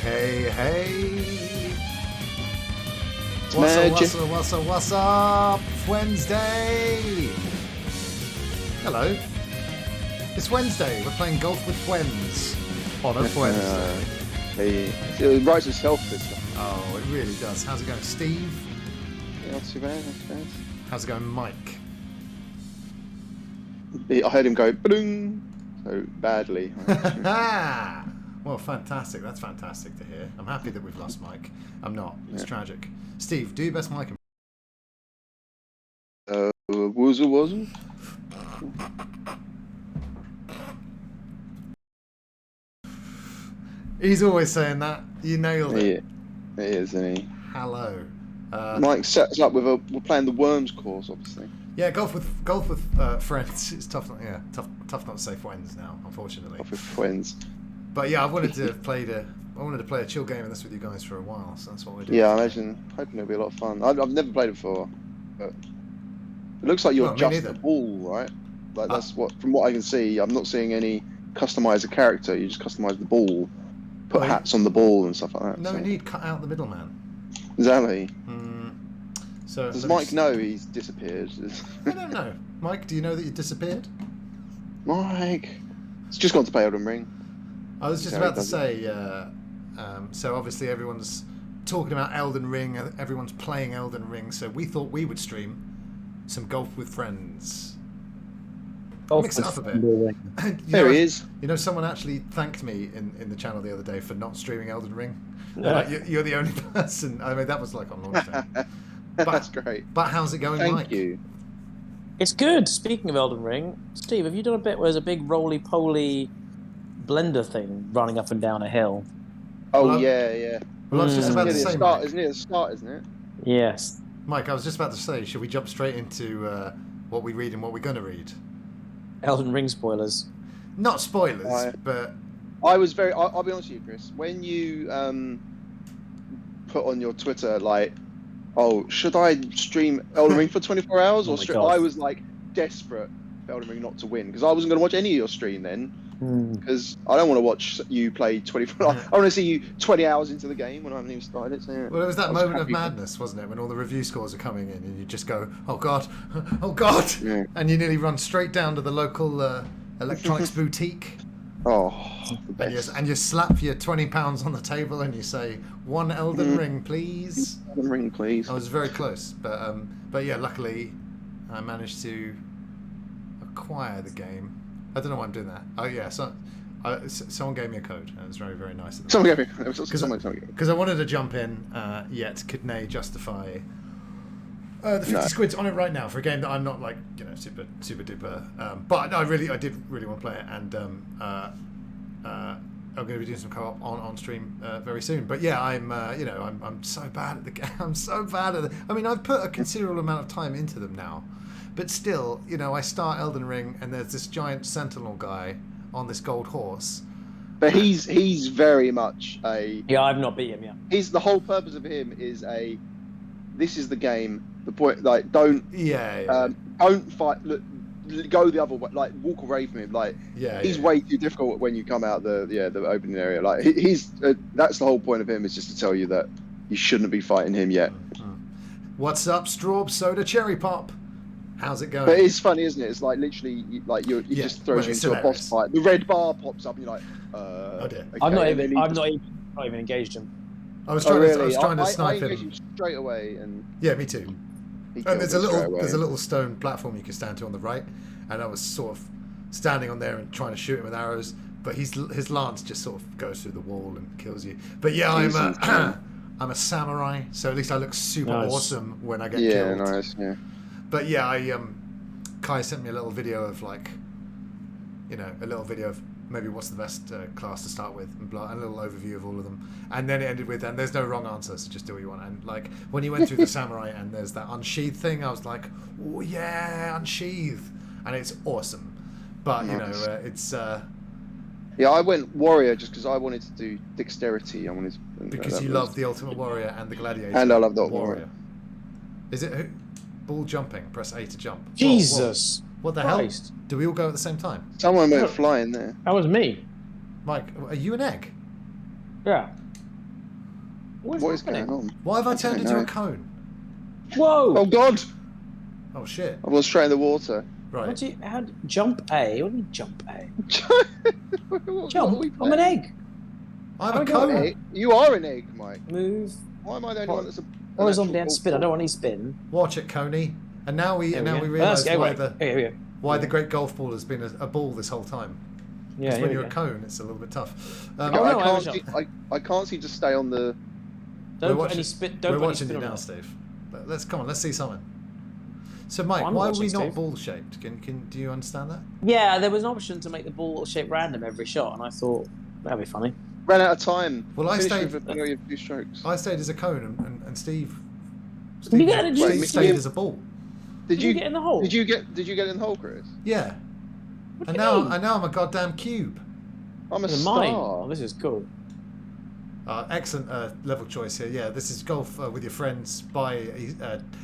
Hey, hey. What's up? Wednesday. Hello. It's Wednesday. We're playing golf with friends on a Wednesday. It writes itself this one. Oh, it really does. How's it going, Steve? Yeah, not too bad, not too bad. How's it going, Mike? I heard him go boom, so badly. Well, fantastic. That's fantastic to hear. I'm happy that we've lost Mike. I'm not. It's tragic. Steve, do your best Mike. Woozle. He's always saying that. You nailed it. He is, isn't he? Hello. Mike sets up with we're playing the Worms course, obviously. Yeah, golf with friends. It's tough. Yeah, tough not to say friends now, unfortunately. Golf with friends. But yeah, I wanted to play a chill game of this with you guys for a while, so that's what we're doing. Yeah, I imagine. Hoping it'll be a lot of fun. I've never played it before, but it looks like you're just the ball, right? Like that's from what I can see. I'm not seeing any customize a character. You just customize the ball, put hats on the ball and stuff like that. No need, cut out the middleman. Exactly. So does Mike know he's disappeared? I don't know. Mike, do you know that you disappeared? Mike, he's just gone to play Elden Ring. I was just about to say, so obviously everyone's talking about Elden Ring, everyone's playing Elden Ring, so we thought we would stream some golf with friends. Mix it up a bit. There he is. You know, someone actually thanked me in the channel the other day for not streaming Elden Ring. Like, you're the only person. I mean, that was like on launch day. That's great. But how's it going, Mike? Thank you. It's good. Speaking of Elden Ring, Steve, have you done a bit where there's a big roly-poly blender thing running up and down a hill? Oh, yeah. Well, I was just about to say, Mike, isn't it? The start, isn't it? Yes. Mike, I was just about to say, should we jump straight into what we read and what we're going to read? Elden Ring spoilers. Not spoilers, but... I was very... I'll be honest with you, Chris. When you put on your Twitter, like, oh, should I stream Elden Ring for 24 hours? I was, like, desperate for Elden Ring not to win, because I wasn't going to watch any of your stream then. Because I don't want to watch you play 24 hours. I want to see you 20 hours into the game when I haven't even started it. So, yeah. Well, it was that moment of madness, wasn't it? When all the review scores are coming in and you just go, oh God, oh God. Yeah. And you nearly run straight down to the local electronics boutique. Oh, the best. And you slap your £20 on the table and you say, one Elden Ring, please. Elden Ring, please. I was very close. But yeah, luckily I managed to acquire the game. I don't know why I'm doing that. Oh yeah, so someone gave me a code, and it was very, very nice. Someone gave me. Because I wanted to jump in, yet could nay justify the 50 squids on it right now for a game that I'm not like super duper. But I did really want to play it, and I'm going to be doing some co-op on stream very soon. But yeah, I'm so bad at the game. I'm so bad at it. I mean, I've put a considerable amount of time into them now. But still, I start Elden Ring and there's this giant sentinel guy on this gold horse. But he's very much a... Yeah, I've not beat him yet. The whole purpose of him is this is the game. The point, like, don't fight. Look, go the other way. Like, walk away from him. Like, he's way too difficult when you come out the opening area. Like, he's that's the whole point of him, is just to tell you that you shouldn't be fighting him yet. What's up, Straub Soda Cherry Pop? How's it going? But it's funny, isn't it? It's like literally, like you just throws you into a boss fight. The red bar pops up, and you're like, oh dear. Okay, I've not even engaged him. I was trying to snipe him. him Straight away, and yeah, me too. And there's a little stone platform you can stand to on the right, and I was sort of standing on there and trying to shoot him with arrows, but his lance just sort of goes through the wall and kills you. But yeah, I'm a samurai, so at least I look super awesome when I get killed. Yeah, nice. Yeah. But yeah, Kai sent me a little video of maybe what's the best class to start with, and a little overview of all of them. And then it ended with, and there's no wrong answer, so just do what you want. And like when you went through the samurai and there's that unsheathe thing, I was like, oh yeah, unsheathe, and it's awesome. But it's. Yeah, I went warrior just because I wanted to do dexterity. Because you love the Ultimate Warrior and the Gladiator. And I love the Warrior. Is it ball jumping? Press A to jump. Jesus. What the hell? Do we all go at the same time? Someone went flying there. That was me. Mike, are you an egg? Yeah. What is going on? Why have I turned don't into know. a cone? Whoa! Oh God! Oh shit! I was straight in the water. Right. Jump A? What do you mean jump A? What are Jump! we I'm an playing? egg. I'm How a do I go cone. there? Egg? You are an egg, Mike. Move. Why am I the only one that's a Horizontal an down actual spin. I golf don't want any spin. Watch it, Coney. And now we There go. realise Let's go, why wait. the Here we go. great golf ball has been a ball this whole time. Yeah, Because here when we you're go. a cone, it's a little bit tough. Oh, no, I can't seem to stay on the. Don't We're put any watching- spin. We're Don't put any watching spin you on now, it. Steve. Let's come on. Let's see something. So, Mike, I'm why are watching, we not Steve. ball shaped? Do you understand that? Yeah, there was an option to make the ball shape random every shot, and I thought that'd be funny. Ran out of time. Well, I Finished stayed- with a million few strokes. I stayed as a cone, and Steve. You get it, Steve you- stayed you- as a ball. Did you get in the hole? Did you get in the hole, Chris? Yeah. What And do you mean? now I'm a goddamn cube. I'm a This is star. mine. Oh, this is cool. Excellent level choice here. Yeah, this is golf with your friends by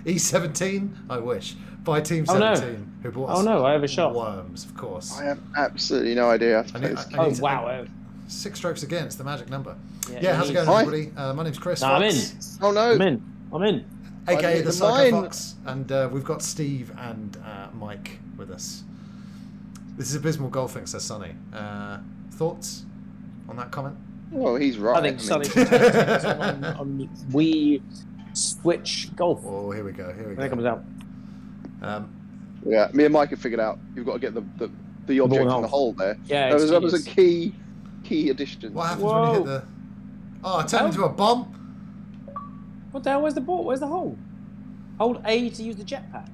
E17. I wish by Team Oh, no. 17, who brought us Oh no, I have a shot. worms, of course. I have absolutely no idea how to I play need- this I game. Oh need to- wow. 6 strokes again. It's the magic number. Yeah, Yeah, how's it going, Hi. everybody? My name's Chris. No, I'm in. Fox, Oh no! I'm in. I'm in. aka I'm the in Psycho mine. Fox, and we've got Steve and Mike with us. This is abysmal golfing, says Sonny. Thoughts on that comment? Well, he's right. I think Sonny should take it on Wii Switch Golf Oh, here we go. Here we when it comes go. out. Yeah, me and Mike have figured out. You've got to get the object in the in the hole there. Yeah, That was a genius. key addition. What happens when you hit the? Oh, it turned into a bomb. What the hell? Where's the ball? Where's the hole? Hold A to use the jetpack.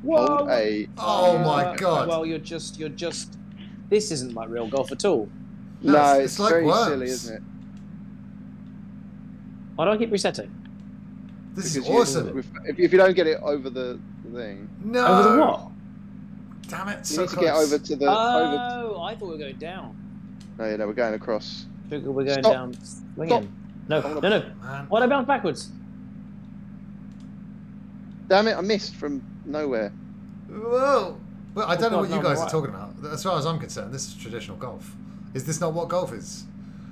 Whoa. Hold A. Oh my god. Well, you're just. This isn't like real golf at all. No, No, it's it's like very worms. silly, isn't it? Why do I keep resetting? This is Because awesome. if you don't get it over the thing, No. Over the what? Damn it! you So need to close. get over to the. Oh, I thought we were going down. No, we're going across. We're going Stop. down. Swing Stop. in. No, I wanna- no. Man. Why did I bounce backwards? Damn it! I missed from nowhere. Whoa. Well, I don't know God, what you no, guys I'm are talking about. As far as I'm concerned, this is traditional golf. Is this not what golf is?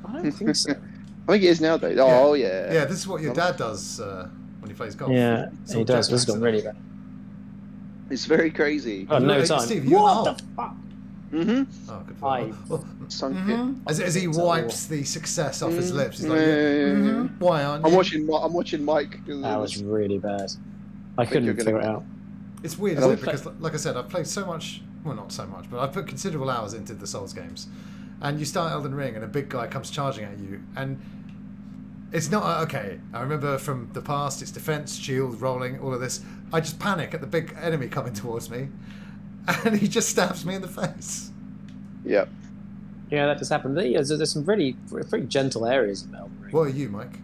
I don't think so. I think it is nowadays. Oh yeah. Yeah, this is what your dad does when he plays golf. Yeah, It's he all does. This has jetpacks gone and- really bad. It's very crazy. Oh, no Hey, time. Steve, you in the hole? What the fuck? Mm-hmm. Oh, good. I- Well, Sunk as he wipes the success off his lips, he's like, Yeah, yeah, yeah, "Mhm, why aren't I'm you?" watching Mike. That was really bad. I think you're couldn't gonna- figure it out. It's weird, And isn't it? I'm- Because, like I said, I've played so much. Well, not so much, but I've put considerable hours into the Souls games. And you start Elden Ring, and a big guy comes charging at you, and it's not okay. I remember from the past, it's defense, shield, rolling, all of this. I just panic at the big enemy coming towards me, and he just stabs me in the face. Yep. Yeah, that just happened. There's some pretty gentle areas in Elden Ring. What are you, Mike?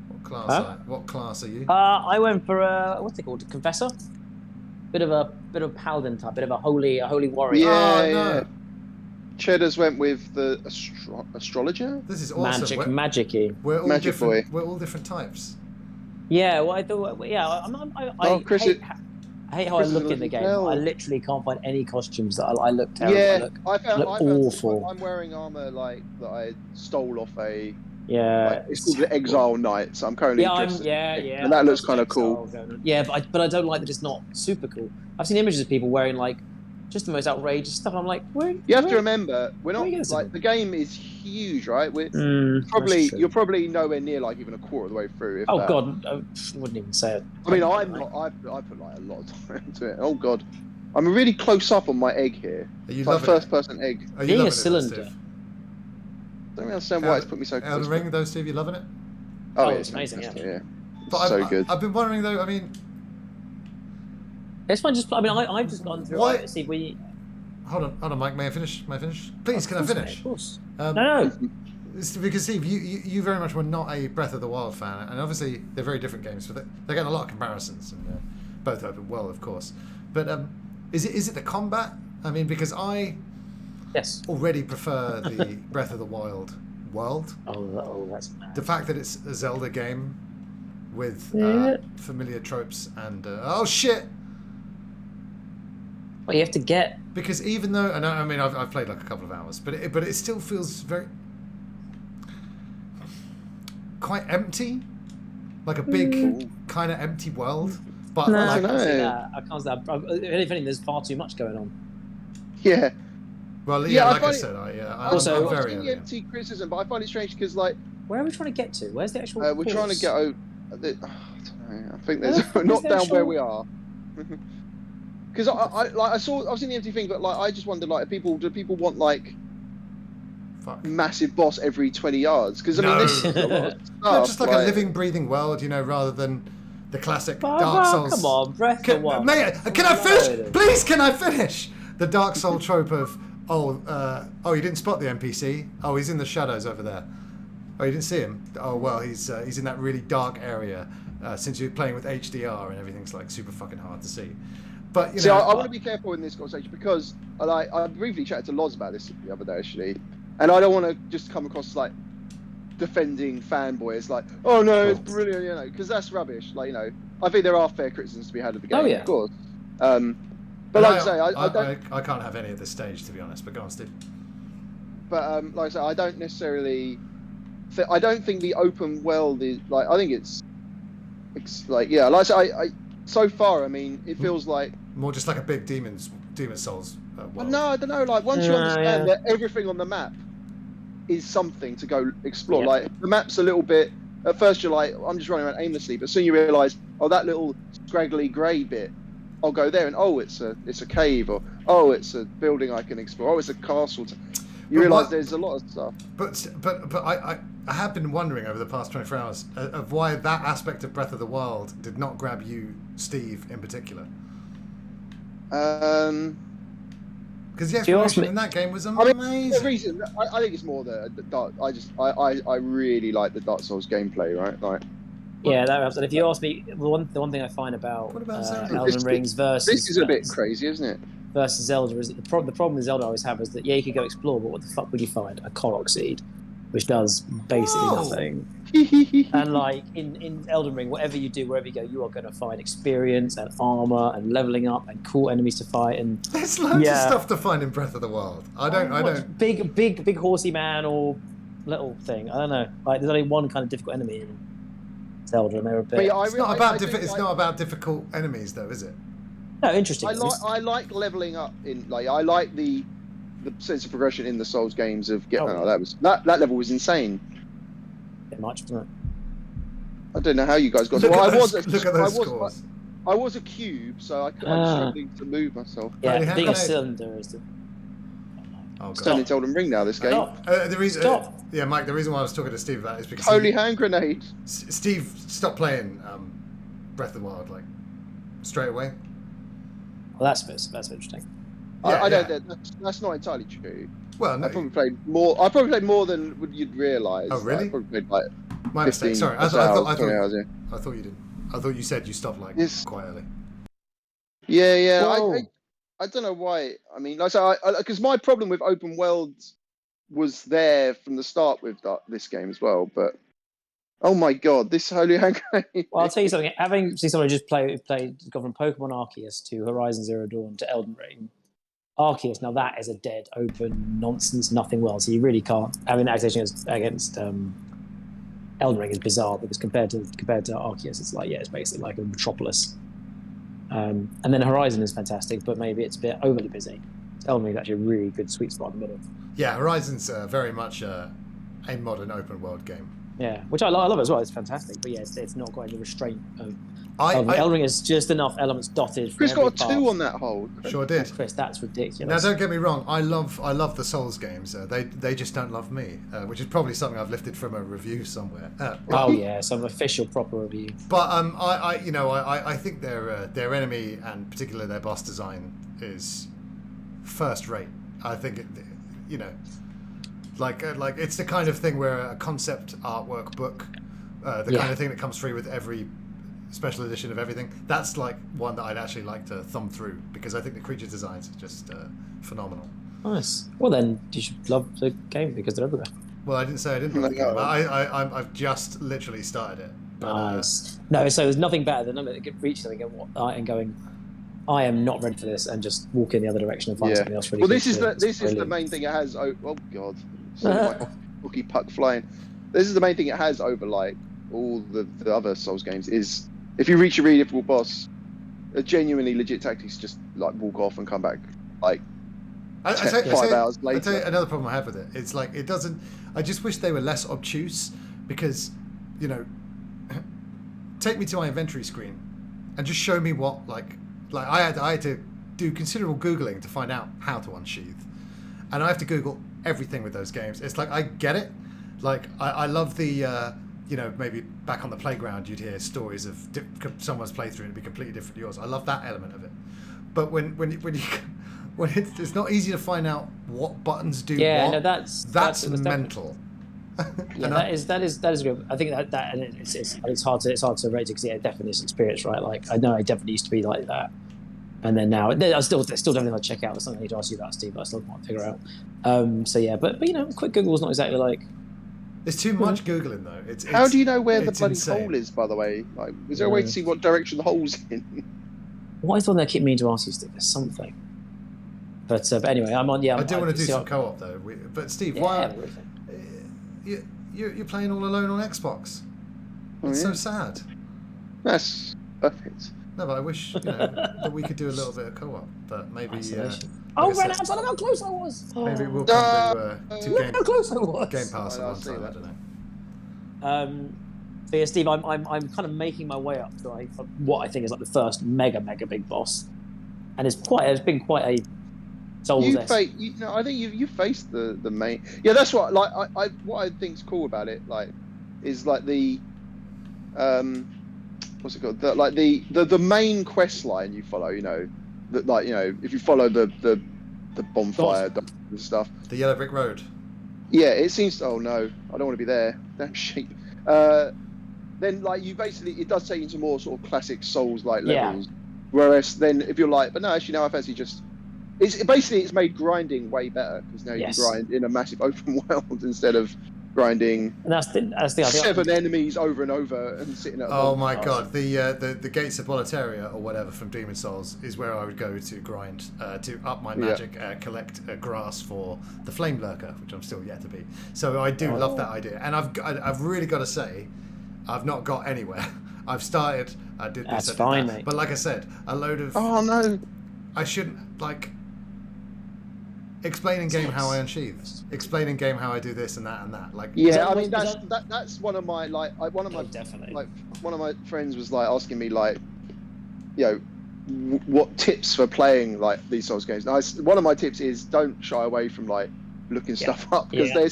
What class? Huh? What class are you? I went for what's it called? Confessor. Bit of a paladin type, bit of a holy warrior. Yeah, Oh, no. yeah. Cheddars went with the astrologer. This is awesome. Magic-y. We're all Magic different. boy. We're all different types. Yeah, well, I thought. Yeah, Oh, Chris, I hate how Chris I is look a in the game. little- I literally can't find any costumes that I look terrible. Yeah, I look I found awful. I'm wearing armor like that I stole off a. yeah, Like, it's called the Exile Knight, so I'm currently dressed. yeah. And that looks I've got kind of some cool. exile going on. Yeah, but I don't like that it's not super cool. I've seen images of people wearing like just the most outrageous stuff. I'm like, where? You have to remember, we're Where not are you gonna like sit? the game is huge, right? We're Probably. you're probably nowhere near like even a quarter of the way through. If Oh that. God, I wouldn't even say it. I mean, I'm not. I put like a lot of time into it. Oh God, I'm really close up on my egg here. Are you It's like loving first it? person egg. Are you Being loving a it, cylinder. Steve? Don't really understand why it's put me so close. Elden Ring, though, Steve, you loving it? Oh, Oh, yeah, it's amazing, fantastic, yeah. But So good. I've been wondering though. I mean, It's fine. I've just gone through. Why- See, we. hold on, Mike. May I finish? Please, can I Of course, mate, finish? Of course. Um, No. it's because Steve, you very much were not a Breath of the Wild fan, and obviously they're very different games, but they're getting a lot of comparisons, and both open world, of course. But is it the combat? I mean, because I Yes. already prefer the Breath of the Wild world. Oh, that's mad. The fact that it's a Zelda game with Yeah. familiar tropes and oh shit. Well, you have to get. Because even though, and I mean, I've played like a couple of hours, but it still feels very. quite empty, like a big kind of empty world. But No, like, I can't see that. I can't see that. If anything, there's far too much going on. Yeah. well, Yeah, yeah, I like I find it- said, Also- I'm I've very seen the empty criticism, but I find it strange because like Where are we trying to get to? Where's the actual? we're trying to course? get out. I don't know. I think Where there's the fuck is not the down where actual- we are. Because I've seen the empty thing, but like I just wonder like do people want like fuck. massive boss every 20 yards? Because I mean No. this is a lot of stuff. No, just like a living, breathing world, rather than the classic Dark Souls. Come on, Breath of the Wild. Can I finish? Please, can I finish? The Dark Soul trope of you didn't spot the NPC. Oh, he's in the shadows over there. Oh, you didn't see him. Oh well, he's in that really dark area. Since you're playing with HDR and everything's like super fucking hard to see. But you know, I want to be careful in this conversation because I briefly chatted to Loz about this the other day actually, and I don't want to just come across like defending fanboys like, oh no, it's brilliant, because that's rubbish. Like, I think there are fair criticisms to be had of the game, of course. But like I say, I can't have any at this stage, to be honest. But go on, Steve. But like I say, I don't necessarily. I don't think the open world is like. I think it's like like I say, I so far, I mean, it feels like more just like a big Demon Souls world. No, I don't know. Like once you understand that everything on the map is something to go explore. Like the map's a little bit. At first, you're like, I'm just running around aimlessly, but soon you realise, oh, that little scraggly grey bit, I'll go there, and it's a cave, or it's a building I can explore, it's a castle. You realise there's a lot of stuff. But I have been wondering over the past 24 hours of why that aspect of Breath of the Wild did not grab you, Steve, in particular. Because the exploration in that game was amazing. The reason I think it's more the Dark. I really like the Dark Souls gameplay, right? Like, yeah, that helps. And if you ask me, the one thing I find about Elden Ring's versus this is a bit crazy, isn't it? Versus Zelda is that the problem with Zelda I always have is that you could go explore, but what the fuck would you find? A Korok seed, which does basically nothing. And like in Elden Ring, whatever you do, wherever you go, you are going to find experience and armor and leveling up and cool enemies to fight. And there's loads of stuff to find in Breath of the Wild. I don't. Big horsey man or little thing. I don't know. Like there's only one kind of difficult enemy in Zelda, and they're a bit. It's not about difficult enemies, though, is it? No, interesting. I like leveling up in I like the sense of progression in the Souls games of that level was insane. Bit much, wasn't it? I don't know how you guys got. Look at those scores. I was a cube, so I was struggling to move myself. Yeah, being a cylinder is the. Oh, God. Turning to Elden Ring now. This game. Yeah, Mike. The reason why I was talking to Steve about it is because holy hand grenade. Steve stopped playing Breath of the Wild straight away. Well, that's interesting. I don't. That's not entirely true. Well, no, I probably played more than you'd realise. Oh, really? I probably played my 15, mistake. Sorry, I thought you did. I thought you said you stopped quite early. Yeah. I don't know why. I mean, because my problem with open worlds was there from the start with this game as well. But oh my God, this holy hand grenade. Well, I'll tell you something. Having seen someone just gone from Pokemon Arceus to Horizon Zero Dawn to Elden Ring. Arceus, now that is a dead, open, nonsense, nothing well. So you really can't. Having that accusation against Elden Ring is bizarre because compared to Arceus, it's basically like a metropolis. And then Horizon is fantastic, but maybe it's a bit overly busy. Elden Ring is actually a really good sweet spot in the middle. Yeah, Horizon's very much a modern open world game. Yeah, which I love as well. It's fantastic, but yeah, it's not quite the restraint of. Elden Ring is just enough elements dotted. Chris got a 2 on that hole. Sure did. Chris, that's ridiculous. Now, don't get me wrong. I love the Souls games. They just don't love me, which is probably something I've lifted from a review somewhere. Some official proper review. But I think their enemy and particularly their boss design is first rate. I think like it's the kind of thing where a concept artwork book, kind of thing that comes free with every special edition of everything. That's like one that I'd actually like to thumb through because I think the creature designs are just phenomenal. Nice. Well, then you should love the game because they're everywhere. Well, I didn't say I didn't love the game. I've just literally started it. But, nice. No, so there's nothing better than reaching something and going, I am not ready for this, and just walk in the other direction and find something else really. Well, this is the main thing it has. Oh God, so my hockey puck flying. this is the main thing it has over like all the other Souls games is if you reach a really difficult boss, a genuinely legit tactics just like walk off and come back like 5 hours later. I'll tell you another problem I have with it. It's like it doesn't. I just wish they were less obtuse because, you know, take me to my inventory screen and just show me what like I had to do considerable googling to find out how to unsheath, and I have to Google everything with those games. It's like I get it. Like I love the. You know, maybe back on the playground, you'd hear stories of someone's playthrough and it'd be completely different to yours. I love that element of it, but when it's not easy to find out what buttons do what. No, that's mental. Yeah, that is good. I think that and it's hard to rate it because definitely is experience, right? Like I know I definitely used to be like that, and then now there's still definitely like check out. There's something I need to ask you about, Steve. But I still can't figure out. So yeah, but you know, quick Google is not exactly like. It's too much Googling though. How do you know where the bloody insane. hole is, by the way? Like, is there a way to see what direction the hole's in? What is the one that I keep meaning to ask you, Steve? There's something. But anyway, I'm on. Yeah, I do want to do some co-op though. But Steve, why? You're playing all alone on Xbox. It's so sad. That's perfect. No, but I wish that we could do a little bit of co-op. But maybe. Oh, ran out! Look how close I was. Maybe we'll come to look how close I was. Game Pass at one time. I don't know. So yeah, Steve, I'm kind of making my way up to what I think is like the first mega big boss, and it's been quite a Souls. I think you faced the main. Yeah, that's what what I think's cool about it is like the what's it called? The main quest line you follow. You know, that if you follow the bonfire and stuff. The Yellow Brick Road. Yeah, it seems. Oh no, I don't want to be there. Damn sheep. Then you basically it does take you into more sort of classic Souls levels. Yeah. Whereas then if you're but no, actually now I fancy just. It's made grinding way better because now you can grind in a massive open world instead of grinding. And that's the 7 enemies over and over and sitting at. Oh my god, the Gates of Boletaria or whatever from Demon Souls is where I would go to grind to up my magic, collect grass for the Flame Lurker, which I'm still yet to be. So I do love that idea, and I've really got to say, I've not got anywhere. I've started. I did this. That's fine, mate. But like I said, a load of. Oh no. I shouldn't explain in game how I unsheath. Explain in game how I do this and that and that. I mean that's one of my definitely. One of my friends was asking me what tips for playing these Souls games. Now, one of my tips is don't shy away from looking stuff up because they're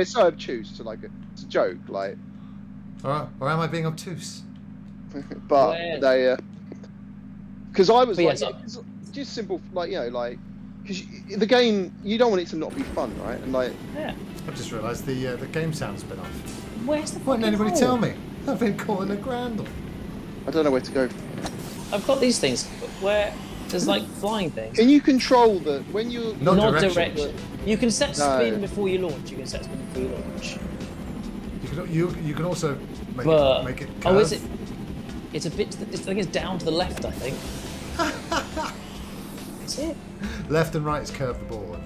so obtuse to it's a joke Or am I being obtuse? But they because I was just simple because the game, you don't want it to not be fun, right? And I've just realised the game sound's been off. Where's the Why didn't anybody tell me? I've been caught in a grandel. I don't know where to go. I've got these things where there's flying things. Can you control when you're not direction? You can set spin before you launch. You can set spin before you launch. You can also make it curve. Oh, is it? It's a bit. I think it's down to the left. I think. That's it. Left and right is curve the ball.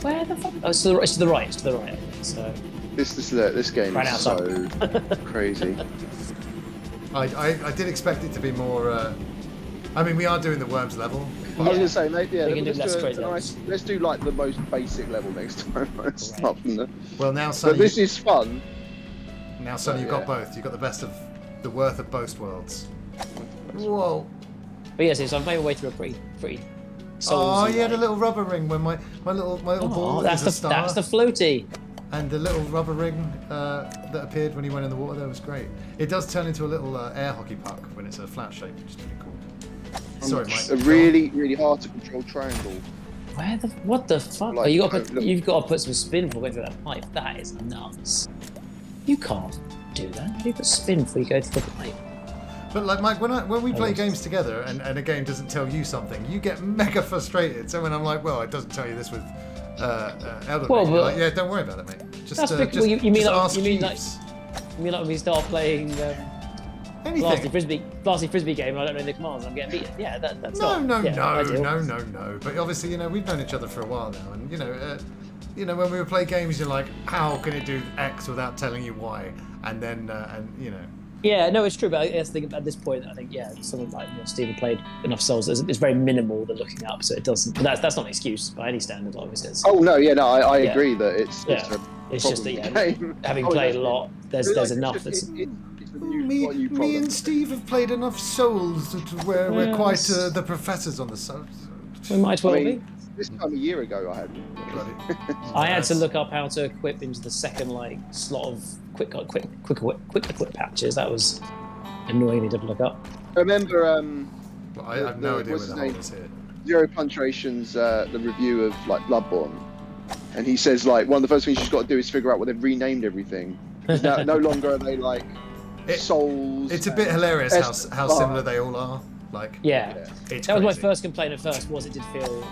Where the fuck? Oh, it's to the right. It's to the right. It's to the right. So. This game is so crazy. I did expect it to be more. I mean, we are doing the Worms level. I was going to say, maybe let's do the most basic level next time. Start from the. Well, now, Sonny. But this is fun. Now, Sonny, you've got both. You've got the best of the worth of both worlds. Whoa. But yes, so I've made my way through a pretty. Oh, you had a little rubber ring when my little ball. That's the floaty. And the little rubber ring that appeared when he went in the water there was great. It does turn into a little air hockey puck when it's a flat shape, which is pretty cool. Sorry, Mike. A really hard to control triangle. What the fuck? You've got to put some spin before going through that pipe. That is nuts. You can't do that. You put spin before you go through the pipe. But Mike, when we play games together and a game doesn't tell you something, you get mega frustrated. So when I'm like, well, it doesn't tell you this with Elden Ring, you're like, yeah, don't worry about it, mate. Just you mean ask when we start playing Blasty Frisbee game and I don't know the commands and I'm getting beaten. Yeah, that's no. But obviously, we've known each other for a while now, and you know, when we would play games, you're like, how can it do X without telling you Y? And then, you know. Yeah, no, it's true. But I guess at this point, I think someone like Steve played enough Souls. It's very minimal the looking up, so it doesn't. But that's not an excuse by any standard, obviously. Oh no, I agree that it's just that having played a lot, there's enough. Me and Steve have played enough Souls where we're quite the professors on the Souls. We might well be. This time a year ago, I had. I had to look up how to equip into the second slot of quick equip patches. That was annoyingly difficult to look up. I remember. I have no idea where the hole is here. Zero Punctuation's the review of Bloodborne, and he says one of the first things you've got to do is figure out what they've renamed everything. No longer are they Souls. It's a bit hilarious how similar they all are. That was my first complaint at first. Was it did feel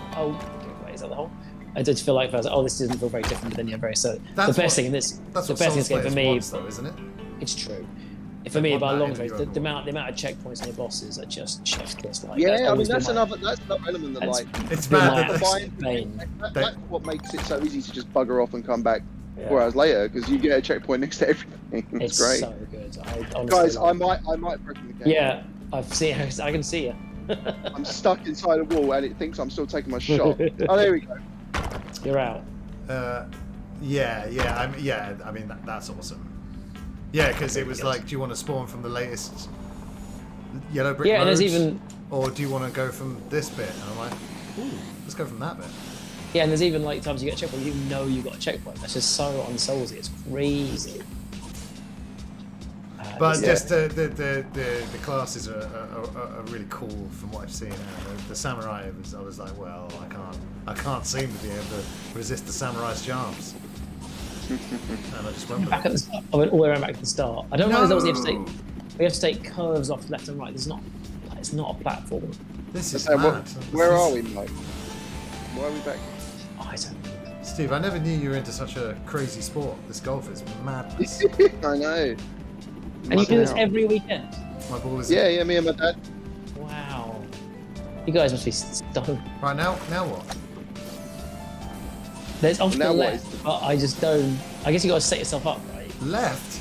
wait, is that the hole? I did feel like first, this doesn't feel very different, but then very so. The best thing in this game for me, though, isn't it? It's true. For me, by a long way, the amount of checkpoints on your bosses are just chef's kiss. That's another element that it's bad. That's what makes it so easy to just bugger off and come back 4 hours later, because you get a checkpoint next to everything. It's great. So good. Guys, I might break the game. Yeah, I can see you. I'm stuck inside a wall and it thinks I'm still taking my shot. Oh, there we go. You're out. I mean, that's awesome. Yeah, because it was do you want to spawn from the latest yellow brick roads? There's even... Or do you want to go from this bit? And I'm like, ooh, let's go from that bit. Yeah, and there's even times you get a checkpoint, you know you got a checkpoint. That's just so unsoulsy. It's crazy. But just the classes are really cool from what I've seen. The samurai I was like, well, I can't seem to be able to resist the samurai's charms. And I just went with it. I went all the way around back to the start. I don't know if that was we have to take curves off left and right. It's not a platform. This is mad. Where are we, Mike? Why are we back? I don't know. Steve, I never knew you were into such a crazy sport. This golf is madness. I know. And you do this every weekend? My ball is... Yeah, me and my dad. Wow. You guys must be stoned. Right, now what? There's off to the left, but I just don't... I guess you got to set yourself up, right? Left?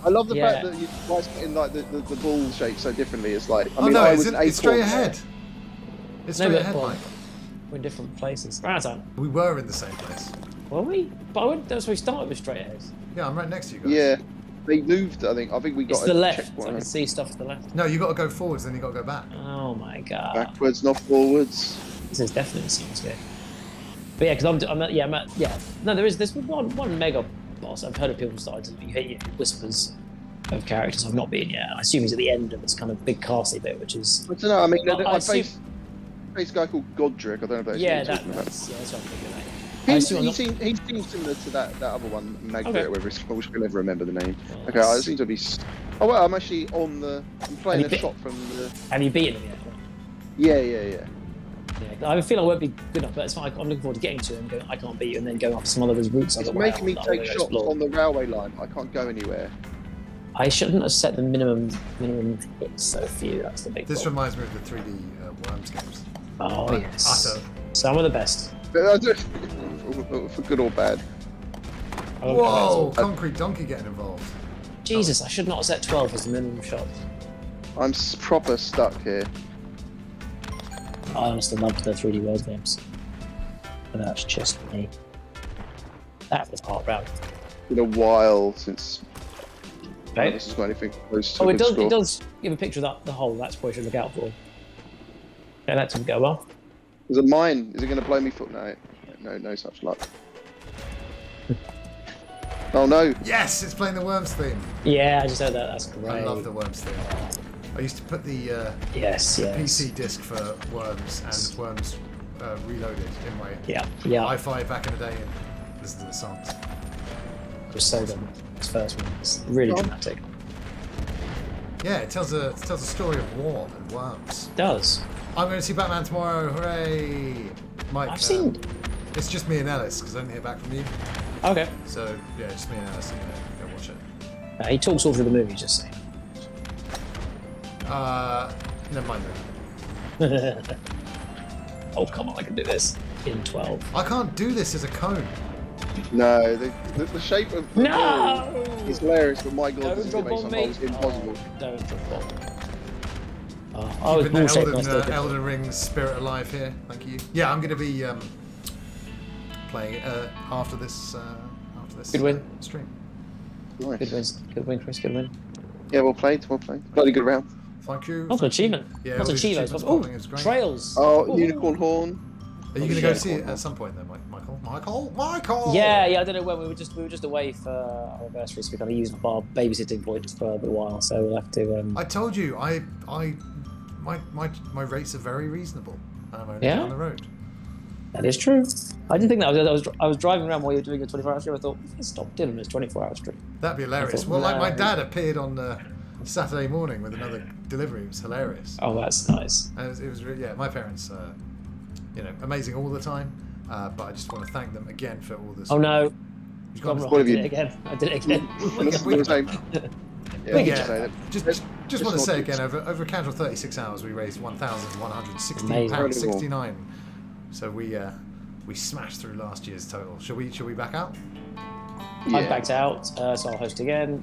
I love the fact that you guys getting the ball shape so differently. It's it's straight ahead. It's straight ahead, Mike. We're in different places. Right on. We were in the same place. Were we? But that's where we started with straight ahead. Yeah, I'm right next to you guys. Yeah. They moved, I think we got it's the left, so I can see stuff to the left. No, you got to go forwards, then you got to go back. Oh my god. Backwards, not forwards. This is definitely seems good. But yeah, because I'm at. No, there's one mega boss. I've heard of people starting to hit whispers of characters I've not been yet. I assume he's at the end of this kind of big castle bit, which is... I don't know, I mean, I faced a guy called Godric, I don't know if that's that's what I'm thinking of. He seems similar to that other one, Magritte, whatever it's called. I can never remember the name. Yes. Okay, I seem to be... Oh, well, I'm actually I'm playing a shot from the... Have you beaten him yet? Yeah. I feel I won't be good enough, but it's fine. I'm looking forward to getting to him and going, I can't beat you, and then going off some other routes. It's making me take shots on the railway line. I can't go anywhere. I shouldn't have set the minimum hits so few. That's the big This problem. reminds me of the 3D Worms games. Oh, yes. Utter. Some of the best. For good or bad. Whoa! Concrete Donkey getting involved. Jesus, I should not have set 12 as the minimum shot. I'm proper stuck here. I honestly loved the 3D World games. But that's just me. That was heartbreaking. It's been a while since this has got anything close to it does give a picture of the hole. That's what you should look out for. Okay, that didn't go well. There's a mine. Is it going to blow me foot? No such luck. Oh no! Yes, it's playing the Worms theme. Yeah, I just heard that. That's great. I love the Worms theme. I used to put the PC disc for Worms and Worms Reloaded in my Wi-Fi back in the day and listen to the songs. It was so good. This first one, it's really dramatic. Yeah, it tells a story of war and worms. It does. I'm going to see Batman tomorrow. Hooray! Mike, I've seen. It's just me and Ellis because I didn't hear back from you. Okay. So yeah, just me and Ellis. Go watch it. He talks all through the movie. Just saying. Never mind then. Oh come on! I can do this in 12. I can't do this as a cone. No, the shape of the ball is hilarious, but my god, Don't this is going drop to make on some me. holes impossible. Don't drop on me. Oh, it's Keeping ball the shaped. I still Elden, get Elden Ring spirit alive here. Thank you. Yeah, I'm going to be playing after this Good win. stream. Nice. Good win, Chris. Good win. Yeah, well played. Bloody good round. Thank you. Not an achievement. Yeah, Not all these achievements. achievements Oh, popping is great. trails. Oh, Ooh. unicorn horn. Are you going to go see it at some point then, Michael? Yeah, I don't know when. We were just away for our anniversary, so we kind of used our babysitting point for a little while. So we'll have to. I told you, my rates are very reasonable, and I'm only Yeah? down the road. That is true. I did think that. I was driving around while you were doing a 24-hour stream. I thought, let's stop doing this 24-hour stream. That'd be hilarious. I thought, Well, like my no. dad appeared on Saturday morning with another delivery. It was hilarious. Oh, that's nice. And it was really, yeah. My parents, amazing all the time. But I just want to thank them again for all this. Oh no, You've gone got wrong. What I have did you- it again. I did it again. We're the same. Yeah, We can just say that. just want to say again, over a casual 36 hours, we raised £1,116.69. So we smashed through last year's total. Shall we back out? Yeah. I backed out, so I'll host again.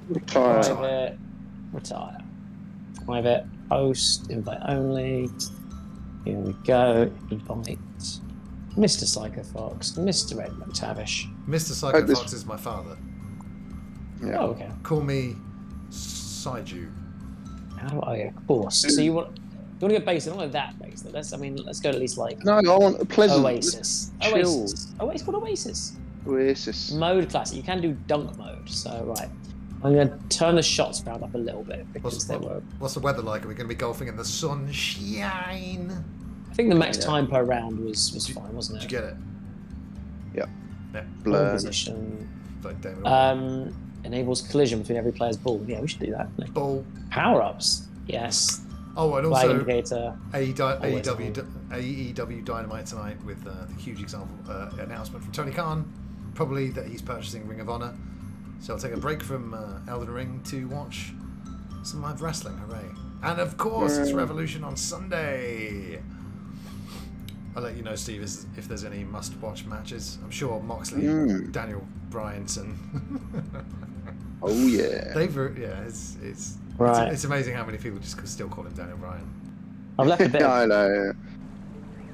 Retire. Private, retire. Private, host, invite only. Here we go. Invite. Mr. Psycho Fox, Mr. Ed McTavish. Mr. Psycho this- Fox is my father. Yeah. Oh, okay. Call me Saiju. How do I? Of course. So you want to get basic? Not that basic. Let's go at least like No, I want a pleasant. Oasis. Chill. Oasis. Oh, it's called Oasis. Oasis. Mode classic. You can do dunk mode. So right, I'm going to turn the shots round up a little bit because they were. What's the weather like? Are we going to be golfing in the sunshine? I think the max Yeah. time per round was fine, wasn't Did it? you get it? Yeah. Yeah. Ball Blur. position. Like David. Enables collision between every player's ball. Yeah, we should do that. Ball. Power ups. Yes. Oh, and Flag also indicator. AEW Dynamite tonight with the huge example announcement from Tony Khan, probably that he's purchasing Ring of Honor. So I'll take a break from Elden Ring to watch some live wrestling. Hooray! And of course, it's Revolution on Sunday. I'll let you know, Steve, if there's any must-watch matches. I'm sure Moxley, Daniel Bryanson. Oh yeah. It's Right. it's amazing how many people just still call him Daniel Bryan. I've left a bit. I know.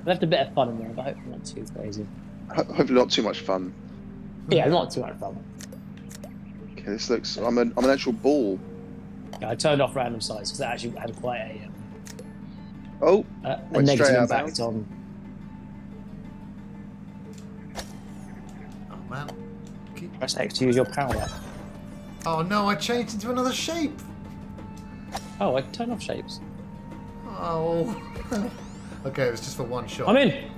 Left a bit of fun in there, but hopefully not too crazy. Hopefully not too much fun. Yeah, not too much fun. Okay, this looks. I'm an actual ball. Yeah, I turned off random sites because that actually had quite a Oh. Went negative straight out of impact on. Oh man. Press X to use your power up. Oh no, I changed into another shape. Oh, I can turn off shapes. Oh. Okay, it was just for one shot. I'm in.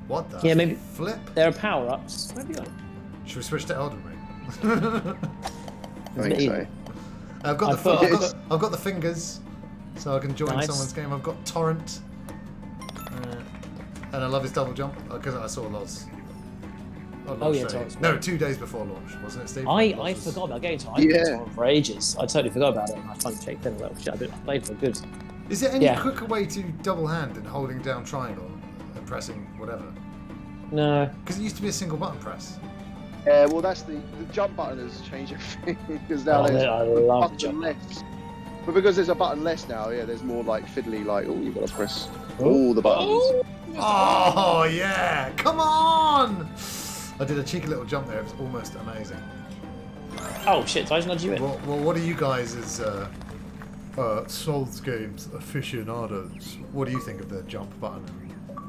What the? Yeah, maybe- Flip. There are power ups. Maybe Should we switch to Elden Ring? I think so. I've got I've got the fingers, so I can join Nice. someone's game. I've got Torrent, and I love his double jump because I saw Loz. on Oh, launch yeah, day. Torrent's No, great. 2 days before launch, wasn't it, Steve? I Loz was- forgot about getting to. I Yeah. played Torrent for ages. I totally forgot about it. And I finally checked in. I was like, shit, I played for good. Is there any Yeah. quicker way to double hand and holding down triangle and pressing whatever? No. Because it used to be a single button press. Yeah, well, that's the jump button has changed everything because now Oh, there's I a love button jump less. But because there's a button less now, yeah, there's more like fiddly, like you've got to press all the buttons. Oh yeah! Come on! I did a cheeky little jump there. It was almost amazing. Oh shit! Did I just nudge you in? Well, what are you guys as Souls games aficionados? What do you think of the jump button?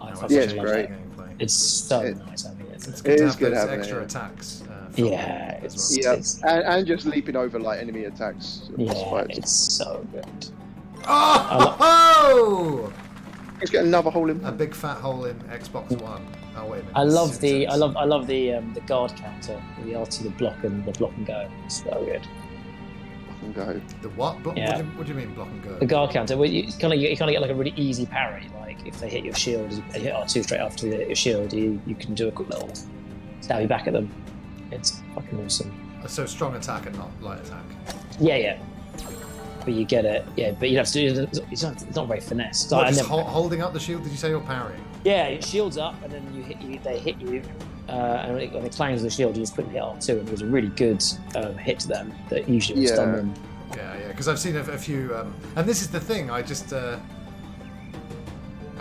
I How fucking Yeah, it's it's love great. it. Gameplay? It's so It- nice having it. It's It good to is have good those having extra it. attacks. Yeah, it's Yeah, it's, and just leaping over like enemy attacks. yeah, it's so good. Oh! Let's get another hole in. A big fat hole in Xbox One. Oh wait a minute. I love It's the intense. I love the guard counter, the RT, the block and go. It's so good. And go. The what? Yeah. What do you mean block and go? The guard counter, where you kind of get like a really easy parry. Like if they hit your shield, they hit R2 straight after they hit your shield, you can do a quick little stabby back at them. It's fucking awesome. So strong attack and not light attack. Yeah. But you get it. Yeah, but you have to do it's not very finesse. So What, I just never- holding up the shield? Did you say you're parrying? Yeah, it shields up, and then they hit you, and when it clangs the shield, you just quickly hit R2, and it was a really good hit to them that usually would stun them. Yeah, because I've seen a few, and this is the thing. I just I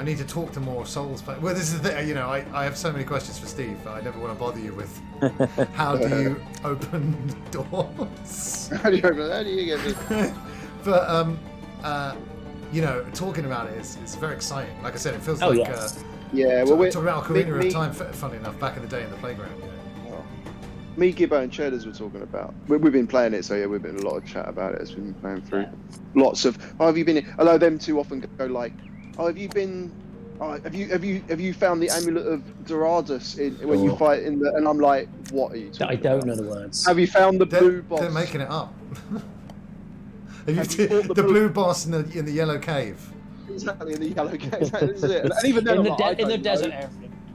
need to talk to more Souls players. Well, this is the thing. I have so many questions for Steve. I never want to bother you with how do you open doors. How do you get me? But talking about it is very exciting. Like I said, it feels like we're talking about Ocarina of Time. Funny enough, back in the day in the playground. Me, Gibbo, and Cheddars were talking about. We've been playing it, so yeah, we've been a lot of chat about it as we've been playing through. Lots of. Oh, have you been? Although them two often go like, "Oh, have you been? Have you found the amulet of Doradus when you fight in the?" And I'm like, "What are you talking I don't know the words. Have you found the blue boss? They're making it up. the blue boss in the yellow cave. Exactly, in the yellow cave. That is it. And even then, in the desert area.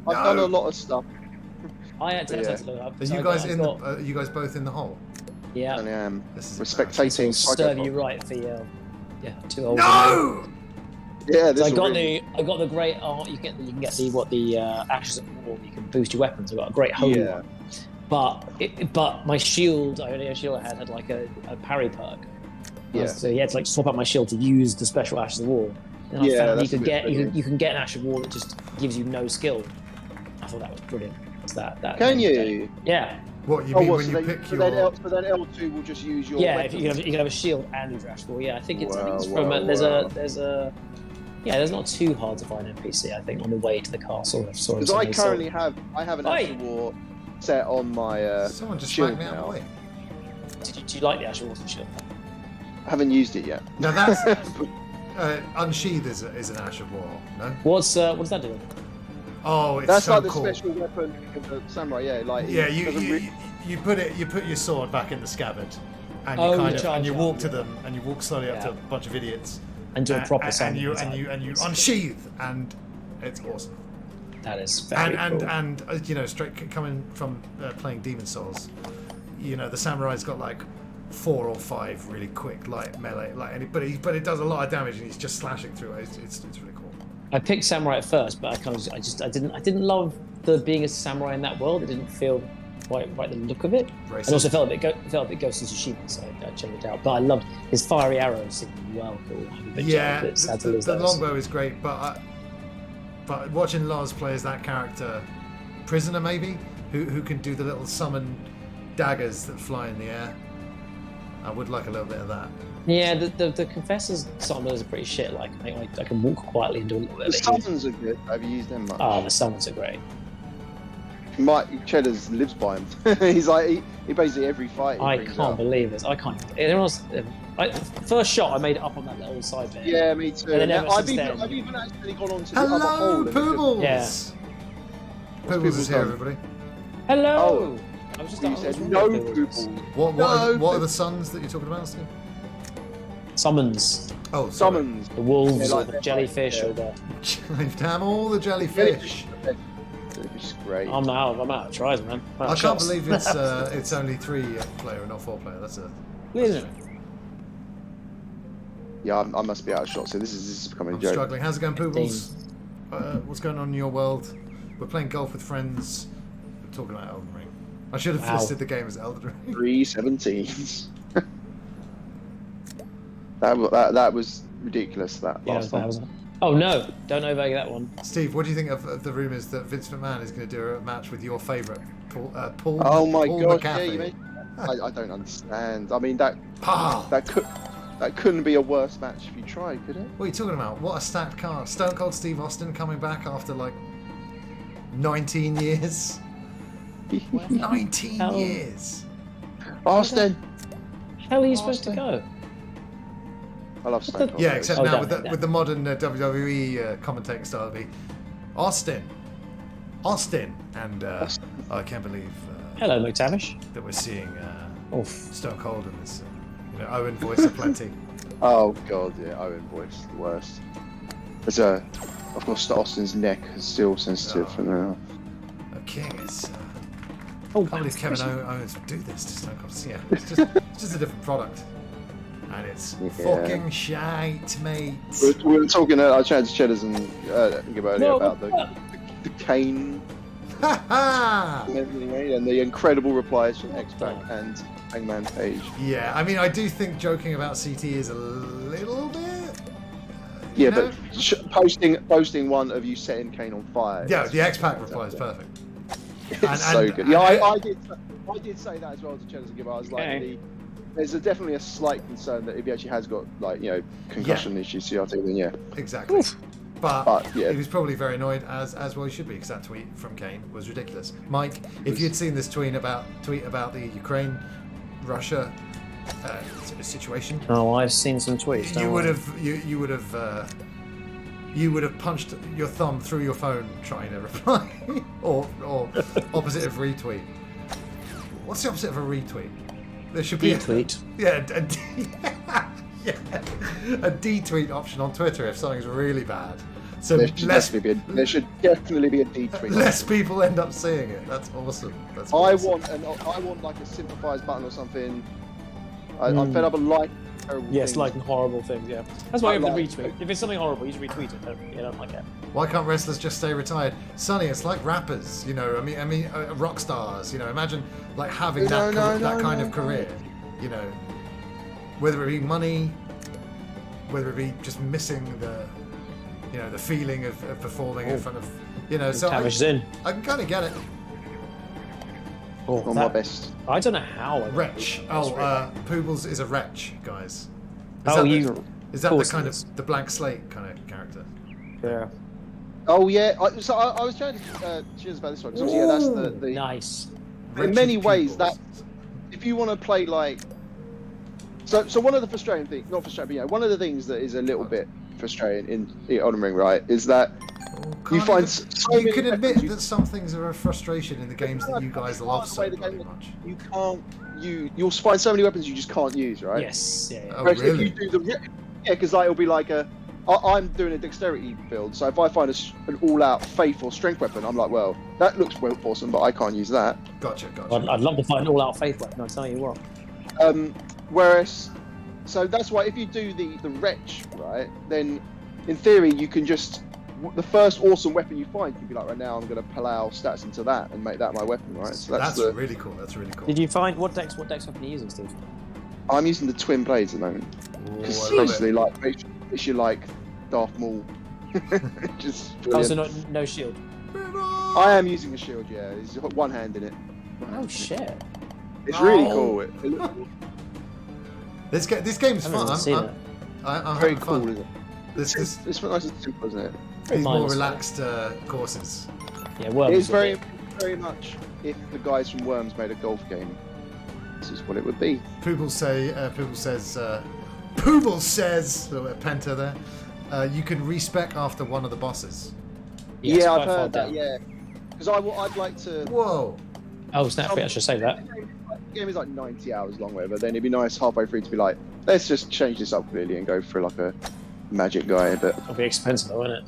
I've done a lot of stuff. I had to look up. Are you guys are you guys both in the hole? Yeah. I am. This We're spectating. Serve you right for your 2 holes. No. Yeah. So I got the great art. You can get the ashes of war. You can boost your weapons. I got a great holy one. But my shield, I only had a shield I had like a parry perk. Yeah. So you had to like swap out my shield to use the special Ash of the War. And I found you can get an Ash of War that just gives you no skill. I thought that was brilliant. Can you? Yeah. What you mean when you pick your? So then L2 will just use your. Yeah, if you can have a shield and use Ash of War. Yeah, I think it's from there's a. Yeah, there's not too hard to find NPC. I think on the way to the castle. Because I currently have an Ash of War set on my. Someone just shield smacked me out of the way. Do you like the Ash of War shield? I haven't used it yet. Now that's Unsheath is an Ash of War, no? What does that do? Oh, it's that's so like the cool. special weapon of the samurai. Yeah, like you put your sword back in the scabbard, and you walk to them, and you walk slowly up to a bunch of idiots, and do a proper and you unsheath, and it's awesome. That is very cool. And straight coming from playing Demon Souls, the samurai's got like 4 or 5 really quick light melee, but it does a lot of damage, and he's just slashing through it. It's really cool. I picked samurai at first, but I didn't love being a samurai in that world. It didn't feel quite right the look of it. Racist. And also felt a bit Ghost of Tsushima, so I checked it out. But I loved his fiery arrows. Seemed well cool. The longbow is great, but watching Lars play as that character, Prisoner maybe, who can do the little summon daggers that fly in the air. I would like a little bit of that. Yeah, the Confessor's summoners are pretty shit. Like I can walk quietly and do a little bit. The summons are good. Have you used them much? Oh, the summons are great. Cheddars lives by him. He's like he basically every fight. I can't believe this. I can't. First shot, I made it up on that little side bit. Yeah, me too. And then I've even actually gone on to the other Hello, hole. Poobles. Yeah. Poobles is here, everybody. Hello. I was just you said no Poobles. What are the suns that you're talking about, Steve? Summons. Oh, summons. The wolves or the jellyfish or the. Damn all the jellyfish. Which is great. I'm out of tries, man. I can't believe it's only 3-player and not 4-player. That's a. Isn't it? Yeah, I must be out of shots. So this is becoming a joke. Struggling. How's it going, Poobles? What's going on in your world? We're playing golf with friends. We're talking about Elden Ring. I should have listed the game as Elden Ring. 317s. That was ridiculous. That last one. Oh no! Don't overvalue that one. Steve, what do you think of the rumours that Vince McMahon is going to do a match with your favourite, Paul? Oh my Paul gosh! McAfee? I don't understand. I mean that couldn't be a worse match if you tried, could it? What are you talking about? What a stacked card! Stone Cold Steve Austin coming back after like 19 years. 19 years. Austin. How are you supposed to go? I love Stone Cold. Yeah, except now with the modern WWE commentating style, it'll be Austin, and I can't believe. Hello, McTavish. That we're seeing Stone Cold in this. Owen voice aplenty. Oh god, yeah, Owen voice the worst. There's of course, Austin's neck is still sensitive for now. King is. I can't believe Kevin Owens would do this to Stone Cold. Yeah, it's just a different product. And it's fucking shite, mate. We were talking. I chatted to Cheddars and Gibbo about the Kane and the incredible replies from X-Pac and Hangman Page. Yeah, I mean, I do think joking about CT is a little bit. Yeah, but posting one of you setting Kane on fire. Yeah, the X-Pac reply is perfect. It's so good. Yeah, I did say that as well to Cheddar Gibb. I was like, there's definitely a slight concern that if he actually has got concussion issues, CRT, then yeah. Exactly. Oof. But yeah. he was probably very annoyed, as well he should be, because that tweet from Kane was ridiculous. Mike, if you'd seen this tweet about the Ukraine-Russia situation, I've seen some tweets. You would have punched your thumb through your phone trying to reply, or opposite of retweet. What's the opposite of a retweet? There should be tweet. A D-tweet option on Twitter if something's really bad. So there should definitely be a D-tweet. Less people end up seeing it. That's awesome. I want like a sympathise button or something. I'm fed up of liking terrible things. Liking horrible things. Yeah, that's why you have to retweet. If it's something horrible, you should retweet it. You don't like it. Why can't wrestlers just stay retired? Sonny, it's like rappers. I mean, rock stars. Imagine like having that kind of career. Whether it be money, whether it be just missing the feeling of performing in front of, so I can kind of get it. On my best. I don't know how. Wretch. Poobles is a wretch, guys. Is that the kind of the blank slate kind of character? Yeah. Oh yeah. I was trying to cheers about this one. Because that's the nice. In many ways, that if you want to play like. So one of the frustrating things, not frustrating, but one of the things that is a little bit frustrating in Elden Ring, right, is that you find you can admit that some things are a frustration in the games that you guys love so much. You can't. You'll find so many weapons you just can't use, right? Yes. Yeah. Oh, really? If you do because it'll be like I'm doing a dexterity build, so if I find an all-out faith or strength weapon, I'm like, well, that looks awesome, but I can't use that. Gotcha. I'd love to find an all-out faith weapon. I'll tell you what. Whereas, so that's why if you do the wretch, right, then in theory you can just the first awesome weapon you find, you'd be like, right now I'm going to plow stats into that and make that my weapon, right? So that's really cool. That's really cool. Did you find what dex weapon are you using, Steve? I'm using the twin blades at the moment. Because seriously, it's your like Darth Maul. Just brilliant. Oh, so no shield. I am using a shield. Yeah, it's got one hand in it. Oh shit! It's really cool. This game's fun. I'm very cool, fun. isn't it? It's nice and simple, isn't it? These more relaxed courses. Yeah, Worms. It is very much if the guys from Worms made a golf game. This is what it would be. Pooble says, a little bit of penta there. You can respec after one of the bosses. Yes, I've heard that. Yeah, because I'd like to. Whoa. Oh, snap! I should say that. The game is like 90 hours long, whatever. Then it'd be nice halfway through to be like, let's just change this up clearly and go for like a magic guy. But it'll be expensive, though, won't it?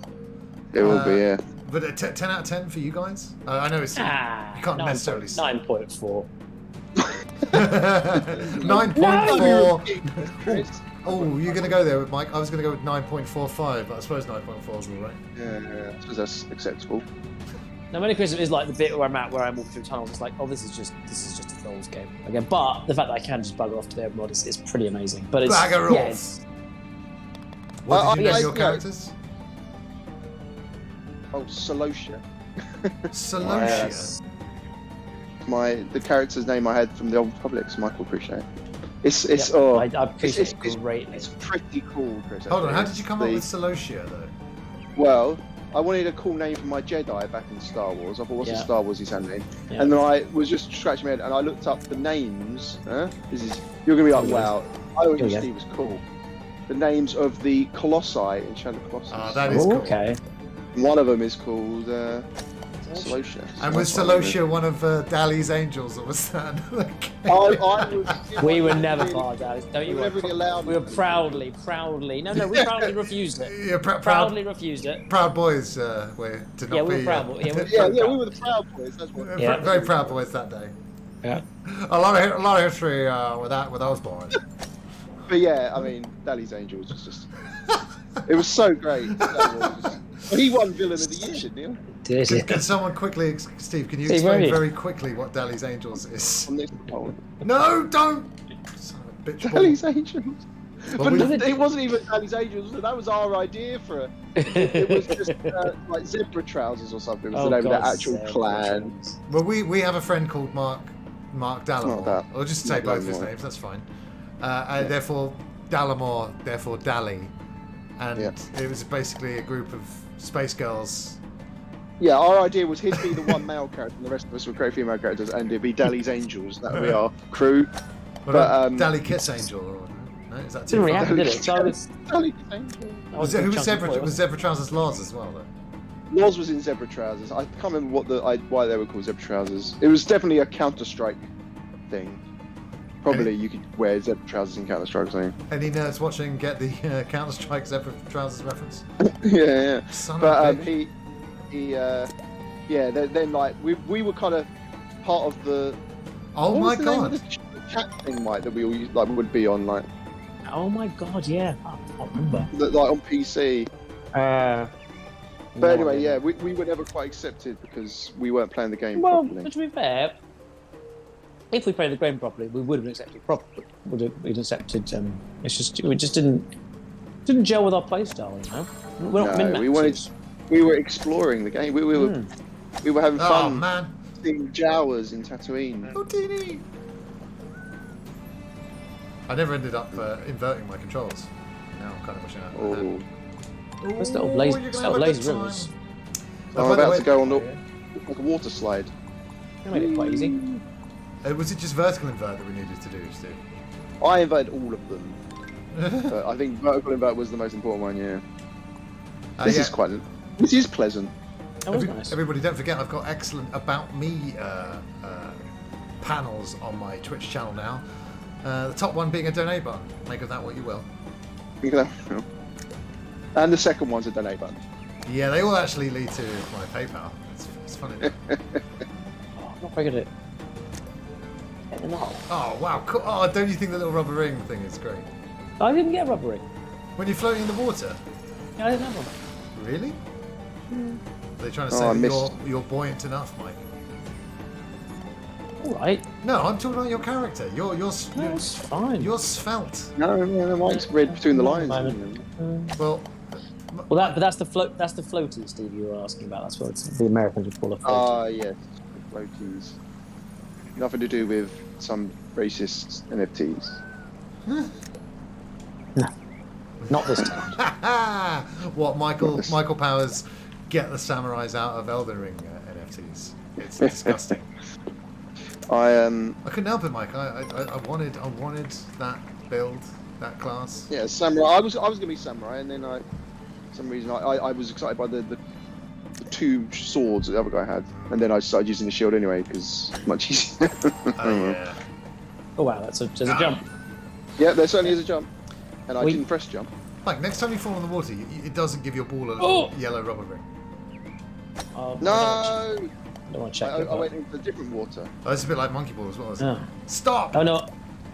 It will be, yeah. But a 10 out of 10 for you guys? I know it's you can't necessarily 9.4. 9.4. Oh, you're going to go there with Mike. I was going to go with 9.45, but I suppose 9.4 is all right. Yeah, I suppose that's acceptable. Now, Metacritic is like the bit where I'm walking through tunnels. It's like, this is just a Souls game again. But the fact that I can just bugger off to their mod is pretty amazing. But it's bugger off. What did you name your characters? Oh, Celosia. Celosia. Yes. The character's name I had from the Old Republic's Michael Appreciate. I appreciate it greatly. It's pretty cool, Chris. Hold on, how did you come up with Celosia though? Well, I wanted a cool name for my Jedi back in Star Wars. I thought, what's a Star Wars name? Yeah. And then I was just scratching my head and I looked up the names. You're gonna be like, wow. I always thought Steve was cool. The names of the Colossi in Shadow of the Colossus. Oh, that is cool. Okay. One of them is called Celosia. And was Celosia one of Dali's angels, or was that another We were never part of Dali's. Don't you worry. We were proudly. No, we proudly refused it. Yeah, proudly refused it. Proud boys, we did not we be. were proud boys. we were the proud boys. That's what. Very proud boys that day. Yeah. A lot of history with those boys. But yeah, I mean, Dali's Angels was just. It was so great. Well, he won Villain of the Year, didn't he? Can someone quickly, Steve? Can you Steve, where are explain you? very quickly what Dali's Angels is? On this one. No, don't. Son of a bitch. Dali's Angels. Well, But it wasn't even Dali's Angels. That was our idea for it. It was just like zebra trousers or something. It was the name of the actual clan. Well, we have a friend called Mark Dallamore. that. I'll just say Mark both his Dallamore. names. That's fine. And therefore Dallamore, therefore Dali, and it was basically a group of space girls. Yeah, our idea was he'd be the one male character, and the rest of us would create female characters, and it'd be Dali's Angels. That would be our crew. But Dali Kiss Angel. Or, no, is that too Didn't really far? happen, did it? So I was, Dali's Angels. Who was Zebra? Was Zebra Trousers Lars as well? Though? Loz was in zebra trousers. I can't remember why they were called zebra trousers. It was definitely a Counter-Strike thing. Probably you could wear zebra trousers in Counter-Strike or something. Any nerds watching get the Counter-Strike Zebra Trousers reference? Yeah. Son But of a bitch. then like we were kind of part of the. Oh what my was the name of god! the chat thing, Mike, that we all like would be on like oh my god, yeah. I can't remember. like on PC. But No anyway, idea. yeah, we were never quite accepted because we weren't playing the game Well, properly. to be fair, if we played the game properly, we would have accepted properly. We'd accepted. It's just we just didn't gel with our playstyle, you know. We're not No, min-maxers. we were exploring the game. We were having Oh fun man! seeing Jawas in Tatooine. Houdini! I never ended up inverting my controls. Now I'm kind of wishing I Oh, had. That's little lazy, You're that's gonna little have a lazy good time. rivers. I'm by the about way- to go on like a water slide. They made it quite easy. Was it just vertical invert that we needed to do, Steve? I inverted all of them, but I think vertical invert was the most important one. Yeah, this is quite. This is pleasant. That was nice. Everybody, don't forget I've got excellent About Me panels on my Twitch channel now. The top one being a donate button. Make of that what you will. You know. And the second one's a donate button. Yeah, they all actually lead to my PayPal. It's funny. Oh, I'm not very good at getting them out. Oh wow! Cool. Oh, don't you think the little rubber ring thing is great? I didn't get a rubber ring. When you're floating in the water? Yeah, I didn't have one. Really? They're trying to Oh, say I that missed- you're buoyant enough, Mike. All right. No, I'm talking about your character. You're No, it's fine. you're svelte. No, Mike's read between the lines. Moment. Well, Well, that's the float. That's the floaty, Steve. You were asking about. That's what the Americans would call a floaty. Ah, yes, floaties. Nothing to do with some racist NFTs. Not this time. what Michael Powers get the samurais out of Elden Ring NFTs? It's disgusting. I I couldn't help it, Mike. I wanted that build, that class. yeah, samurai. I was gonna be samurai, and then for some reason I was excited by the two swords that the other guy had, and then I started using the shield anyway because much easier. Oh yeah. Oh wow, there's a jump. Yeah, there certainly is a jump, and I We- didn't press jump. Mike, next time you fall in the water, it doesn't give your ball a little Oh! yellow rubber ring. Oh, No, I don't want to check it. I went into different water. Oh, it's a bit like Monkey Ball as well, isn't it? Oh. Stop! Oh no,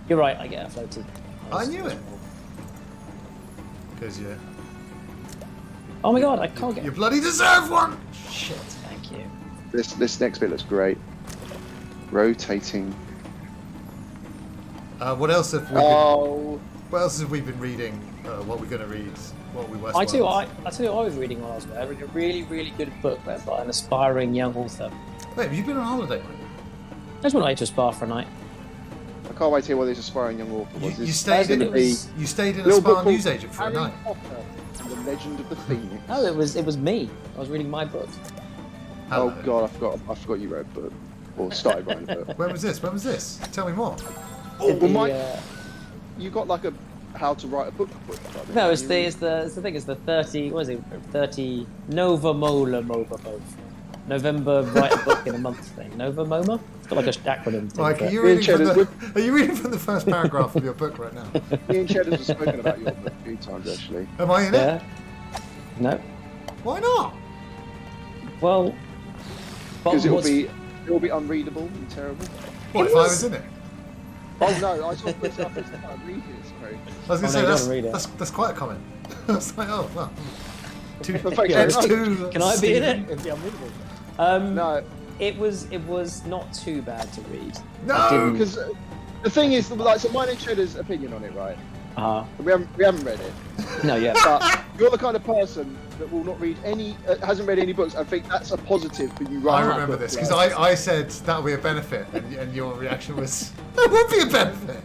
you're right. I get a floaty. I knew it. Because Oh my god, I can't get. you bloody deserve one! Shit. Thank you. This next bit looks great. Rotating. What else have we Oh, What else have we been reading? What we're going to read? What we were. I tell you, I tell you, what I was reading while I was there. I read a really, really good book by an aspiring young author. Wait, have you been on holiday, Mike? I just went out to a spa for a night. I can't wait to hear what this aspiring young author was. You This stayed is in gonna be You stayed in a little book spa called newsagent for a Harry night. Potter and the Legend of the Phoenix. No, it was me. I was reading my book. Oh Hello. god, I forgot you wrote a book. Or started writing a book. When was this? When was this? Tell me more. Did well, the, Mike- You got like a how to write a book. no, it's the thing. It's the 30. What is it? 30 Nova Mola Mova both. November write a book in a month thing. Nova Moma. It's got like a acronym thing. Mike, for are it. you Me and reading from Cheddars, the, are you reading from the first paragraph of your book right now? Me and Cheddars have spoken about your book a few times actually. Am I in it? Yeah. No. Why not? Well. Because it will what's- be unreadable and terrible. What It if I was- was in it? Oh no, I saw this up. Read it, it's great. I was going to Oh, no, say you that's, gotta read it. that's quite a comment. I was like, oh well. Perfection. Two. Can I be in Stephen. it? It'd be unbelievable. No, It was not too bad to read. No. because the thing is, like, so mine and Cheddar's opinion on it, right? We haven't read it, No, yeah. but you're the kind of person that will not read any, hasn't read any books. I think that's a positive for you, I right? remember this because I said that'll be a benefit, and your reaction was it won't be a benefit.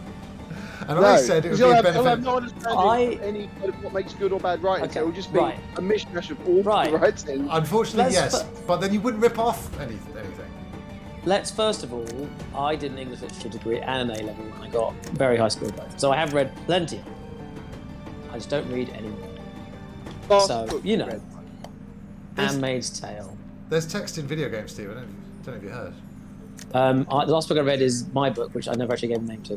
And I said it would be a benefit. I'll have no understanding of any kind of what makes good or bad writing. Okay, So it will just be right. a mishmash of all Right. the writing. Unfortunately, Let's- yes, but then you wouldn't rip off anything. Let's first of all, I did an English literature degree and an A level, and I got very high score both. So I have read plenty. I just don't read anymore. Last So, book you know. read. Handmaid's Tale. There's text in video games, Steve. I don't know if you heard. The last book I read is my book, which I never actually gave a name to.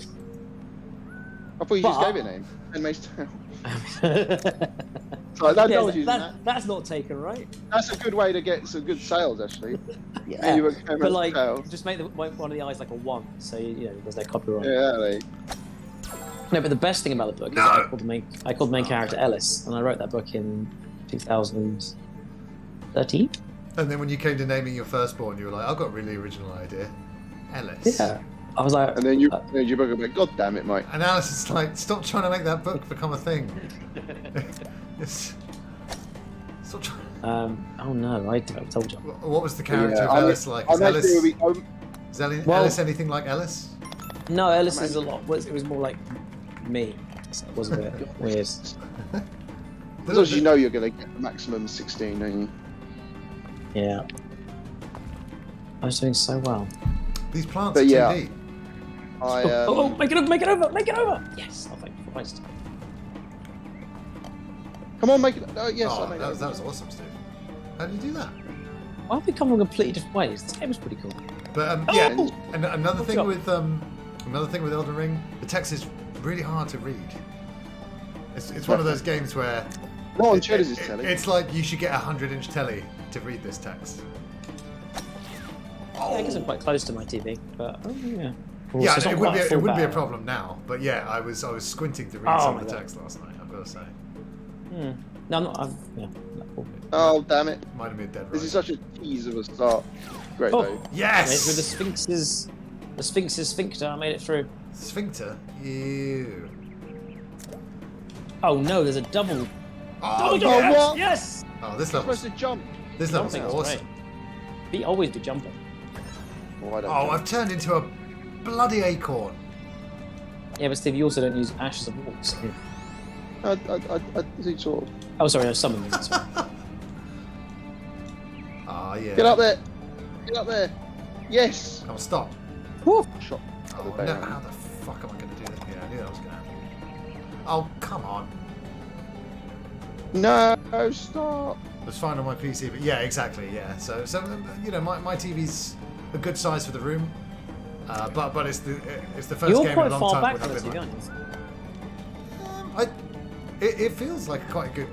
I thought you just But- gave it a name. Handmaid's Tale. So that Yeah, was using that. that's not taken, right? That's a good way to get some good sales, actually. Yeah. You were But Handmaid's like, Tale. just make one of the eyes like a 1, so you know there's no copyright. Yeah, like, No, but the best thing about the book is I called the main character Ellis, and I wrote that book in 2013. And then when you came to naming your firstborn, you were like, I've got a really original idea. Ellis. Yeah, I was like, and then you read your book and went, God damn it, Mike. And Alice is like, stop trying to make that book become a thing. Stop trying. oh no, I told you. What was the character of I Ellis mean, like? I Is imagine Ellis, it would be, is Ellie- Well- Ellis anything like Ellis? No, Ellis is a lot. It was more like me. So it was a bit weird. as long as you know you're going to get the maximum 16, don't you? Yeah. I was doing so well. These plants But are yeah. 2D. Oh, make it over, make it over, make it over! Yes, oh thank Christ. Come on, make it. Oh, yes, Oh, I made that it. was awesome, Steve. How did you do that? Why have we come from completely different ways? This game was pretty cool. But yeah, Oh! and another Good thing job. with Elden Ring, the text is really hard to read. It's one of those games where Not on Cheddar's is telly. it's like you should get a 100-inch telly to read this text. Yeah, I guess I'm quite close to my TV, but oh, yeah. Yeah, Also, it's not it would quite be full it would be a barrel. problem now. But yeah, I was squinting to read Oh some my of the God. text last night. I've got to say, No, I'm not. Yeah, not cool. Oh, damn it. might have been dead right. This is such a tease of a start. Great, Oh. though. Made it through Yes, the Sphinx's sphincter. I made it through. sphincter. Ew. Oh no, there's a double. Oh, Double yes! what? Yes. Oh, this You're level's supposed to jump. this level's Jumping is awesome. great. Always be jumping. Oh, I don't Oh, know. I've turned into a bloody acorn. Yeah, but Steve, you also don't use ashes of wolves. I think sort of. Oh, sorry, no, summon them. Sorry. Ah, yeah. Get up there. Get up there. Yes. Oh, stop. Woo. Shot. Oh, the no, bear. how the fuck am I going to do that? Yeah, I knew that was going to happen. Oh, come on. No, stop. It was fine on my PC, but yeah, exactly, yeah. So you know, my TV's a good size for the room, but it's the first You're game quite in a long far time back when from the I've TV, been aren't you? it feels like quite a good.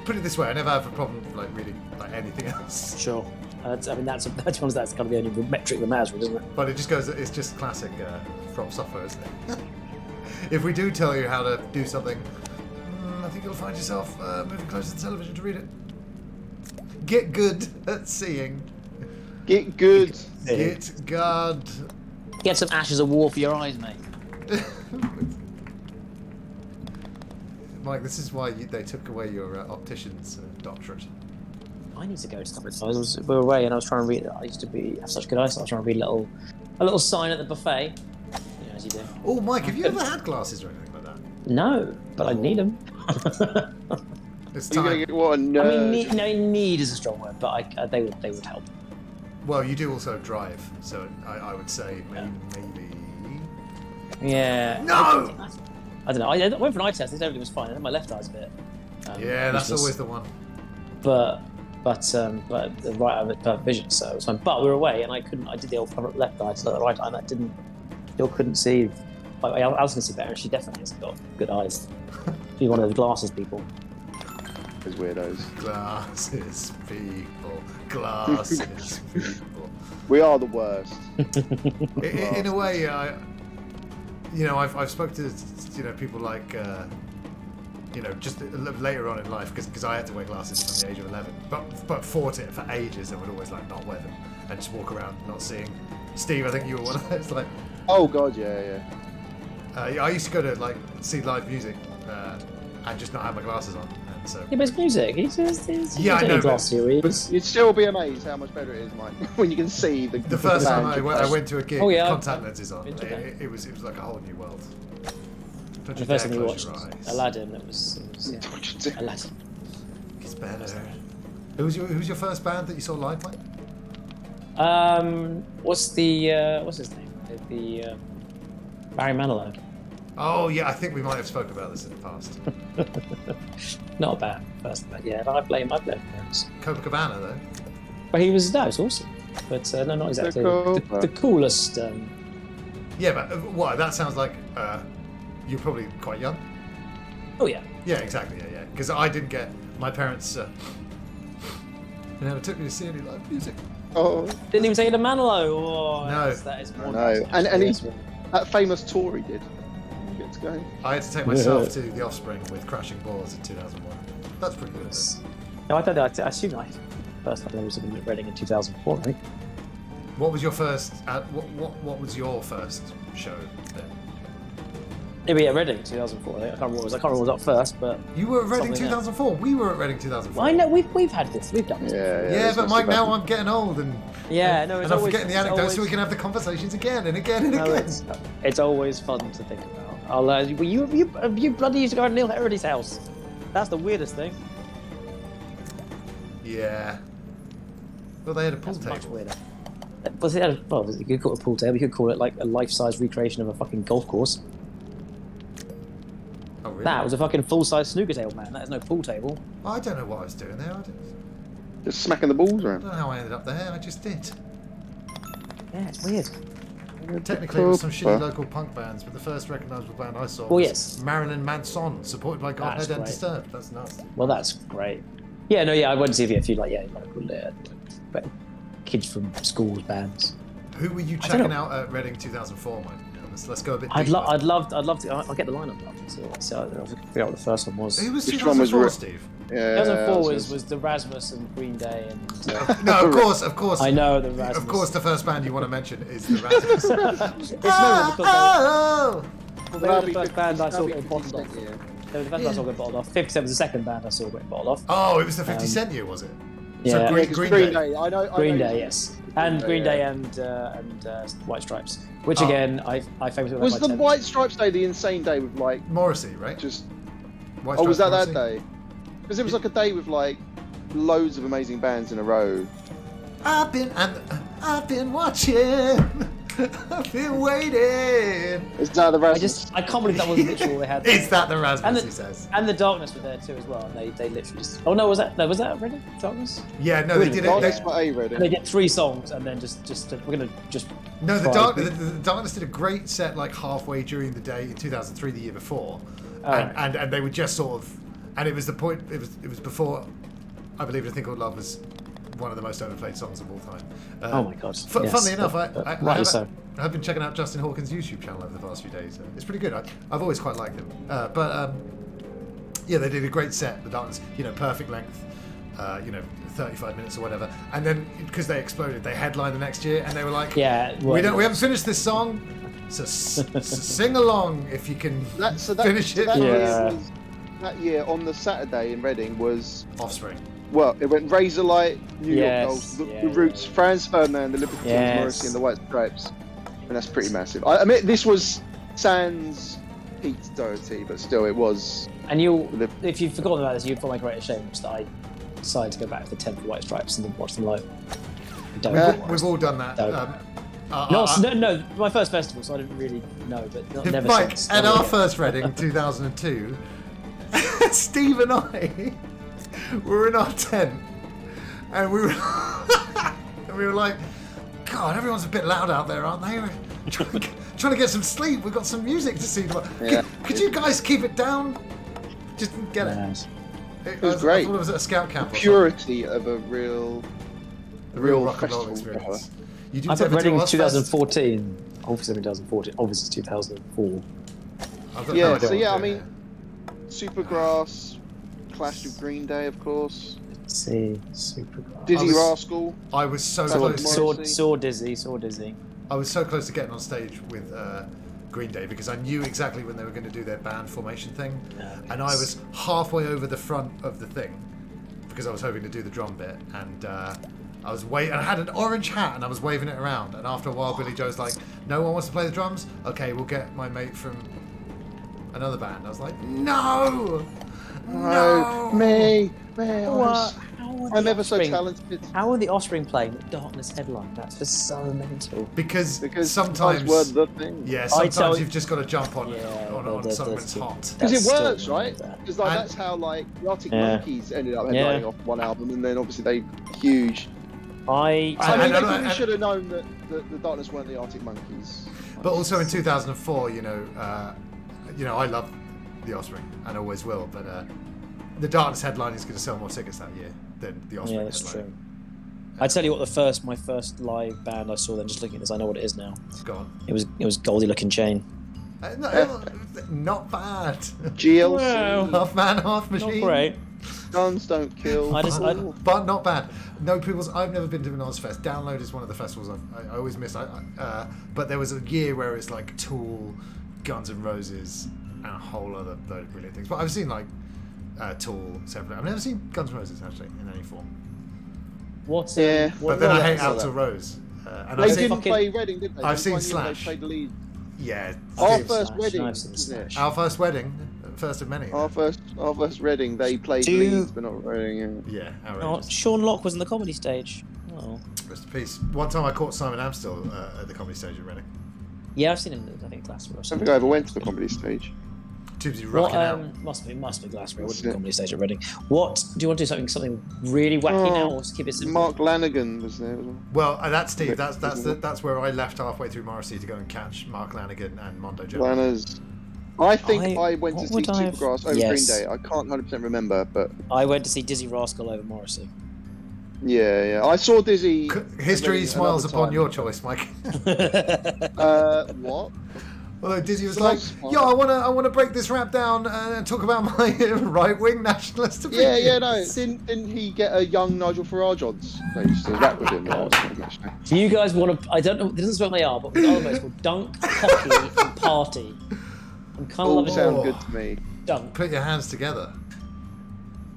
Put it this way, I never have a problem like reading like anything else. Sure. That's kind of the only metric that matters, isn't it? But it just goes. It's just classic From Software, isn't it? If we do tell you how to do something, I think you'll find yourself moving closer to the television to read it. Get good at seeing. Get good. Get good. Get some ashes of war for your eyes, mate. Mike, this is why they took away your optician's doctorate. I need to go to something. We were away, and I was trying to read. I used to have such good eyesight. I was trying to read a little sign at the buffet. You know, as you do. Oh, Mike, have you ever had glasses or anything like that? No, but I need them. It's You're gonna time. get what a nerd. I mean, need is a strong word, but they would help. Well, you do also drive, so I would say maybe. Yeah. No! I don't know. I went for an eye test. Everything was fine. I had my left eye's a bit. Yeah, that's useless. always the one. But the right eye was perfect vision, so it was fine. But we were away, and I did the old left eye, so the right eye, and that still couldn't see. Like, I was going to see better, and she definitely has got good eyes. She's one of those glasses people. Those weirdos. Glasses people. Glasses people. We are the worst. In a way, I've spoken to people like you know, just later on in life, because I had to wear glasses from the age of 11, but fought it for ages and would always like not wear them and just walk around not seeing. Steve, I think you were one of those. Like, oh god, yeah. I used to go to like see live music and just not have my glasses on. And so Yeah, but it's music. He's Yeah, I know, but You'd still be amazed how much better it is, Mike, when you can see the first time I went to a gig Oh, yeah, with contact lenses on, been to that. it was like a whole new world. Don't the you first dare time we close watched your eyes. Aladdin, it was yeah. Aladdin. It's better. Who's your first band that you saw live, Mike? What's his name? The Barry Manilow. Oh yeah, I think we might have spoken about this in the past. Not a bad first, but yeah, I blame him. Copacabana though. But it's awesome. But no, not exactly the coolest. Yeah, but what? That sounds like you're probably quite young. Oh yeah. Yeah, exactly. Yeah. Because I didn't get my parents. They never took me to see any live music. Oh, Didn't even take it to Manilow. Oh, No. that is more. no. And that famous tour he did. You get to go. I had to take myself to The Offspring with Crashing Balls in 2001. That's pretty good. Isn't it? No, I assume I first time I was in Reading in 2004. I think. What was your first? What was your first show then? Maybe at Reading 2004. I can't remember what was up first, but You were at Reading Something 2004. We were at Reading 2004. I know we've had this. We've done this. Yeah, but Mike, now I'm getting old and Yeah, no, it's and I'm always, forgetting the it's anecdotes, always, so we can have the conversations again and again and no, again. it's always fun to think about. You bloody used to go to Neil Herity's house. That's the weirdest thing. Yeah. Well, they had a pool That's much table. weirder. Well, you could call it a pool table. You could call it like a life-size recreation of a fucking golf course. Oh, really? That was a fucking full-size snooker table, man. That is no pool table. I don't know what I was doing there. Just smacking the balls I around. don't know how I ended up there. I just did. Yeah, it's weird. Technically, it was some shitty local punk bands, but the first recognisable band I saw Well, was yes. Marilyn Manson, supported by Godhead That's and great. Disturbed. That's nasty. Well, that's great. Yeah, no, yeah, I went to see if you like, local, but kids from schools bands. Who were you I don't checking know. out at Reading 2004, Mike? Let's go a bit I'd deeper. love to. I'll get the lineup up. So I'll figure out what the first one was. Who was Which one was 2004, Ro- Steve? Yeah. 2004 was the Rasmus and Green Day and. No, of course. I know the Rasmus. Of course, the first band you want to mention is the Rasmus. It's no because they were the That'd be first band I saw 50 get bottled off. Cent, yeah. They were the first band I saw get bottled off. 57 was the second band I saw get bottled off. Oh, it was the 50 Cent year, was it? Yeah. So Yeah, Green, 'cause Green Green Day. Day. I know. Green I know Day, yes, and Green Day yeah. and White Stripes, which Oh. again I famously Was like the my 10th. White Stripes Day the insane day with like Morrissey, right? just? White Oh, was that Stripes that Morrissey? day? Because it was like a day with like loads of amazing bands in a row. I've been watching. I've been waiting. Is that the Rasmus? I can't believe that was literally all they had. Is that the Rasmus? And the- He says. And the Darkness were there too as well. And they literally just. Oh no, was that Reading? Darkness? Yeah, no, they did it. Darkness They, for A Reading. And they did 3 songs and then just we're gonna just. no, the try- Darkness did a great set like halfway during the day in 2003, the year before, Alright. and they were just sort of, and it was the point. It was before, I believe, A Thing Called Love was one of the most overplayed songs of all time. Oh my god. Yes, Funnily enough, but have, rightly so. I've been checking out Justin Hawkins' YouTube channel over the past few days. It's pretty good. I've always quite liked him. Yeah, they did a great set. The Darkness, perfect length. 35 minutes or whatever. And then because they exploded, they headlined the next year, and they were like, Yeah. we haven't finished this song, so sing along if you can finish it." That, Yeah. year was, that year on the Saturday in Reading was Offspring. well, it went Razorlight, New Yes, York Dolls, the yeah, Roots, yeah. Franz Ferdinand, the Libertines, Yes. Morrissey, and the White Stripes, and that's pretty massive. I admit this was sans Pete Doherty, but still, it was. And you, The- if you've forgotten about this, you'd probably great shame that I decided to go back to the 10th White Stripes and then watch them live. I don't. Yeah. We've all done that. Not, no, my first festival, so I didn't really know, but never Mike, since. at Never our again. first Reading, 2002, Steve and I were in our tent, and we were, and we were like, God, everyone's a bit loud out there, aren't they? We're trying to get some sleep. We've got some music to see. Yeah. Could you guys keep it down? Just didn't get it. Yes. It was great. I thought it was at a scout camp. Or Purity of a real rock and roll festival. experience. You I didn't put ever do Reading Ozfest? 2014. Obviously 2014. Obviously 2004. I've got Yeah, no so idea yeah, what I I'm mean, doing Supergrass clashed with Green Day, of course. Let's see, Supergrass. Dizzy was- Rascal. I was so Saw- close. Saw Dizzy. I was so close to getting on stage with Green Day because I knew exactly when they were going to do their band formation thing, and I was halfway over the front of the thing because I was hoping to do the drum bit, and I was I had an orange hat and I was waving it around, and after a while Billy Joe's like, "No one wants to play the drums? Okay, we'll get my mate from another band." I was like, "No, no, me. What? I'm ever so talented. How are the Offspring playing Darkness headline? That's just so mental. Because Because sometimes were the thing. yeah, I sometimes tell- you've just got to jump on Yeah, on that's- something that's that's hot." Because it That's works, still right? that. Because like, And- that's how like the Arctic Yeah. Monkeys ended up Yeah. headlining off one album, and then obviously they huge. I I mean, And- they and- probably and- should have known that the Darkness weren't the Arctic Monkeys. But also in 2004, you know, I love the Offspring and always will. But the Darkness headline is going to sell more tickets that year than the Offspring yeah, that's headline. true. I tell you what, my first live band I saw then, just looking at this, I know what it is now. Go on. It was Goldie Looking Chain. Not bad. GLC, Wow. Half man, half machine. Not great. Guns Don't Kill. But not bad. No, I've never been to an Ozfest. Download is one of the festivals I always miss. But there was a year where it's like Tool, Guns N' Roses, and a whole other load of brilliant things. But I've seen like Tool separately. I've never seen Guns N' Roses actually in any form. What's Yeah. But then I hate saw Alto that. Rose. And They I've seen, didn't fucking- play Reading, did they? I've seen One year Slash. They played the lead. yeah. Our Steve, first Slash, wedding, no, I've seen isn't it? Slash. our first wedding, first of many. Our first Reading, they played Do- Leeds, but not Reading. Yeah, Oh, outrageous. Sean Locke was in the comedy stage. Oh. Rest in peace. One time I caught Simon Amstel at the comedy stage in Reading. Yeah, I've seen him. I think Glastonbury. Or I don't something. think I ever went to the comedy stage. Tubesy What, rocking out. must be Glastonbury. I That's went to the it. comedy stage at Reading. What do you want to do? Something really wacky Oh, now, or just keep it simple? Mark Lanigan was there as well. Well, that's Steve. That's where I left halfway through Morrissey to go and catch Mark Lanigan and Mondo Joe. Lanners. I think I went to what see would I have- Supergrass over Yes. Green Day. I can't 100% remember, but I went to see Dizzy Rascal over Morrissey. yeah. I saw Dizzy. History another smiles upon time. your choice, Mike. What? Although Dizzy was So like, that's fine. "Yo, I want to break this rap down and talk about my right-wing nationalist opinions." Yeah, no. Didn't he get a young Nigel Farage odds? They used to rap with him. Actually. Do you guys want to? I don't know. It doesn't say what they are, but we almost will dunk, hockey, and party. I'm kind of All loving sound Oh. good to me. dunk. Put your hands together.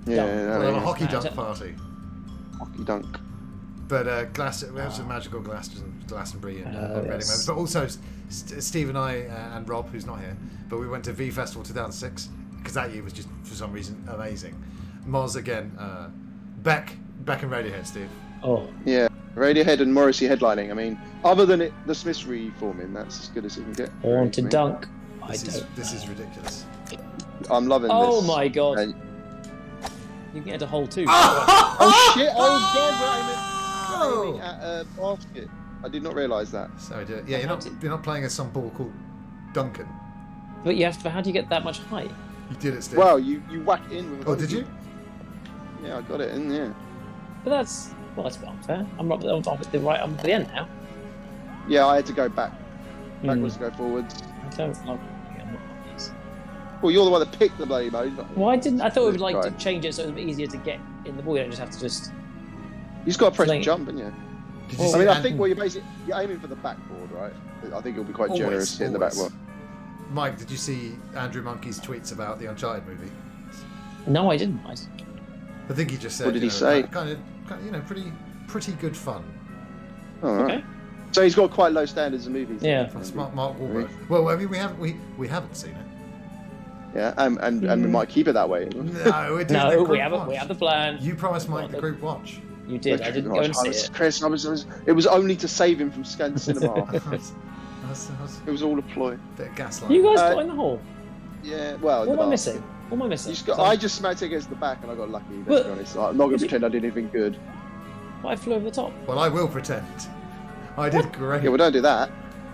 Yeah, We'll have a no, hockey no, dunk it's- party. hockey dunk. But we have some magical Glastonbury and Reading yes. moments. But also, Steve and I and Rob, who's not here, but we went to V Festival 2006 because that year was just for some reason amazing. Moz again, Beck and Radiohead, Steve. Oh, Yeah, Radiohead and Morrissey headlining. I mean, other than the Smiths reforming, that's as good as you can get. I want to Me. dunk. I This don't. is ridiculous. I'm loving Oh this. my god! And- You can get a hole too. Oh shit! Oh god, we're aiming at a basket. I did not realise that. So we do it. Yeah, you're not playing as some ball called Duncan. But you have to. How do you get that much height? You did it, Steve. Well, you whack it in with. A Oh, did you? Yeah, I got it in. Yeah. But that's a bit unfair. I'm at the end now. Yeah, I had to go backwards Hmm. to go forwards. I don't. I'm not these. Well, you're the one that picked the bloody mode. Why didn't I thought we would like to Right. change it so it was a bit easier to get in the ball? You don't just have to just. You just got to press Like- jump, haven't you? Did you Well, see I mean, I An- think you're aiming for the backboard, right? I think it'll be quite Always, generous hitting the always. backboard. Mike, did you see Andrew Monkey's tweets about the Uncharted movie? No, I didn't. I think he just said. What did he you know, say? Kind of, pretty good fun. All right. Okay. So he's got quite low standards of movies. Yeah. That's Mark Wahlberg. Well, I mean, we haven't seen it. Yeah, and we might keep it that way. No, we're doing the No, group we haven't. watch. We have the plan. You promised Mike the Well, group watch. You did. I didn't go and see it. Chris, it was only to save him from Scan Cinema. That's It was all a ploy. a bit of gaslighting. You guys Uh, got in the hole. Yeah, well. What the am I last- missing? What am I missing? I just smacked it against the back and I got lucky. Let's But- be honest. I'm not going to Did you- pretend I did anything good. I flew over the top. Well, I will pretend. I did great. Yeah, well, don't do that.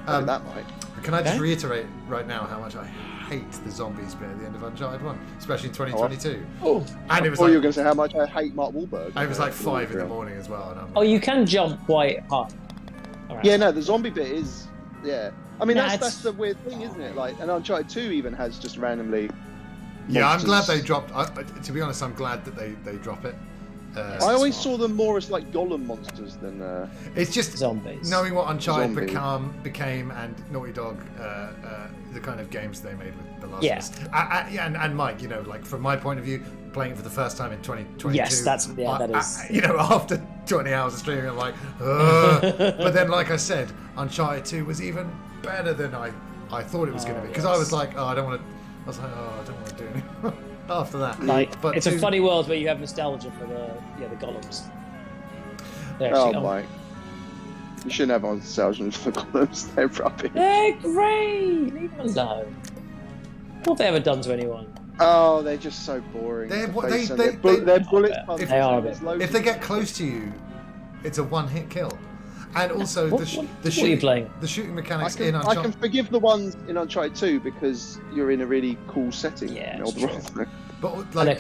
Don't Um, do that, Mike. Can I just Okay. reiterate right now how much I hate the zombies bit at the end of Uncharted 1, especially in 2022. Oh. And it was Or you were like, going to say how much I hate Mark Wahlberg. it was like 5 in the morning as well. And I'm Oh, you can jump quite high. All right. Yeah, no, the zombie bit is. Yeah. I mean, Nah, that's it's- the weird thing, isn't it? Like, and Uncharted 2 even has just randomly Yeah, I'm glad monsters. they dropped. To be honest, I'm glad that they drop it. I always saw them more as like golem monsters than. It's just Zombies. knowing what Uncharted Zombie. became and Naughty Dog, the kind of games they made with The Last Yeah. of Us. And Mike, you know, like from my point of view, playing it for the first time in 2022. Yes, that is. You know, after 20 hours of streaming, I'm like, ugh. But then, like I said, Uncharted 2 was even better than I thought it was going to be. Because I was like, I don't want to do anything after that. Like, But it's a funny world where you have nostalgia for the golems. They're Oh actually- my! You shouldn't have on nostalgia for the golems. They're rubbish. They're great. Leave them alone. What have they ever done to anyone? Oh, they're just so boring. They're- to what- face they- and they- they're bullet they- punches. they are a There's bit. loads if of they them. get close to you, it's a one-hit kill. And also What- the what are you shooting, playing? the shooting I mechanics in can Uncharted. forgive the ones in Uncharted 2 because you're in a really cool setting. Yeah, You know, that's the- But And like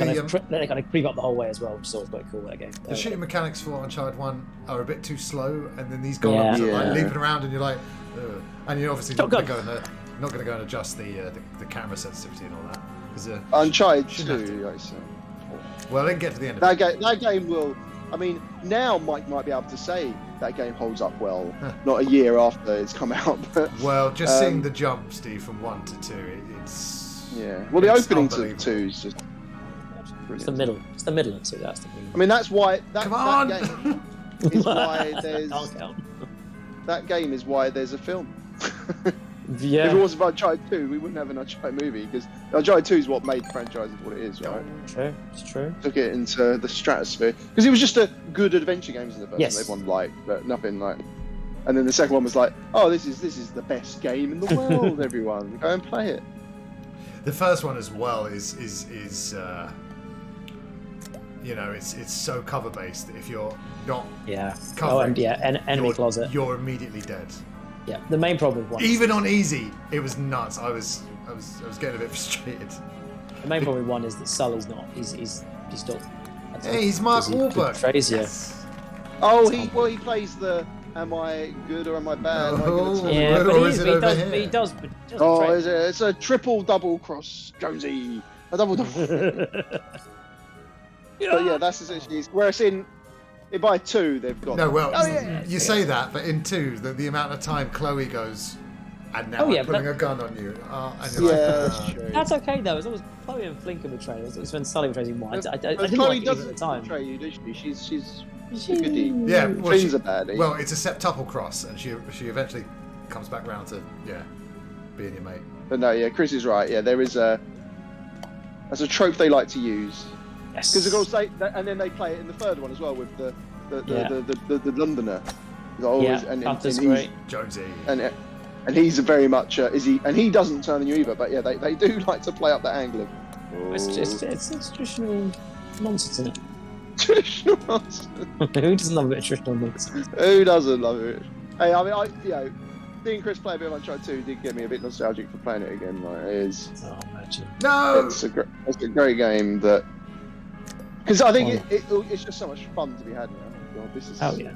they kind of creep up the whole way as well, which is always quite cool. That game. the shooting mechanics for Uncharted 1 are a bit too slow, and then these golems Yeah. are like Yeah. leaping around, and you're like, ugh. And you're obviously not Shotgun. going to go and adjust the camera sensitivity and all that. 'Cause, Uncharted shouldn't have 2, I said. well, I didn't get to the end of it. That game will. I mean, now Mike might be able to say that game holds up well. Not a year after it's come out, but Well, just seeing Um, the jump, Steve, from 1 to 2, it's yeah. Well, the It's opening to unbelievable. 2 is just It's brilliant. the middle. It's the middle of two. That's the thing. I mean, that's why that, Come on! that game is why there's Can't count. that game is why there's a film. Yeah. If it wasn't for Uncharted 2, we wouldn't have an Uncharted movie because Uncharted 2 is what made the franchise what it is, right? True. It's true. Took it into the stratosphere because it was just a good adventure games in the first Yes. one. Everyone liked, but nothing like. And then the second one was like, oh, this is the best game in the world. Everyone, go and play it. The first one as well is you know, it's so cover based that if you're not Yeah. covering, Oh, and yeah, enemy you're, closet. you're immediately dead. Yeah. The main problem with one. Even on easy, it was nuts. I was getting a bit frustrated. The main problem with one is that Sully's not. He's still. Hey, he's Mark Wahlberg. Frazier. Yes. Oh, he plays the am I good or am I bad? Am I good at Oh, Yeah, Or but is it he over does. here? But he does. But he does Oh, betray- it's a triple double cross, Jonesy. A double double. But yeah, that's essentially. Whereas in by 2, they've got. No, well, Oh, yeah. you say that, but in 2, the amount of time Chloe goes, and now Oh, yeah, I'm pulling but- a gun on you. And you're Yeah, like, that's true. That's okay though, as long as Chloe and Flink are betraying. It's when Sully betrays him. I But didn't Chloe like it doesn't at the time. betray you, does she? She's She- a goodie. Yeah, well, Finn's a baddie. well, it's a septuple cross, and she eventually comes back round to being your mate. But no, yeah, Chris is right. Yeah, that's a trope they like to use Yes. because of course and then they play it in the third one as well with the Yeah. Londoner. He's always, Yeah, and Butler's he's, great. Jonesy. and he's very much and he doesn't turn on you either. But yeah, they do like to play up that angle of It's traditional nonsense, isn't traditional nonsense. it? Who doesn't love a bit of traditional nonsense? Who doesn't love it? Hey, I mean, seeing Chris play a bit of Uncharted 2 did get me a bit nostalgic for playing it again. Like, it is. Oh, imagine. No! It's a great game that because I think it's just so much fun to be had now. God, this is. Oh yeah.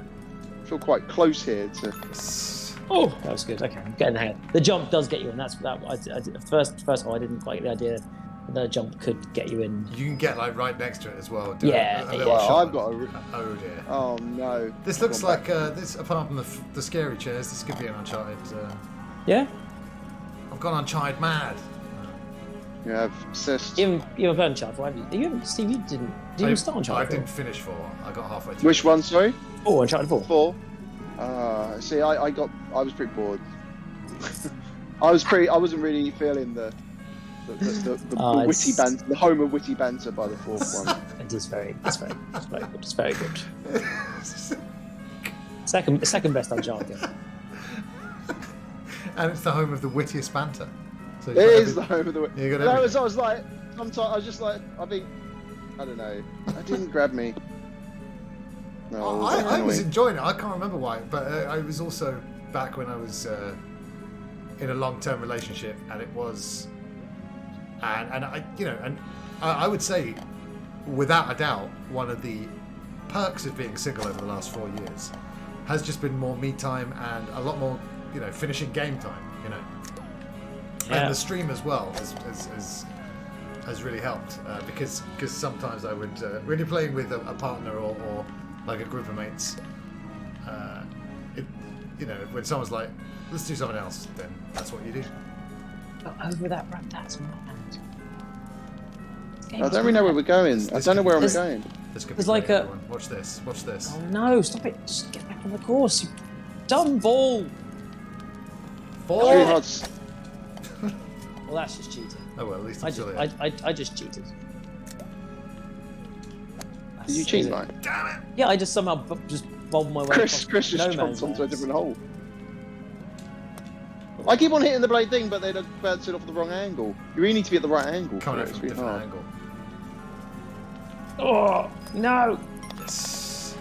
I feel quite close here to. Oh, that was good. Okay, I'm getting the hang of it. The jump does get you in. That's that. First of all, I didn't quite get the idea that the jump could get you in. You can get like right next to it as well. Yeah, a little Well, shot. I've got a. Oh dear. Oh no. This looks like this. Apart from the scary chairs, this could be an Uncharted. Yeah. I've gone Uncharted mad. You have obsessed. You haven't played Uncharted, have you? Steve, you didn't. Did you start I Uncharted? didn't finish 4. I got halfway through. Which one? Sorry. Oh, Uncharted 4. 4. See, I was pretty bored. I wasn't really feeling the witty banter, the home of witty banter by the 4th one. It is very. It's very good. It's very good. Second best Uncharted. And it's the home of the wittiest banter. So It is the home of the. You got And I everything. was like, sometimes I was just like, I don't know, it didn't grab me. No, I was enjoying it. I can't remember why, but I was also back when I was in a long-term relationship, and it was, and I would say, without a doubt, one of the perks of being single over the last 4 years has just been more me time and a lot more, finishing game time, Yeah. and the stream as well has really helped because sometimes I would when you're playing with a partner or like a group of mates, when someone's like, let's do something else, then that's what you do. Over that ramp, that's mad. I don't really know where we're going. I don't know where we're going. This could be There's like great, a- everyone. Watch this. Watch this. Oh no, stop it. Just get back on the course. You dumb ball. It's really hard. Well, that's just cheating. Oh well, at least I I'm still just, here. I just cheated. Did you cheat, mate? Damn it! Yeah, I just somehow just bobbed my way Chris across just no jumped man's onto a land. different hole. I keep on hitting the blade thing, but they bounce it off the wrong angle. You really need to be at the right angle. Coming for at it. from a It's different really hard. angle. Oh no! Yes.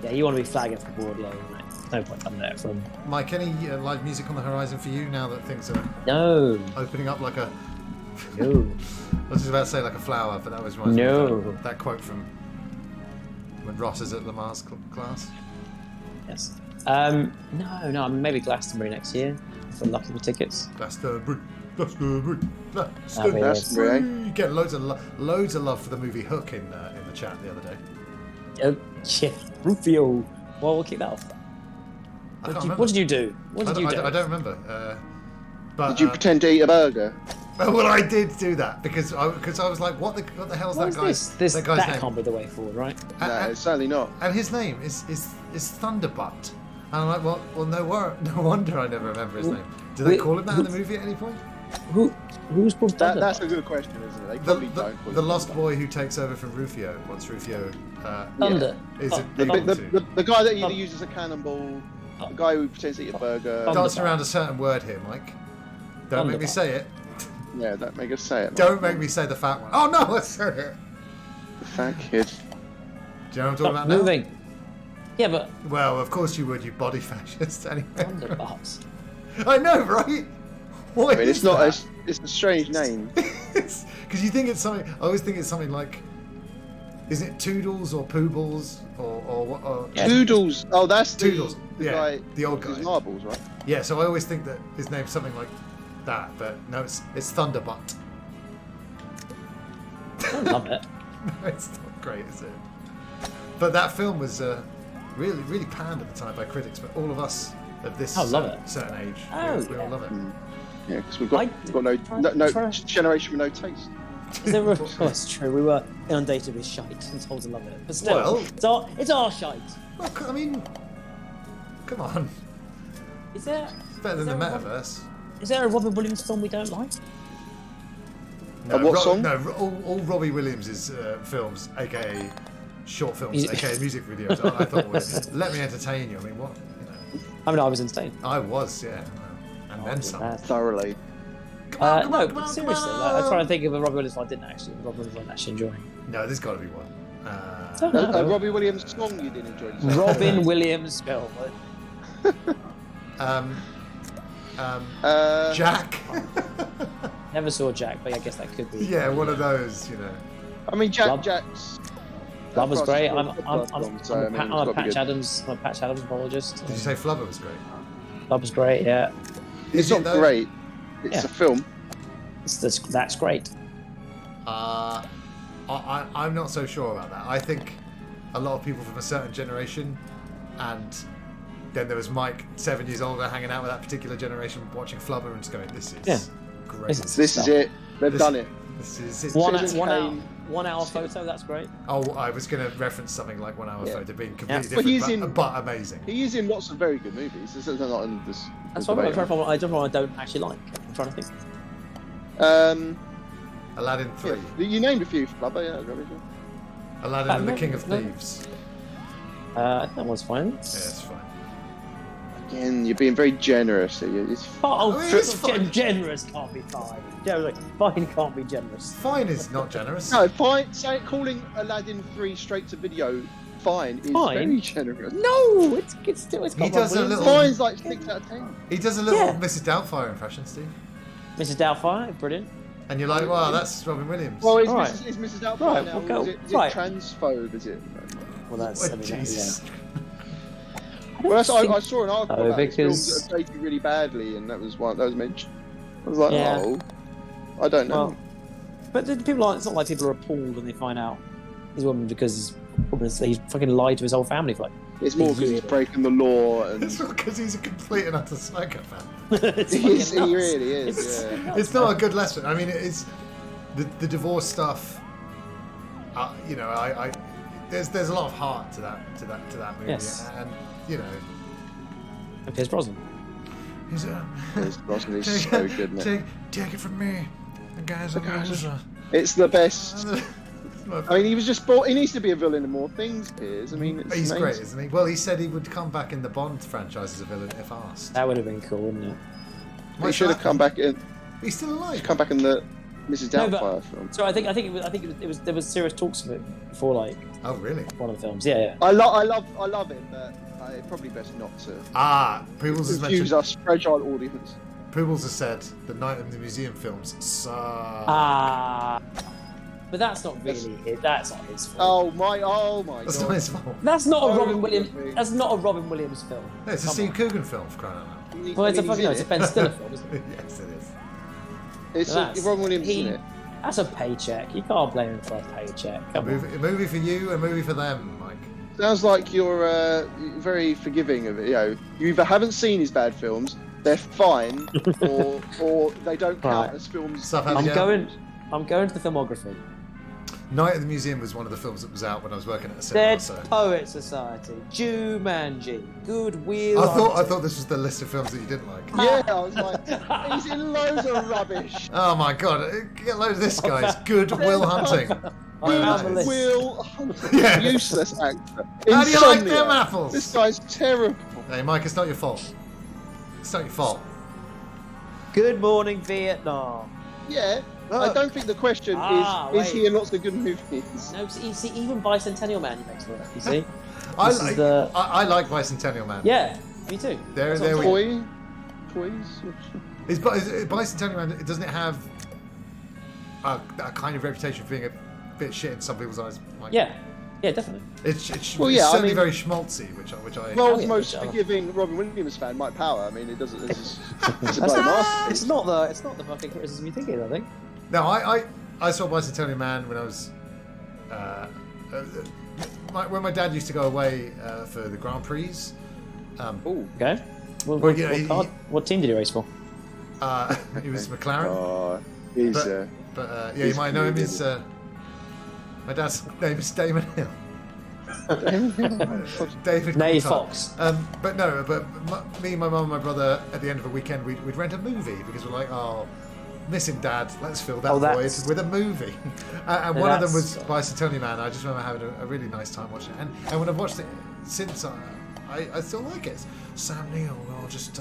Yeah, you want to be flagging for board, yeah. No point coming at it from. Mike, any live music on the horizon for you now that things are No. opening up like a? No. I was just about to say like a flower, but that was reminds me of that quote from when Ross is at Lamar's class. Yes. No. Maybe Glastonbury next year if I'm lucky with tickets. Glastonbury. Glastonbury, eh? You get loads of love for the movie Hook in the chat the other day. Oh, yeah. Rufio. Well, we'll kick that off. I can't remember. What did you do? What did you do? I don't remember. But Did you pretend to eat a burger? well, I did do that because I was like, what the hell's What that is guy's this? that guy's That name? can't be the way forward, right? No, it's certainly not. And his name is Thunderbutt. And I'm like, well, no wonder I never remember his name. Do they call him that in the movie at any point? Who's called Thunder? That's a good question, isn't it? They probably don't. call The it lost Thunder. boy who takes over from Rufio once Rufio Thunder. is Oh, able to The guy that either uses a cannonball, the guy who pretends to eat a burger. Thunder. dancing around a certain word here, Mike. Don't make me Thunderbutt. say it. Yeah, don't make us say it. Don't make me say the fat one. Oh no, I said it. The fat kid. Do you know what I'm talking Stop about now? moving. Yeah, but Well, of course you would, you body fascist. Anyway. Thunderbutts. I know, right? What I mean, is it's not. that? It's a strange name. Because you think it's something. I always think it's something like, isn't it Toodles or Poobles or what? Yeah. Toodles. Oh, that's Toodles. the Yeah, guy. the old with his guy. marbles, right? Yeah, so I always think that his name's something like that, but no, it's Thunderbutt. I love it. No, it's not great, is it? But that film was really, really panned at the time by critics, but all of us of this I love it. certain age, Oh, we all love it. Yeah, because we've I- got no try- generation with no taste. Is there a, oh, it's true. We were inundated with shite and told to love it. But still, Well- it's our shite. Well, I mean, come on, Is there? it's better than the Is there a metaverse. Is there a Robin Williams film we don't like? No, what song? No, all Robbie Williams' films, aka short films, Music. aka music videos, I thought was let me entertain you. I mean, what? You know, I mean, I was insane. I was, yeah, and then some. Thoroughly. Come No, on, but seriously, like, I'm trying to think of a Robin Williams film I didn't actually. Robin Williams I'm actually enjoying. No, there's got to be one. Don't know. A Robbie Williams song you didn't enjoy. did you say? Robin Williams film. Jack. Never saw Jack, but I guess that could be. Yeah, one of those, you know. I mean, Love- Jack's. Love was great. I'm So, a Patch Adams. I'm a Patch Adams apologist. Did you say Flubber was great? Love was great. Yeah, It's Is it not though? great. It's Yeah. a film. that's great. I'm not so sure about that. I think a lot of people from a certain generation, and then there was Mike, 7 years older, hanging out with that particular generation, watching Flubber and just going, "This is Yeah. great. This is- This is it. They've This- done it. This is it." Citizen One Kane. 1 hour photo. That's great. Oh, I was going to reference something like 1 Hour Yeah. Photo being completely But he's different, in- but amazing. He is in lots of very good movies. This is not in this. That's what I'm trying to find. I don't actually like. I'm trying to think. Aladdin 3. Yeah, you named a few, Flubber. Yeah, rubbish. Aladdin and the King of no. Thieves. I think that one's fine. Yeah, it's fine. Again, you're being very generous. Here. It's Oh, it's fine. generous can't be fine. Generous, fine can't be generous. Fine is not generous. no fine. Calling Aladdin 3 straight to video fine is Fine? very generous. No, it's still it's got He does a Robin little- Williams. Fine's like 6 out of 10. He does a little Yeah. Mrs. Doubtfire impression, Steve. Mrs. Doubtfire, brilliant. And you're like, wow, that's Robin Williams. Well, is Right. Mrs. Doubtfire Right, now? we'll go- Is it right. transphobe? Is it? Well, that's Oh, I mean, Jesus. Well, I saw an article so, about this film because- that played really badly, and that was one that was mentioned. I was like, Yeah. oh, I don't know. Well, But it's not like people are appalled when they find out he's a woman because he's fucking lied to his whole family for like. It's more because he's breaking the law, and It's not because he's a complete and utter psychopath. he really is. It's not a good lesson. I mean, it's the divorce stuff. You know, I there's a lot of heart to that movie, Yes. and you know, And Pierce Brosnan. he's Pierce Brosnan is so good, man. Take it from me, the guy's a loser. It's the best. I mean, he was just bought. He needs to be a villain in more things, Piers. I mean, it's He's amazing. great, isn't he? Well, he said he would come back in the Bond franchise as a villain if asked. That would have been cool, wouldn't it? He should have come back in. He's still alive. Come back in the Mrs. No, but- Doubtfire film. So I think it was there was serious talks of it before like Oh, really? one of the films. Yeah. I love it, but probably best not to. Peebles has Confuse mentioned. us fragile audience. Peebles has said the Night of the Museum films suck. But that's not really it. That's not his fault. Oh my That's god. not his fault. That's not a Oh, Robin Williams. goodness me. That's not a Robin Williams film. No, it's a Come Steve on. Coogan film, for crying out loud. Well, it's I mean, it's a Ben Stiller film, isn't it? Yes, it is. It's That's- Robin Williams, he- isn't it? That's a paycheck. You can't blame him for a paycheck. A Come on. movie for you, a movie for them, Mike. Sounds like you're very forgiving of it. You know, you either haven't seen his bad films, they're fine, or they don't count Right. as films. Stuff I'm Abigail. going to the filmography. Night at the Museum was one of the films that was out when I was working at the cinema. Dead So Poet Society, Jumanji, Goodwill. I thought this was the list of films that you didn't like. Yeah, I was like, he's in loads of rubbish. Oh my god, get a load of this, guys. Good Will Hunting. I found the list. Will Hunting, Yeah. useless actor. How do you like Insomnia. them apples? This guy's terrible. Hey, Mike, it's not your fault. It's not your fault. Good Morning Vietnam. Yeah, I Look. don't think the question is he in lots of good movies? No, you see, even Bicentennial Man, he makes me laugh. You see? I This is like, the- I like Bicentennial Man. Yeah, me too. There That's what we I'm Toys? Is Bicentennial Man, doesn't it have a kind of reputation for being a bit shit in some people's eyes? Mike? saying. Yeah, definitely. It's Well, yeah, I certainly mean- very schmaltzy, which I World's yeah, most each other. forgiving Robin Williams fan, Mike Power. I mean, it doesn't. It's a That's bloody not, masterpiece. it's not the fucking criticism you think it is, I think. No, I saw Bicentennial Man when I was when my dad used to go away for the Grand Prix. Ooh. Okay. Well, Well, yeah, what team did he race for? He was McLaren, Oh, he's but yeah, you he's might know him. really He's my dad's name is Damon Hill. David Nay Coulthard. Fox. But no, me, my mum, and my brother at the end of a weekend we'd rent a movie because we're like, oh, missing Dad, let's fill that Oh, void that's- with a movie. And one of them was That's- Bicentennial Man. I just remember having a really nice time watching it, and when I've watched it since, I still like it. It's Sam Neill, we'll just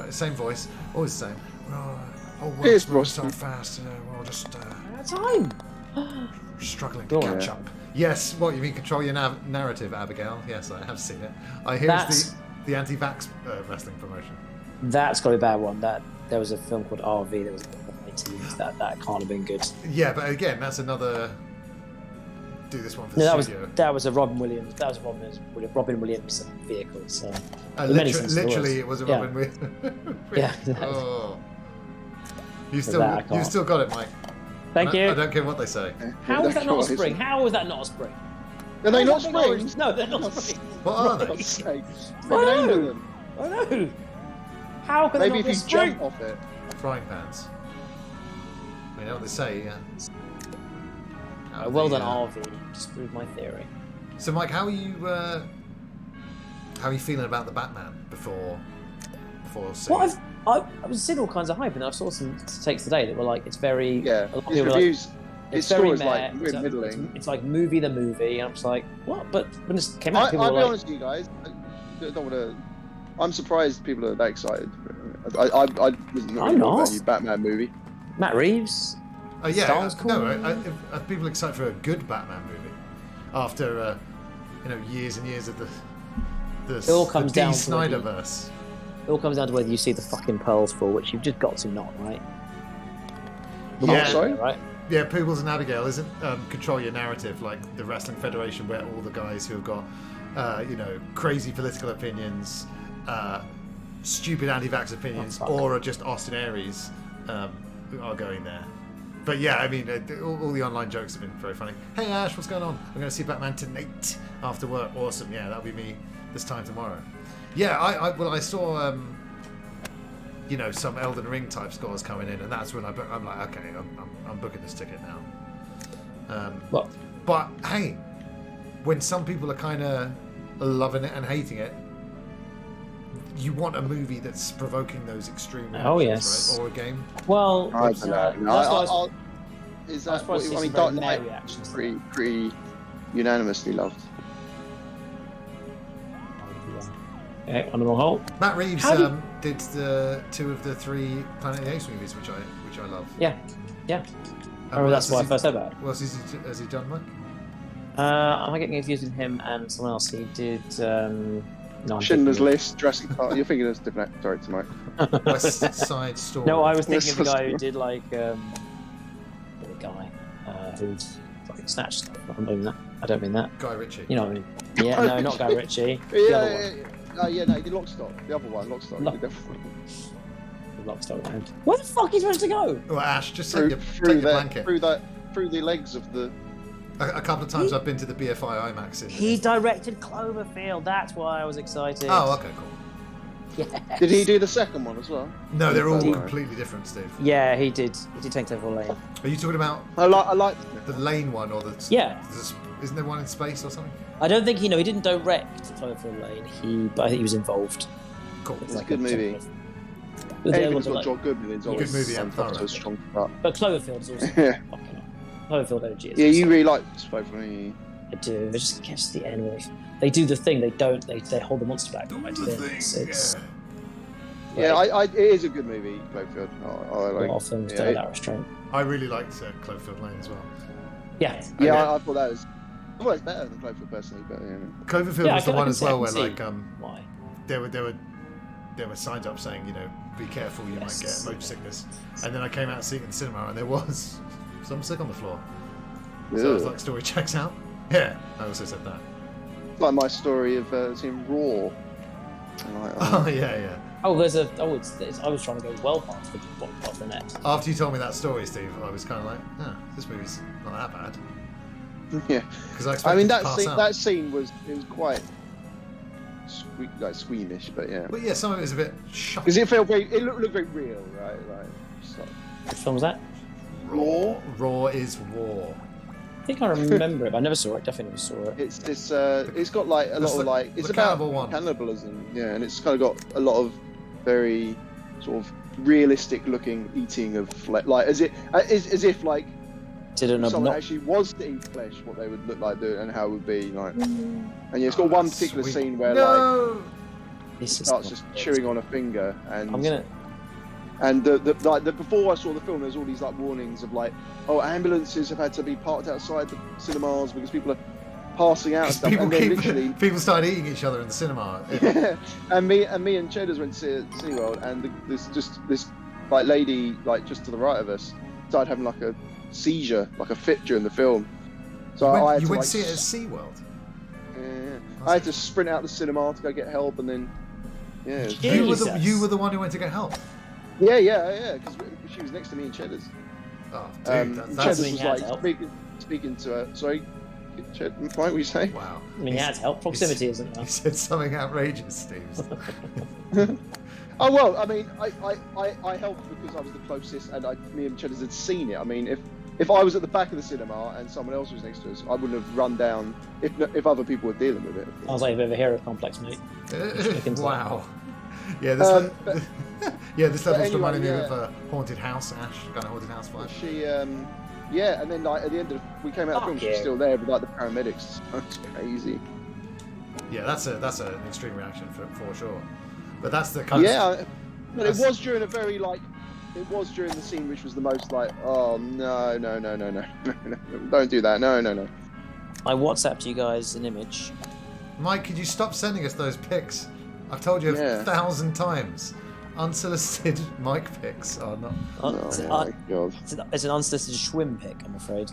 same voice, always the same. Whole Pierce world's moving Brosnan. so fast, we're all just Time. struggling to Go catch on. up. Yes, what you mean? Control your narrative, Abigail. Yes, I have seen it. I hear it's That's- the anti-vax wrestling promotion. That's got to be a bad one. There was a film called RV that was in the 80s. That can't have been good. Yeah, but again, that's another. Do this one for No, the studio. that was a Robin Williams. That was Robin Williams vehicle. So in Literally, many senses it was a Yeah. Robin Williams. Yeah. Oh. You that I can't. still got it, Mike. Thank I you. don't care what they say. How was that not a spring? How was that not a spring? Are they How not was that big orange? springs? No, they're not springs. What are For they? God's sake. I Name know. them. I know. How can Maybe they if not be a you spring? jump off it. Frying pans. You know what they say, yeah. Well done, RV. Just proved my theory. So, Mike, how are you feeling about the Batman before seeing Well, it? I was seeing all kinds of hype, and I saw some takes today that were like, it's very. Yeah, a lot of his people were like, reviews. His it's very score is meh, like we're it's middling. It's like movie the movie, and I'm just like, what? But when it came out, I'll be people were like, honest with you guys. I don't want to. I'm surprised people are that excited. I wasn't I'm really not. about a new Batman movie. Matt Reeves. Oh yeah, Stars cool. no. Are people excited for a good Batman movie after years and years of the It all comes the down D. to whether you- Snyderverse? It all comes down to whether you see the fucking pearls fall, which you've just got to not, right? Yeah, sorry? Right? yeah. Peebles and Abigail isn't control your narrative like the Wrestling Federation, where all the guys who have got crazy political opinions, stupid anti-vax opinions, Oh, fuck. or are just Austin Aries who are going there. But yeah, I mean, all the online jokes have been very funny. Hey Ash, what's going on? I'm going to see Batman tonight after work. Awesome. Yeah, that'll be me this time tomorrow. Yeah, I saw some Elden Ring type scores coming in, and that's when I'm like, okay, I'm booking this ticket now. But hey, when some people are kind of loving it and hating it, you want a movie that's provoking those extreme reactions, right? Or a game. Well, I don't know. Is that? I mean, Dark Knight pretty unanimously loved. Okay, on the wrong hole. Matt Reeves did the 2 of the 3 Planet of the Apes movies, which I love. Yeah. That's why I first heard about it. What else has he done, Mike? Am I getting confused with him and someone else? He did. Schindler's List, Jurassic Park. You're thinking of a different actor, sorry, Mike. West Side Story. No, I was thinking of the guy who did the guy who fucking snatched stuff. I don't mean that. Guy Ritchie. You know what I mean? Yeah, no, not Guy Ritchie. No, he did Lockstock. The other one, Lockstock. Lockstock. Where the fuck are you supposed to go? Well, Ash, just take your blanket. Through the legs of the. A couple of times I've been to the BFI IMAX. He directed Cloverfield. That's why I was excited. Oh, okay, cool. Yeah. Did he do the second one as well? No, they're all completely different, Steve. Yeah, he did. He did take Cloverfield Lane. Are you talking about? I like the Lane one or the? Yeah. Isn't there one in space or something? I don't think he didn't direct Cloverfield Lane. But I think he was involved. Cool. It's a good movie. Anything's got John Goodman is always good movie and thorough. Strong. But Cloverfield's also fucking Cloverfield OG is. Yeah, you really like both of me. I do. They just catch the end where they do the thing. They don't. They hold the monster back. It is a good movie, Cloverfield. A lot of films don't that restraint. I really liked Cloverfield Lane as well. Yeah. I thought that was. Well, it's better than Cloverfield personally, but Cloverfield was the one as well where why there were signs up saying be careful, you might get motor sickness, and then I came out seeing it in the cinema and there was someone sick on the floor. So I was like, story checks out. Yeah, I also said that. It's like my story of seeing Raw. Oh yeah. Oh, I was trying to go well past the net. After you told me that story, Steve, I was kind of like, this movie's not that bad. Yeah, because I mean that scene was quite squeamish, but yeah. But yeah, some of it was a bit shocking. Because it looked very real, right? Which film was that? Raw. Raw is war. I think I remember it. I never saw it. Definitely never saw it. It's this. It's got like a lot of it's about cannibalism. Yeah, and it's kind of got a lot of very sort of realistic looking eating of flesh, like as if like. Someone actually was to eat flesh, what they would look like doing and how it would be like. And yeah, it's got one particular scene where he starts just chewing on a finger, and before I saw the film, there's all these like warnings of like, ambulances have had to be parked outside the cinemas because people are passing out and stuff. People started eating each other in the cinema. Yeah. and me and Cheddars went to SeaWorld, and this like lady like just to the right of us started having like a seizure, like a fit during the film. So I had to went to see it at SeaWorld? Yeah. I had to sprint out the cinema to go get help, and then you were the one who went to get help. Yeah, because she was next to me and Cheddars. Oh, dude, Cheddars was like speaking to her. Sorry, Mike, what were you saying? Wow. I mean, yeah, it's help. Proximity, isn't it? He said something outrageous, Steve. Oh well, I mean, I helped because I was the closest, and me and Cheddars had seen it. I mean, if I was at the back of the cinema and someone else was next to us, I wouldn't have run down if other people were dealing with it. I was like a bit of a hero complex, mate. Wow. Yeah, this level's reminding me of Haunted House, Ash, kind of Haunted House vibe. She, and then like at the end we came out of the film, she was still there with like the paramedics. That's crazy. Yeah, that's an extreme reaction for sure. But that's the kind of... but it was during the scene which was the most like, oh no, don't do that, no. I WhatsApped you guys an image. Mike, could you stop sending us those pics? I've told you 1,000 times. Unsolicited Mike pics are not... God. It's an unsolicited Schwim pic, I'm afraid.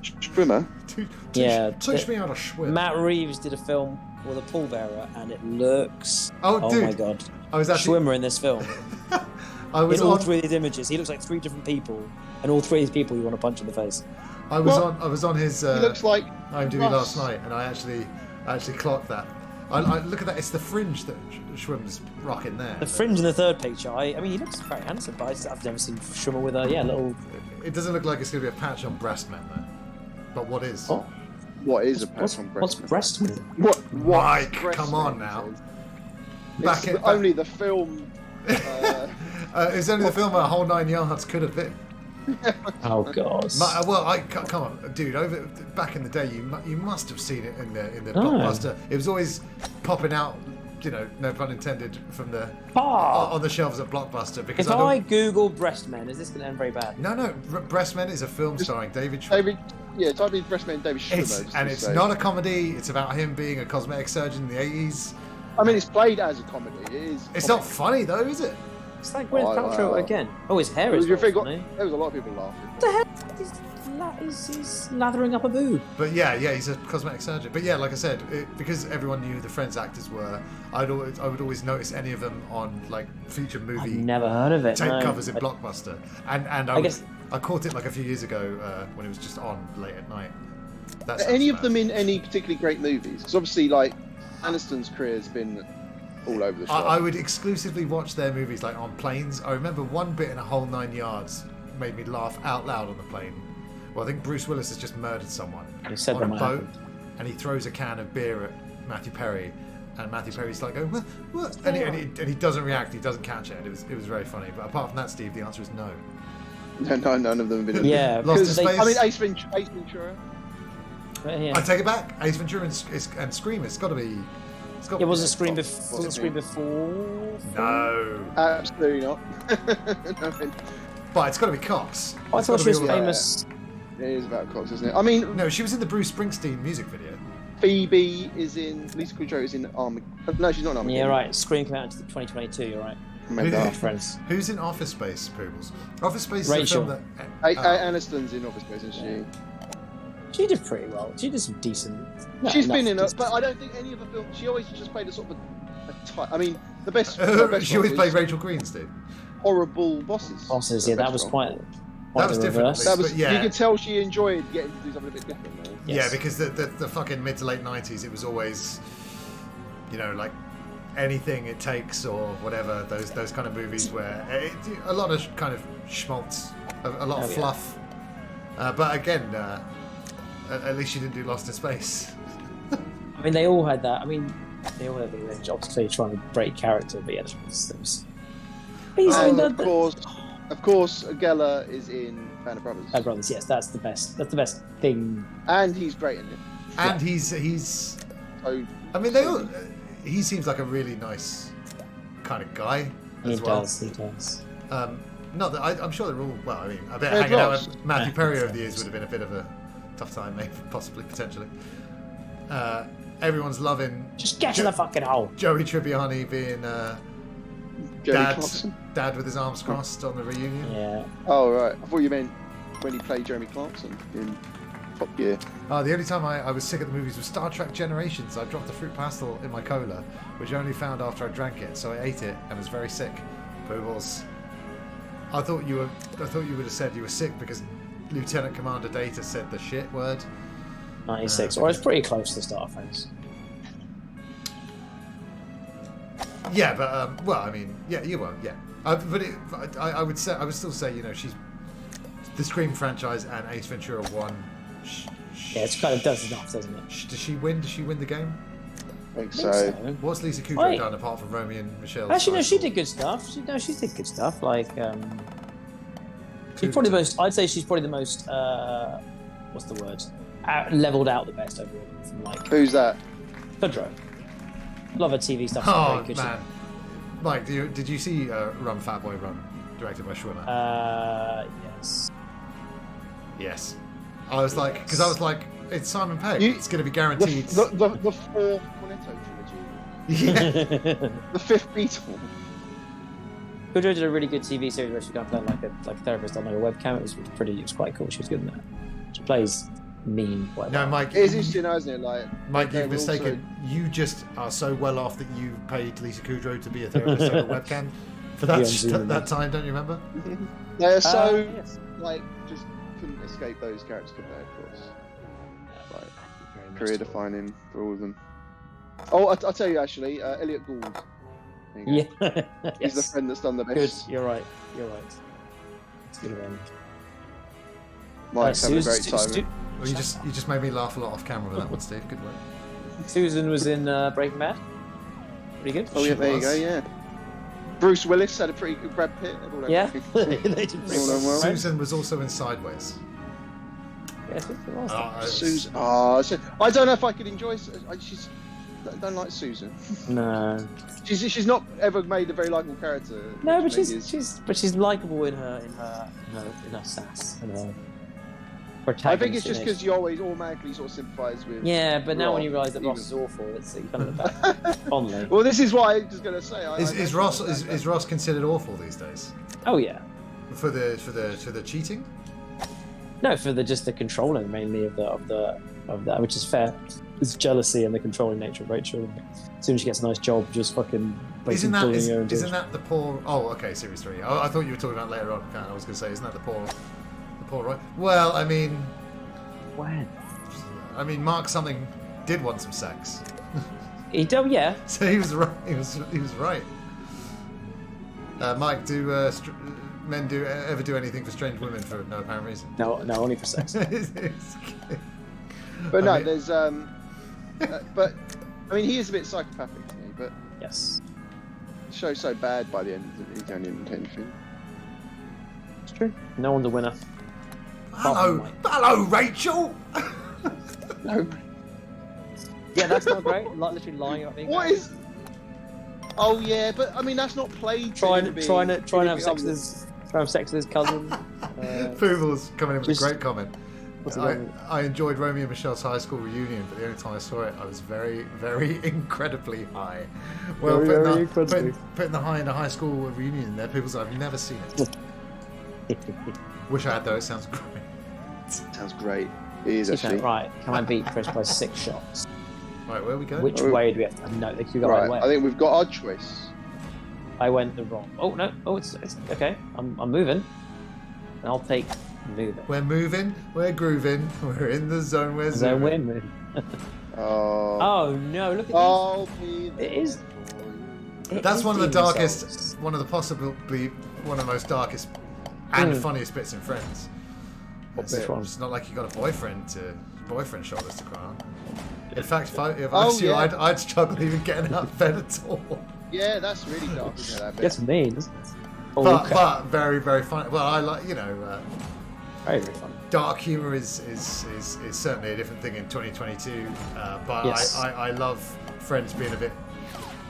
Schwimmer? Teach me how to swim. Matt Reeves did a film with a pallbearer, and it looks... Oh, dude. My God. I was actually... Schwimmer in this film. I was in all on. three of these images, he looks like three different people, and all three of these people you want to punch in the face. I was on his. He looks like IMDb Russ. last night, and I actually clocked that. I look at that. It's the fringe that Schwimm's rocking there. The fringe in the third picture, I mean, he looks very handsome, but I've never seen Schwimmer with a little. It doesn't look like it's going to be a patch on Breastman though. But what is? Oh, What is a patch on what's Breastman? Breastman? What? Mike, Breastman come on now. It's only the film. It's only the film a whole 9 yards could have been. Oh god. Well, come on, dude. Back in the day, you must have seen it in the blockbuster. It was always popping out, no pun intended, from the on the shelves at Blockbuster. Because If I Google Breastmen, is this going to end very bad? No, Breastmen is a film starring David Schwimmer. Type in Breastman David Schwimmer. It's not a comedy. It's about him being a cosmetic surgeon in the 80s. I mean, it's played as a comedy. It is. It's not funny though, is it? It's like Gwyneth Paltrow again. Oh, his hair is There very funny. was a lot of people laughing. What the hell? He's lathering up a boob. But yeah, he's a cosmetic surgeon. But yeah, like I said, because everyone knew who the Friends actors were, I would always notice any of them on like feature movie I've never heard of it. tape no. covers in Blockbuster. And I caught it like a few years ago when it was just on late at night. Are any of them in any particularly great movies? Because obviously, like, Aniston's career has been all over the shop. I would exclusively watch their movies like on planes. I remember one bit in a whole 9 yards made me laugh out loud on the plane. Well, I think Bruce Willis has just murdered someone on a boat, and he throws a can of beer at Matthew Perry, and Matthew Perry's like, "Oh, what?" And he doesn't react. He doesn't catch it. It was very funny. But apart from that, Steve, the answer is no. No, none of them have been. Yeah, Lost in Space. I mean, Ace Ventura. Yeah. I take it back. Ace Ventura and Scream. It's got to be. It wasn't Scream before. Was it Scream before? No. Absolutely not. No. But it's got to be Cox. I It's thought gotta she was be all that. famous. It is about Cox, isn't it? I mean, No, she was in the Bruce Springsteen music video. Phoebe is in. Lisa Kudrow is in Armageddon. No, she's not in Armageddon. Yeah, right. Scream came out in 2022. You're right. Maybe Who- that. Friends. Who's in Office Space, Poodles? Office Space is Rachel. a film that. Aniston's in Office Space, isn't she? She did pretty well. She did some decent. She's been in it, but I don't think any of the films. She always just played a sort of a type. I mean, the best. She always played Rachel Green's, dude. Horrible bosses. Bosses, yeah, that was quite That was the different. reverse. That was. But yeah. You could tell she enjoyed getting to do something a bit different. Though. Yes. Yeah, because the fucking mid to late 90s, it was always, like anything it takes or whatever. Those kind of movies where a lot of kind of schmaltz, a lot of fluff. But again, at least she didn't do Lost in Space. I mean, they all had that. I mean, they all had their jobs clearly trying to break character, but yeah, there was. But he's And of course, Geller is in Band of Brothers. Bad Brothers, yes, that's the best. That's the best thing. And he's great in it. And he's. So, I mean, they all. He seems like a really nice kind of guy as well. He does. Not that I'm sure they're all. Well, I mean, I bet Ed hanging out Ross. with Matthew Perry over the years would have been a bit of a tough time, maybe, possibly, potentially. Everyone's loving Just get in the fucking hole. Joey Tribbiani being Jeremy Clarkson. dad with his arms crossed on the reunion. Yeah. Oh right, I thought you meant when he played Jeremy Clarkson in Top Gear. The only time I was sick of the movies was Star Trek Generations. I dropped a fruit pastel in my cola, which I only found after I drank it, so I ate it and was very sick. Boobles. I thought you would have said you were sick because Lieutenant Commander Data said the shit word. 96. Or it's pretty close to Star Friends. Yeah, but well, I mean, yeah, you were, yeah. But I would still say, she's the Scream franchise and Ace Ventura 1. Yeah, it's kind of does enough, doesn't it? Does she win? Does she win the game? I think I so. think so. What's Lisa Kudrow Wait. done apart from Romeo and Michelle? Actually, no, she did good stuff. She did good stuff. Like, she's probably the most. I'd say she's probably the most. What's the word? Leveled out the best overall. From like Who's that? Kudrow. Love her TV stuff. Oh Very good. man, Mike, did you see Run Fat Boy Run, directed by Schwimmer? Yes. Yes. I was like, it's Simon Pegg. It's going to be guaranteed. The fourth Cornetto trilogy. Yeah. The fifth Beatle. Kudrow did a really good TV series where she kind of played like a therapist on like a webcam. It was quite cool. She was good in that. She plays mean. Whatever. No, Mike. It is interesting, isn't it? Like, Mike, they you've were mistaken. You just are so well off that you paid Lisa Kudrow to be a therapist on a webcam. For that time, don't you remember? They're so Yes. like just couldn't escape those characters, could they? Of course. Like Very much career so. defining for all of them. Oh, I'll tell you actually, Elliot Gould. There you go. Yeah. He's the Yes. friend that's done the Good. best. You're right. You're right. It's a good one. Mike's having a great Susan- time. Well, you just made me laugh a lot off camera with that one, Steve. Good work. Susan was in Breaking Bad. Pretty good. Oh yeah, She there you was. go. Yeah. Bruce Willis had a pretty good Brad Pitt. All that Yeah. good. They did pretty All done well. Susan was also in Sideways. Yes, it was. Susan. Oh, I don't know if I could enjoy. I don't like Susan. No. She's not ever made a very likable character. No, but which maybe is- she's likable in her sass and her protagonist. I think it's just because you always automatically sort of sympathise with. Yeah, but now when you Ross, realise that even- Ross is awful, it's you kind of look back fondly. Well, this is what I was going to say. Is Ross considered awful these days Oh yeah. for the cheating? No, for just the controlling mainly of that, which is fair. It's jealousy and the controlling nature of Rachel. As soon as she gets a nice job, just fucking Isn't that bullying her into isn't that the poor? Oh, okay, series 3. I thought you were talking about later on. I was going to say, isn't that the poor Roy? Well, I mean, when Mark something did want some sex, he don't. Yeah, so he was right. He was right. Mike, do men ever do anything for strange women for no apparent reason? no, only for sex. But no, I mean- there's but I mean, he is a bit psychopathic to me, but Yes, the show's so bad by the end that he don't even take anything. it's true. No one's a winner. Hello, Rachel. No. Yeah, that's not great. Like literally lying about being What married. is? Oh yeah, but I mean that's not played. trying to be to have anything sex other with his cousin. Pooble's coming in with just- a great comment. What's he going with? I enjoyed Romeo and Michelle's high school reunion, but the only time I saw it, I was very, very incredibly high. Well, Very, very incredibly. putting the high in a high school reunion there, people say, I've never seen it. Wish I had though, it sounds great. Sounds great. It is He's actually. like, right, can I beat Chris by 6 shots? Right, where are we going? Which Oh. way do we have to? No, they could go Right, right way. I think we've got our choice. I went the wrong. Oh no! Oh, it's okay. I'm moving. I'll take moving. We're moving, we're grooving, we're in the zone, we're So zooming. we're moving. Oh. Oh no! Look at I'll be there It is- for you. these. That's one of the Demon darkest, Souls. one of the possibly one of the most darkest and Mm. funniest bits in Friends. What It's, bit? it's not like you got a boyfriend shoulders to cry on. In fact, if I Oh, was you, yeah. I'd struggle even getting out of bed at all. Yeah, that's really dark, isn't it? That bit? Gets mean, doesn't it? Oh, But very, very funny. Well, I like very, very fun. dark humor is certainly a different thing in 2022. But Yes. I love Friends being a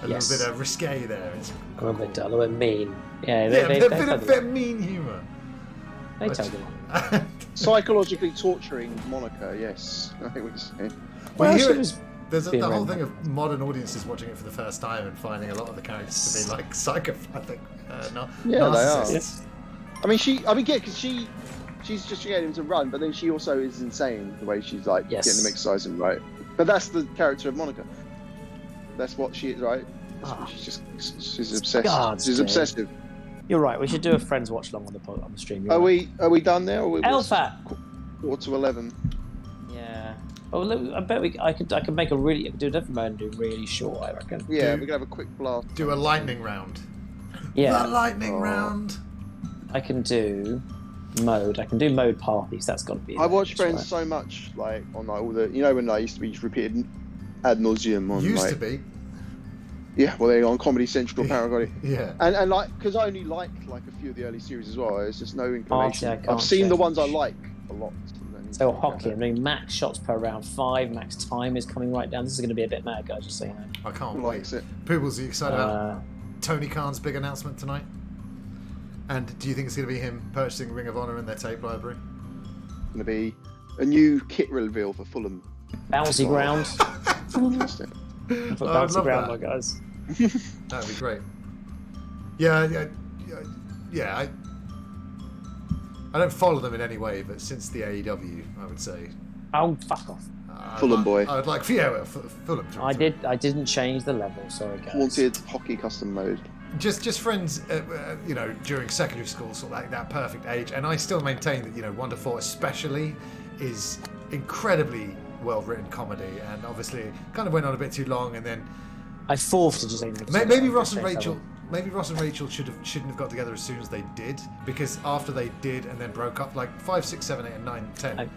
Yes. little bit risque there. It's A little bit dull, a little bit mean. Yeah, yeah, they a bit tell mean humor. They tell you. Psychologically torturing Monica, yes. I think we can say. Well, you she hear it- was There's being the whole random. thing of modern audiences watching it for the first time and finding a lot of the characters to be like psychopathic, Yeah, they are. narcissists. I mean, because she's just getting him to run, but then she also is insane the way she's like Yes. getting him exercising, right? But that's the character of Monica. That's what she is, right? Ah. She's obsessed. God's She's sake. obsessive. You're right. We should do a friends watch along on the stream. You're Are right. we done there? Or Elfat. Quarter to 11. Yeah. Oh, look, I bet I could make a really. I could do a different mode and do really short. I reckon. Yeah, Do- we can have a quick blast. Do a lightning round. The Yeah. lightning Oh. round. I can do mode. I can do mode parties. That's got to be. I watch hilarious, Friends so much, like on like all the, when I used to be repeated ad nauseum on Used like, to be. yeah, well they on Comedy Central apparently. Yeah. And like, because I only liked like a few of the early series as well. There's just no inclination. I I've can't seen the change. ones I like a lot. So hockey. I mean, max shots per round 5. Max time is coming right down. This is going to be a bit mad, guys. Just so you know. I can't Who wait. likes it? Pooble's, are you excited about Uh, Tony Khan's big announcement tonight? And do you think it's going to be him purchasing Ring of Honor in their tape library? Going to be a new kit reveal for Fulham. bouncy ground. Fantastic. For I would bouncy love ground, that. my guys. That'd be great. Yeah. I don't follow them in any way, but since the AEW, I would say. Oh, fuck off. Fulham boy. I would like Fulham. I didn't change the level. Sorry, guys. Haunted hockey custom mode. just friends, you know, during secondary school, sort of like that perfect age. And I still maintain that, you know, 1 to 4 especially is incredibly well-written comedy, and obviously kind of went on a bit too long, and then I forfeited just saying. maybe Ross and Rachel shouldn't have got together as soon as they did, because after they did and then broke up, like 5, 6, 7, 8, and 9, 10,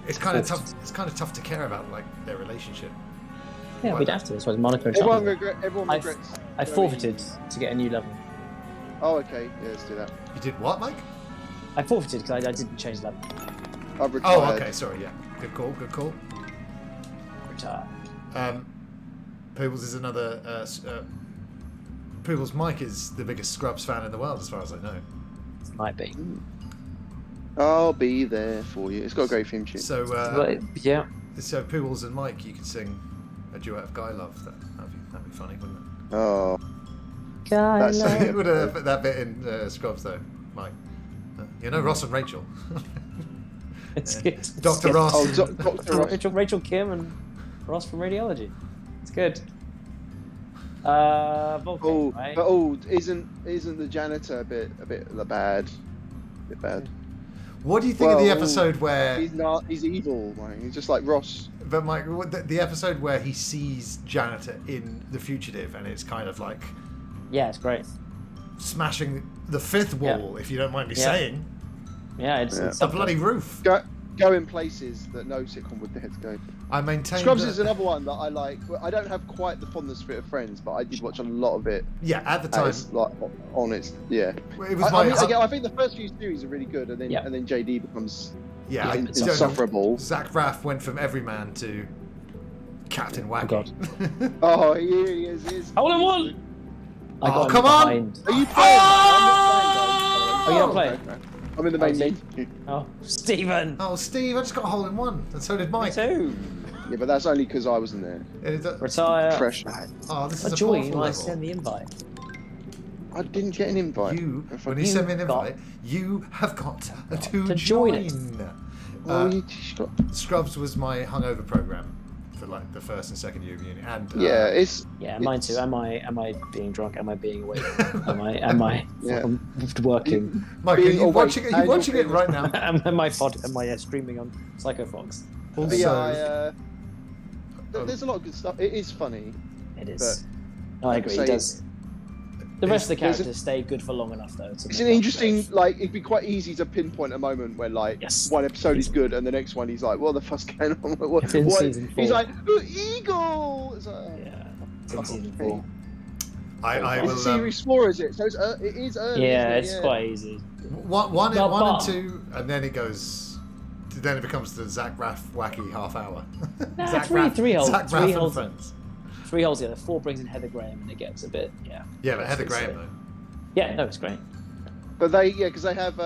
it's kind of tough. It's kind of tough to care about like their relationship. Yeah, we'd have to. That's why Monica and Everyone Chandler. regrets. I forfeited to get a new level. Oh, okay. Yeah, let's do that. You did what, Mike? I forfeited because I didn't change level. I've retired. Oh, okay. Sorry. Yeah. Good call. Good call. Retire. Poobles is another. Poobles Mike is the biggest Scrubs fan in the world, as far as I know. Might be. I'll be there for you. It's got a great theme tune. So Yeah. so Poobles and Mike, you could sing a duet of Guy Love. That'd be funny, wouldn't it? Oh, Guy That's- Love. Would have put that bit in Scrubs though, Mike. You know Ross and Rachel. It's good. Dr. It's Ross. oh, Dr. Ross. Rachel Kim and Ross from Radiology. It's good. Vulcan, Oh, right? but isn't the janitor a bit bad? A bit bad. What do you think of the Well, episode where? He's not. He's evil. Like, he's just like Ross. But Mike, the episode where he sees Janitor in The Fugitive, and it's kind of like Yeah, it's great. smashing the fifth wall, if you don't mind me Yeah. saying. Yeah, it's The bloody roof. Go in places that no sitcom would dare to go. I maintain. Scrubs that, is another one that I like. I don't have quite the fondness for it of Friends, but I did watch a lot of it. Yeah, at the And time, it's like on its yeah. it was my. I think the first few series are really good, and then Yeah. JD becomes yeah, it's insufferable. Zach Braff went from everyman to Captain Wacky. God. Oh, he is. He is. Hole in one! I got him come on! behind. Are you playing? Oh, you're not playing? I'm in the main Oh, league. Oh, Stephen! Oh, Steve, I just got a hole in one, and so did Me Mike. too. Yeah, but that's only because I wasn't there. Retire. Fresh. Oh, this is a Join powerful when I level. send the invite. I didn't get an invite. When you send me an got- invite, you have got to to join join. it. Well, you just got- Scrubs was my hungover program for like the first and second year of uni, and yeah, it's Yeah, mine too. Am I being drunk? Am I being awake? am I Yeah. working? Mike, are being you awake watching? Are you and watching it being- right now? am I streaming on Psycho Fox? Also, But yeah, there's a lot of good stuff. It is funny. It is. No, I agree. say It does. The rest of the there's a- characters stay good for long enough, though. To It's make an up interesting, for it. like, it'd be quite easy to pinpoint a moment where, like, Yes. one episode is good and the next one he's like, what the fuck's going on? What, It's in what? season 4. He's like, "Oh, Eagle! It's like, Yeah, it's in Oh, season okay. 4. I it's will. series 4, is it? So it is early. Yeah, isn't it? it's quite easy. One No, and but- 2, and then it goes. Then it becomes the Zach Braff wacky half hour. Nah, Zach it's really Braff- three holds. Zach Three Braff and holds. friends. 3 holes together. 4 brings in Heather Graham, and it gets a bit, yeah. Yeah, but Heather It's, Graham though. Yeah, no, it's great. But because they have,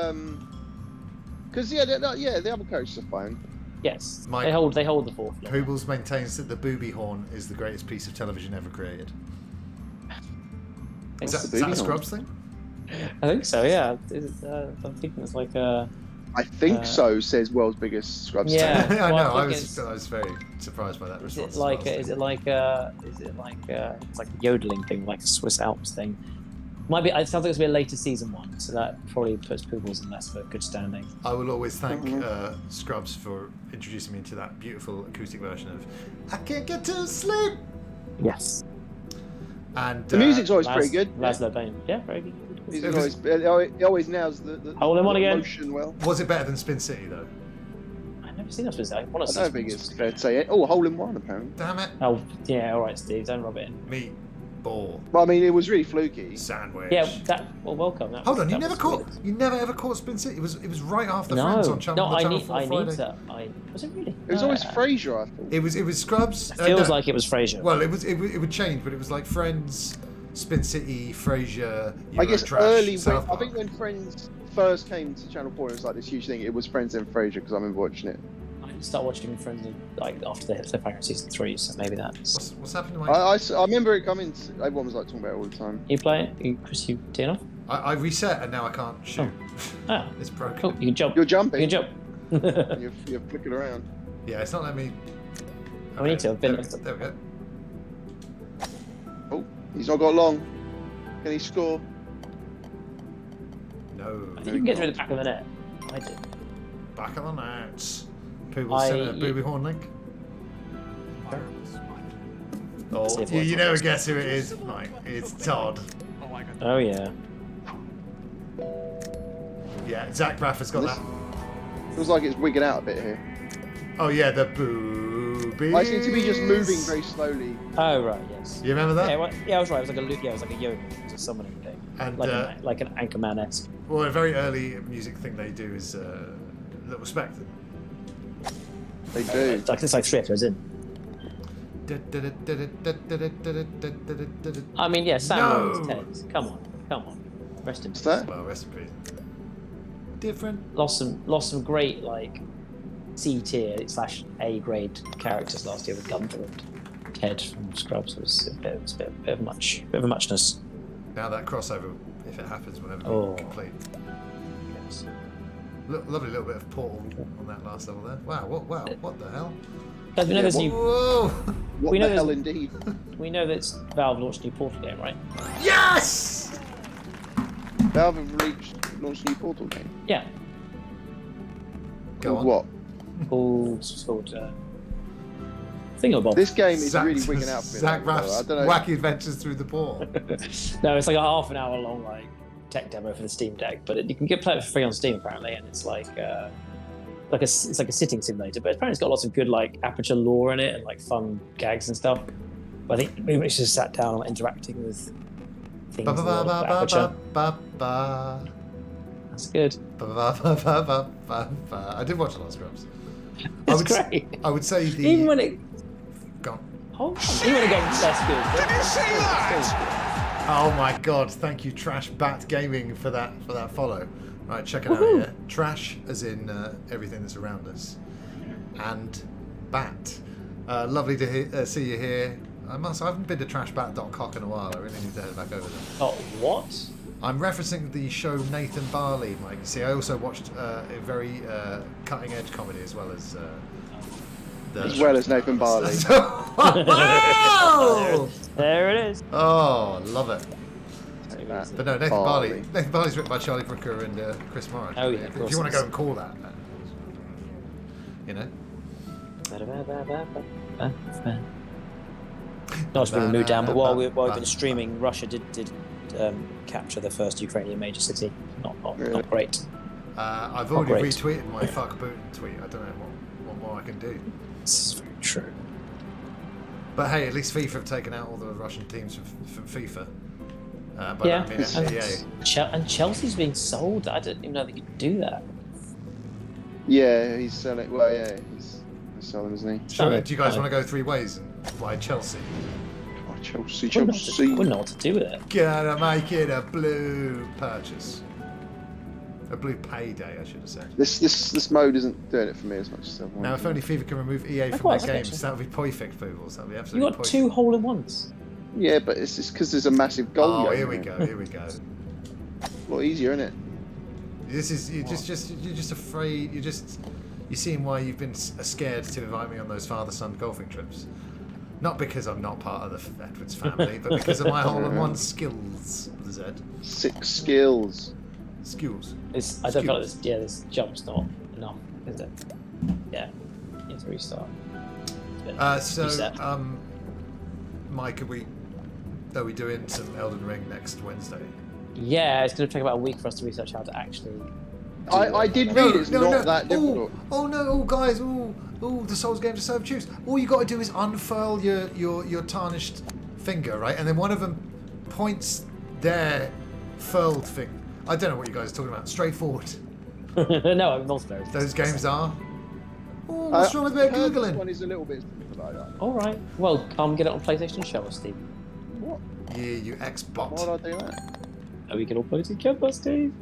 because the other characters are fine. Yes, Mike- they hold the 4th floor. Poobles maintains that the booby horn is the greatest piece of television ever created. Is that, the is that a booby horn? Scrubs thing? I think so. Yeah, I'm thinking it's like I think so, says world's biggest Scrubs. Yeah. I Well, know. I I think was very surprised by that Is response. it like it's like a yodeling thing, like a Swiss Alps thing? Might be. It sounds like it's gonna be a later season one, so that probably puts Poobles in less of a good standing. I will always thank Mhm. Scrubs for introducing me into that beautiful acoustic version of "I Can't Get to Sleep." Yes, And The music's always pretty good. Laszlo Bain. Yeah, very good. It always nails the Hole in one again. motion well. Was it better than Spin City though? I've never seen that. I want to I see. don't think it's fair to say it. Oh, hole in one apparently. Damn it! Oh yeah, all right, Steve. Don't rub it in. Meat ball Well, I mean, it was really fluky. sandwich. Yeah, that. Well, welcome. That Hold was, on, you that never was caught. weird. You never ever caught Spin City. It was right after No, Friends on Channel. no. I Channel need. 4 I Friday. need to. Was it really? It was always No. Frasier, I thought. It was Scrubs. It feels no. like it was Frasier. Well, it would change, but it was like Friends, Spin City, Frasier. I guess Eurotrash, early. South I Park. think when Friends first came to Channel 4, it was like this huge thing. It was Friends and Frasier because I remember watching it. I didn't start watching Friends like after the cliffhanger season 3, so maybe that's. What's happening to my? I remember it coming. Everyone was like talking about it all the time. You play it? Chris, you turn off? I reset and now I can't shoot. Ah, It's broken. cool. You can jump. You're You jumping. can jump. You're flicking around. Yeah, it's not letting me. We need to have been- There we go. Oh, he's not got long. Can he score? No. I think you can get through the back of the net. I did. Back of the net. People send a booby horn link. Oh, you never guess who it is, Mike. It's Todd. Oh yeah. Yeah, Zach Bradford's got that. Feels like it's wigging out a bit here. Oh yeah, the boobies. I seem to be just moving very slowly. Oh right, yes. You remember that? Yeah, yeah, I was right. It was like a yoga. It was a summoning thing. And Like an Anchorman-esque. well, a very early music thing they do is Little Spectre. They do. It's like Thrift, as in. I mean, yeah, Sam Lawrence Teds. Come on. Rest in peace. What's that? Well, rest in peace. Different. Lost some great like C tier / A grade characters last year with Gunther and Ted from Scrubs. It was a bit of a muchness. Now that crossover, if it happens, whenever Oh. complete. Yes. Lovely little bit of Portal on that last level there. Wow, what the hell? Guys, we know there's new. Whoa! What We know the there's- hell, indeed? We know that Valve launched a new Portal game, right? Yes! Valve have launched a new Portal game. Yeah. Go Called on. what? Called Thingamabob. This game is really wigging out for me. Zach though, Braff's I don't know. Wacky Adventures Through the Portal. No, it's like a half an hour long like tech demo for the Steam Deck, but you can play it for free on Steam apparently, and it's like it's like a sitting simulator, but apparently it's got lots of good like Aperture lore in it and like fun gags and stuff. But I think maybe it's just sat down and interacting with things. Ba in the ba world ba of ba Aperture. ba ba That's good. ba ba ba ba ba ba ba. I did watch a lot of Scrubs. It's great. I would say the. Even when it Go on. hold on, even when it got less good. Did you see that? Oh my god, thank you Trash Bat Gaming for that follow. Right, check it out Woohoo. here. Trash as in everything that's around us. And Bat. Lovely to see you here. I haven't been to trashbat.cock in a while. I really need to head back over there. Oh, what? I'm referencing the show Nathan Barley, Mike. See, I also watched a very cutting edge comedy as well as As well as Nathan Barley. Oh! There it is. Oh, love it. Take that. But no, Nathan Barley. Nathan Barley's written by Charlie Brooker and Chris Moran. Oh, yeah, of If course you want it to go is. and call that, you know. Not to bring the mood down, but while we've been streaming, Russia did capture the first Ukrainian major city. Really? Not great. I've already great. retweeted my fuck Putin tweet. I don't know what more I can do. This is very true. But hey, at least FIFA have taken out all the Russian teams from FIFA. But Yeah, I mean, it's EA. and Chelsea's being sold. I didn't even know they could do that. Yeah, he's selling. Well, yeah, he's selling, isn't he? Sure, do you guys want to go three ways and buy Chelsea? Oh, Chelsea, Wouldn't Chelsea. know what to do with it. Gotta make it a blue purchase. A blue payday, I should have said. This mode isn't doing it for me as much as I want. Now, if only FIFA can remove EA I from quite their like it, games, actually. that would be perfect, peoples. That would be You absolutely got perfect. 2 hole-in-ones. Yeah, but it's just because there's a massive goal. Oh, going here we on. go. Here we go. A lot easier, isn't it? This is you're just afraid. You're seeing why you've been scared to invite me on those father-son golfing trips. Not because I'm not part of the Edwards family, but because of my hole-in-one skills. With a Z. 6 skills. Skills. I don't feel like this jump's not enough, is it? Yeah. You have to restart. Reset. Mike, are we doing some Elden Ring next Wednesday? Yeah, it's going to take about a week for us to research how to actually. I did read it's not that difficult. Oh no! Oh guys! Oh, the Souls games are so obtuse. All you got to do is unfurl your tarnished finger, right? And then one of them points their furled thing. I don't know what you guys are talking about. Straightforward. No, I'm not very. Those games are. Oh, what's wrong with me This googling? one is a little bit like that. All right. Well, come get it on PlayStation and show us, Steve. What? Yeah, you Why Xbot. would I do that? Oh, we can all play together, Steve.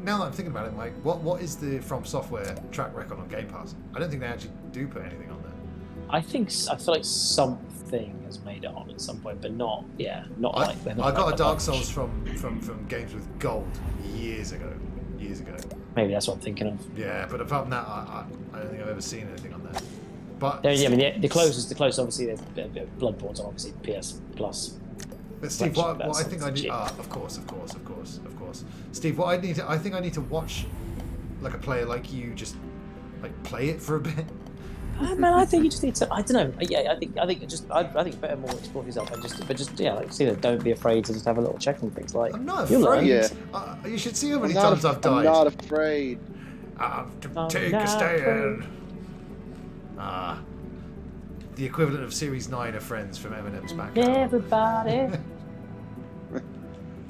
Now that I'm thinking about it, Mike, what is the From Software track record on Game Pass? I don't think they actually do put anything on there. I feel like something has made it on at some point, but not. Yeah, not I like. got a Dark Souls from Games with Gold years ago. Maybe that's what I'm thinking of. Yeah, but apart from that, I don't think I've ever seen anything on there. But I mean, the closest, obviously, there's Bloodborne's on obviously PS Plus. But Steve, what That's I think I need, cheap. of course. Steve, what I need to, I think I need to watch like a player like you just like play it for a bit. Man, I think you just need to. I don't know. Yeah, I think better more explore yourself and like see that. Don't be afraid to just have a little check on things. Like I'm not you'll learn. afraid. Yeah. You should see how many times I've died. I'm not afraid. Take a stand. The equivalent of Series 9 of Friends from Eminem's back. Everybody.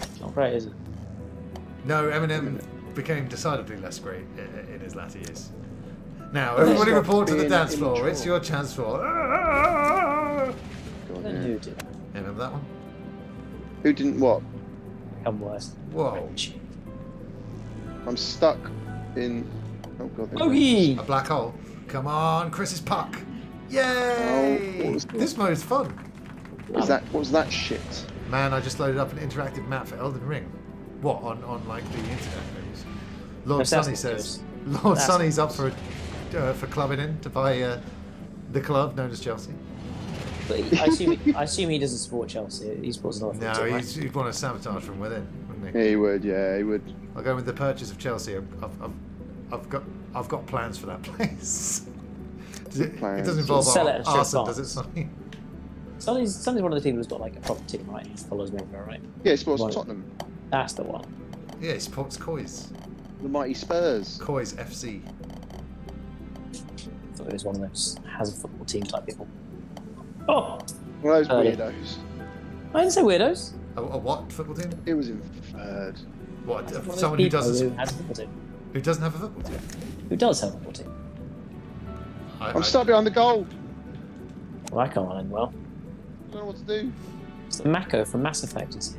It's not great, is it? No, Eminem became decidedly less great in his latter years. Now, everybody report to the dance floor. immature. It's your chance floor. Then who did? Remember that one? Who didn't what? Come worse. Whoa. I'm stuck in. Oh god. Bogey! A black hole. Come on, Chris's puck. Oh, Yay! what was This mode's fun. What was that shit? Man, I just loaded up an interactive map for Elden Ring. What, on like the internet news? Lord That's Sunny not says. good. Lord That's Sunny's not up for clubbing in to buy the club known as Chelsea. But I assume he doesn't support Chelsea. He supports another No, team, right? he'd want to sabotage from within, wouldn't he? Yeah, he would. Yeah, he would. I'll go with the purchase of Chelsea. I've got plans for that place. It doesn't involve Sell it at arson, strip does it, Sonny? Sonny's one of the people who's got like a proper team, right? He follows me everywhere, right? Yeah, he supports Right. Tottenham, That's the one. Yeah, he supports Coys. the mighty Spurs. Coys FC. I thought it was one of those has a football team type people. Oh, One of those Early. weirdos. I didn't say weirdos. A what football team? It was in third. What? One of those Someone who people doesn't has a football team. who doesn't have a football team? Who does have a football team? I'm stuck behind the goal. Well, I can't end well. I don't know what to do. It's the Mako from Mass Effect. Is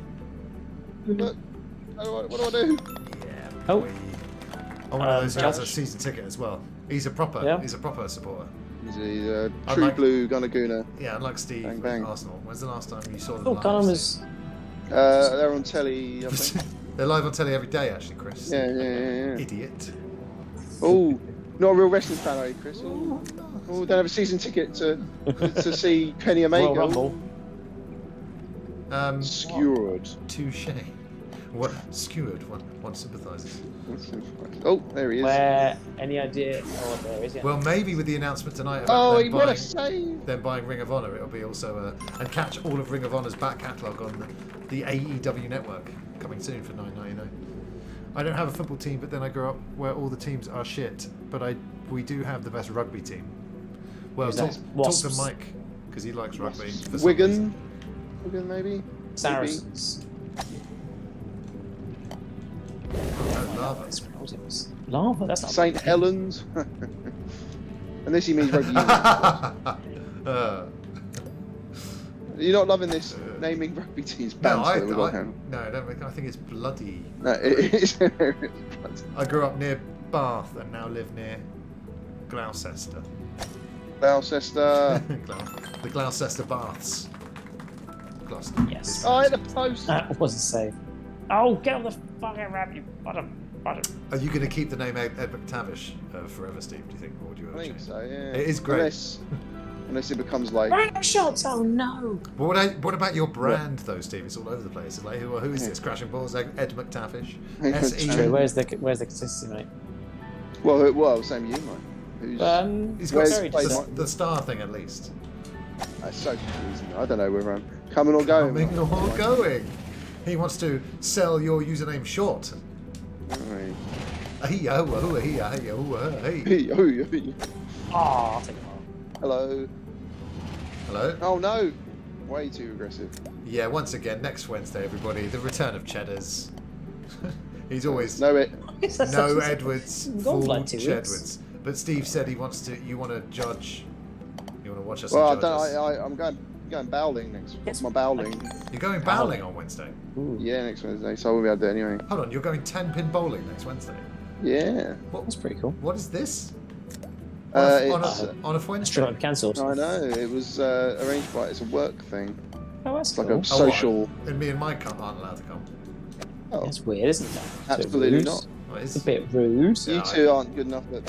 Look, what do I do? Yeah. Oh. boy. Oh, one of those who has a Josh. season ticket as well. He's a proper. Yeah. He's a proper supporter. He's a I true like- blue Gunaguna. Yeah, unlike Steve Bang, with bang. Arsenal. When's the last time you saw them? Oh, live, Gunham Steve? was. They're on telly, I think. They're live on telly every day, actually, Chris. Yeah. Idiot. Oh, not a real wrestling fan, are you, Chris? Oh, don't have a season ticket to see Kenny Royal Omega. Rumble. Skewered. Touche. What? Skewered. One sympathises. Oh, there he is. Where? Any idea? Oh, there is. Yeah. Well, maybe with the announcement tonight about Oh, them what a buying, save! them buying Ring of Honor, it'll be also and catch all of Ring of Honor's back catalogue on the AEW network coming soon for $9.99. I don't have a football team, but then I grew up where all the teams are shit. But we do have the best rugby team. Well, Who's talk that? to Wasps. Mike because he likes rugby. For some Wigan. reason. Wigan, maybe? Saracens. Oh, lava. Lava. That's not. St. Helens. Unless he means rugby union. You're not loving this naming rugby teams No, banter that we've got now. no, I don't think. I think it's bloody. No, it is. I grew up near Bath and now live near Gloucester. Gloucester. The Gloucester Baths. Gloucester. Yes. Oh, at the post. That wasn't safe. Oh, get on the fucking rap, you bottom. Are you going to keep the name Ed McTavish forever, Steve? Do you think, or would you ever I think change? so, yeah. It is great. Unless it becomes like. Rhino shots. Oh no. But what about your brand, though, Steve? It's all over the place. It's like, who is this? Crashing Balls, Ed McTavish. That's SE. True. Where's the consistency, mate? Well, same you, mate. Who's, He's got Where's very played different. the star thing at least. that's so confusing. I don't know whether I'm coming or going. Coming or going. He wants to sell your username short. Right. Hey. Oh, I'll take it off. Hello. Hello. Oh no. Way too aggressive. Yeah, once again, next Wednesday, everybody, the return of Cheddars. He's always No, it. no Edwards, Gone full for like 2 weeks. Chedwards. But Steve said he wants to. You want to judge? You want to watch us? Well, I and judge us? don't. I'm going bowling next. Yes. My bowling. You're going bowling on Wednesday. Ooh, Yeah, next Wednesday. So I won't be able to do it anyway. Hold on, you're going 10-pin bowling next Wednesday. Yeah. that's pretty cool. What is this? It's. On a Straight Wednesday. up cancelled. I know. It was arranged by. It's a work thing. Oh, that's It's like cool. a social. And me and Mike aren't allowed to come. Oh, That's weird, isn't it? It's a bit absolutely rude. not. What It's is? a bit rude. You Yeah, two aren't good enough at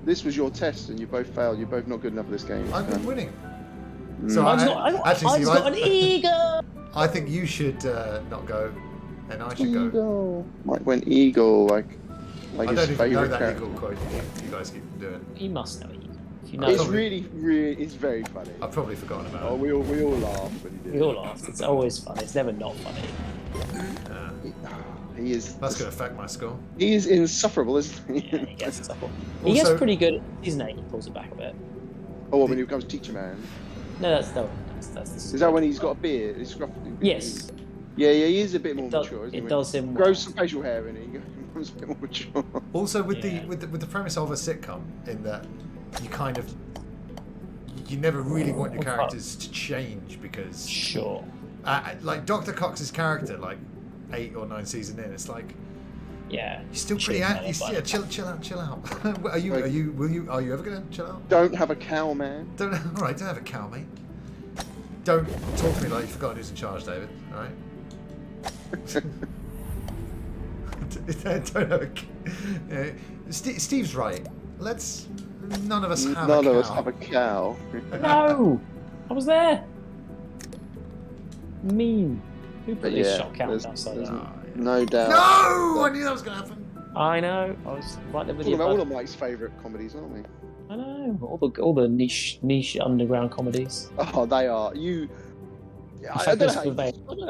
this was your test, and you both failed. You're both not good enough for this game. I've been winning. Mm. So I've got an eagle. I think you should not go, and I should go. Eagle. Mike went eagle, like I his don't even know favourite that character. eagle quote you guys keep doing. You must know eagle. If you know, It's Probably. really, it's very funny. I've probably forgotten about Oh, it. we all laugh when he did we all laugh. It's always funny. It's never not funny. He is. That's going to affect my score. He is insufferable, isn't he? Yeah, he gets stuff. He gets Also- pretty good. Season 8, he pulls it back a bit. Oh, when he becomes teacher man. No, that's Is that when he's got a beard? He's scruffy. Yes, Yeah, he is a bit more it does, mature, isn't it he? does him well. Grows some facial hair in it. He becomes a bit more mature. Also, with Yeah. the premise of a sitcom, in that you kind of you never really want your characters to change because Sure. like Dr. Cox's character, like 8 or 9 seasons in, it's like Yeah. you're still pretty yeah, chill out. Are you ever gonna chill out? Don't have a cow, man. Don't all right, don't have a cow, mate. Don't talk to me like you've forgotten who's in charge, David. All right. Don't have a. Steve's right. None of us have a cow. None of us have a cow. No! I was there! Mean. Who put But this yeah, shot count there's- outside there's there? No doubt. No! I knew that was going to happen. I know. I was right there with Talking you. about all bud. of Mike's favourite comedies, aren't we? I know. All the niche underground comedies. Oh, they are. You. Yeah, I fact, don't know this how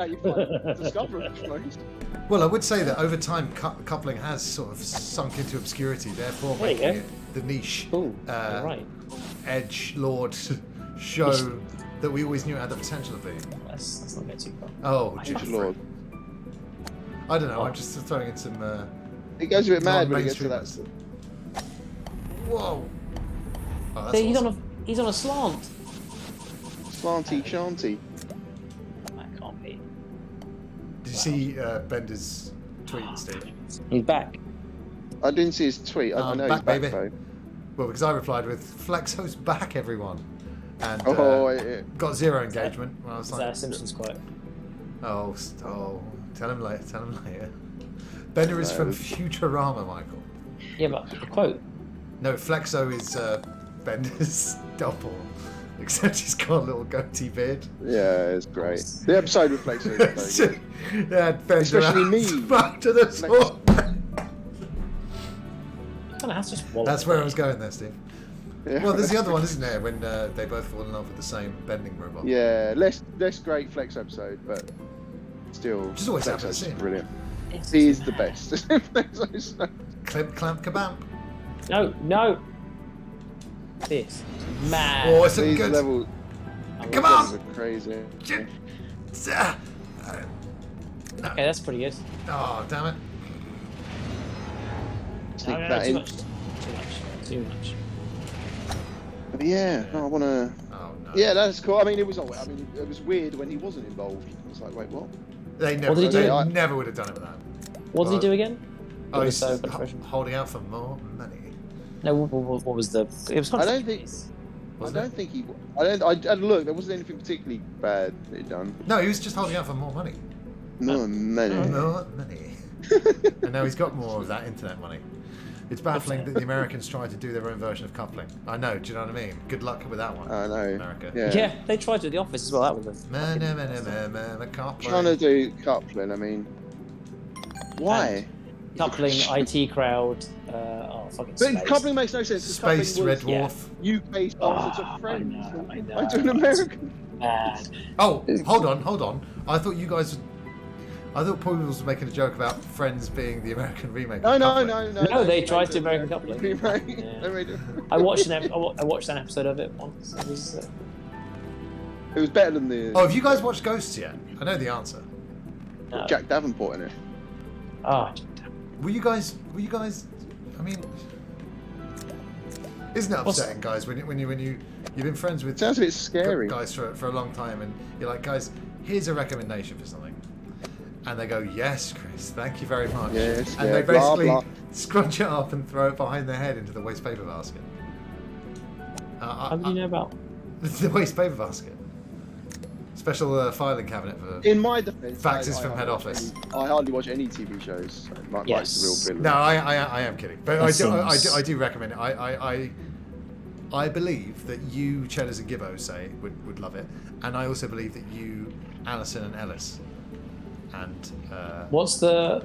you find discover them. Well, I would say that over time, coupling has sort of sunk into obscurity, therefore There you making go. it the niche, Ooh, you're right. edge lord show that we always knew it had the potential of being. Let's not get too far. Oh, Future Jesus. Lord. I don't know. Oh. I'm just throwing in some. It goes a bit mad when it gets to that. Non-mainstreamers. Whoa! Oh, that's See, awesome. he's on a slant. Slanty shanty. That can't be. Did you see Bender's tweet, Steve? He's back. I didn't see his tweet. I know back, he's back baby. though. Well, because I replied with "Flexo's back, everyone," and Oh, yeah. got 0 engagement. Well, I was Is that a like, Simpsons quote? oh, tell him later. Tell him later. Bender is from No. Futurama, Michael. Yeah, but the quote. No, Flexo is Bender's double, except he's got a little goatee beard. Yeah, it's great. The episode reflects it. Very good. Yeah, Bender Especially out me. back to the sword. That's just wallet. That's where I was going there, Steve. Yeah. Well, there's the other one, isn't there, when they both fall in love with the same bending robot. Yeah, less great Flex episode, but still. Which is always Flex happy to is see. brilliant. It's He is the mad. best. Flexo's so- Clamp, kabam. No. This. Mad. Oh, it's a These good. levels. Come levels on! are crazy. Okay, that's pretty good. Oh, damn it. Sneak No, that too in. much. Too much. But yeah, no, I want to. Oh, no. Yeah, that's cool. I mean, it was weird when he wasn't involved. It's like, wait, what? They never, What did he do? they never would have done it without. What did he do again? Oh, It he's was so frustrating. holding out for more money. No, what was the? It was. I don't think- Wasn't I don't think he. I look. There wasn't anything particularly bad that he'd done. No, he was just holding out for more money. No, many. More money. And now he's got more of that internet money. It's baffling that the Americans try to do their own version of coupling. I know, do you know what I mean? Good luck with that one, I know. America. Yeah. They tried to at the office as well. That was a Coupling. Trying to do coupling. I mean, why? coupling IT crowd. Fucking But space. coupling makes no sense. 'cause coupling Space Red was Dwarf. UK sponsor Oh, to Friends. I know. I do an American. Mad. Oh, hold on. I thought you guys. I thought Paul was making a joke about Friends being the American remake. No, of no, Coupling. no, no. No, they made tried it to American coupling. Remake. Yeah. They made it. I watched I watched an episode of it once. It was. It was better than the Oh, have you guys watched Ghosts yet? I know the answer. No. Jack Davenport in it. Oh, Were you guys? I mean, isn't it What's- upsetting, guys? When you've been friends with It sounds a bit scary. guys for a long time, and you're like, guys, here's a recommendation for something, and they go, yes, Chris, thank you very much, Yes, and yeah, they blah, basically blah. scrunch it up and throw it behind their head into the waste paper basket. how do you know about? The waste paper basket. Special filing cabinet for In my defence, faxes from head office. I hardly watch any TV shows. So Mike's the real villain. No, I am kidding, but That I seems- do recommend it. I believe that you, Cheddars and Gibbo, say would love it, and I also believe that you, Alison and Ellis, and What's the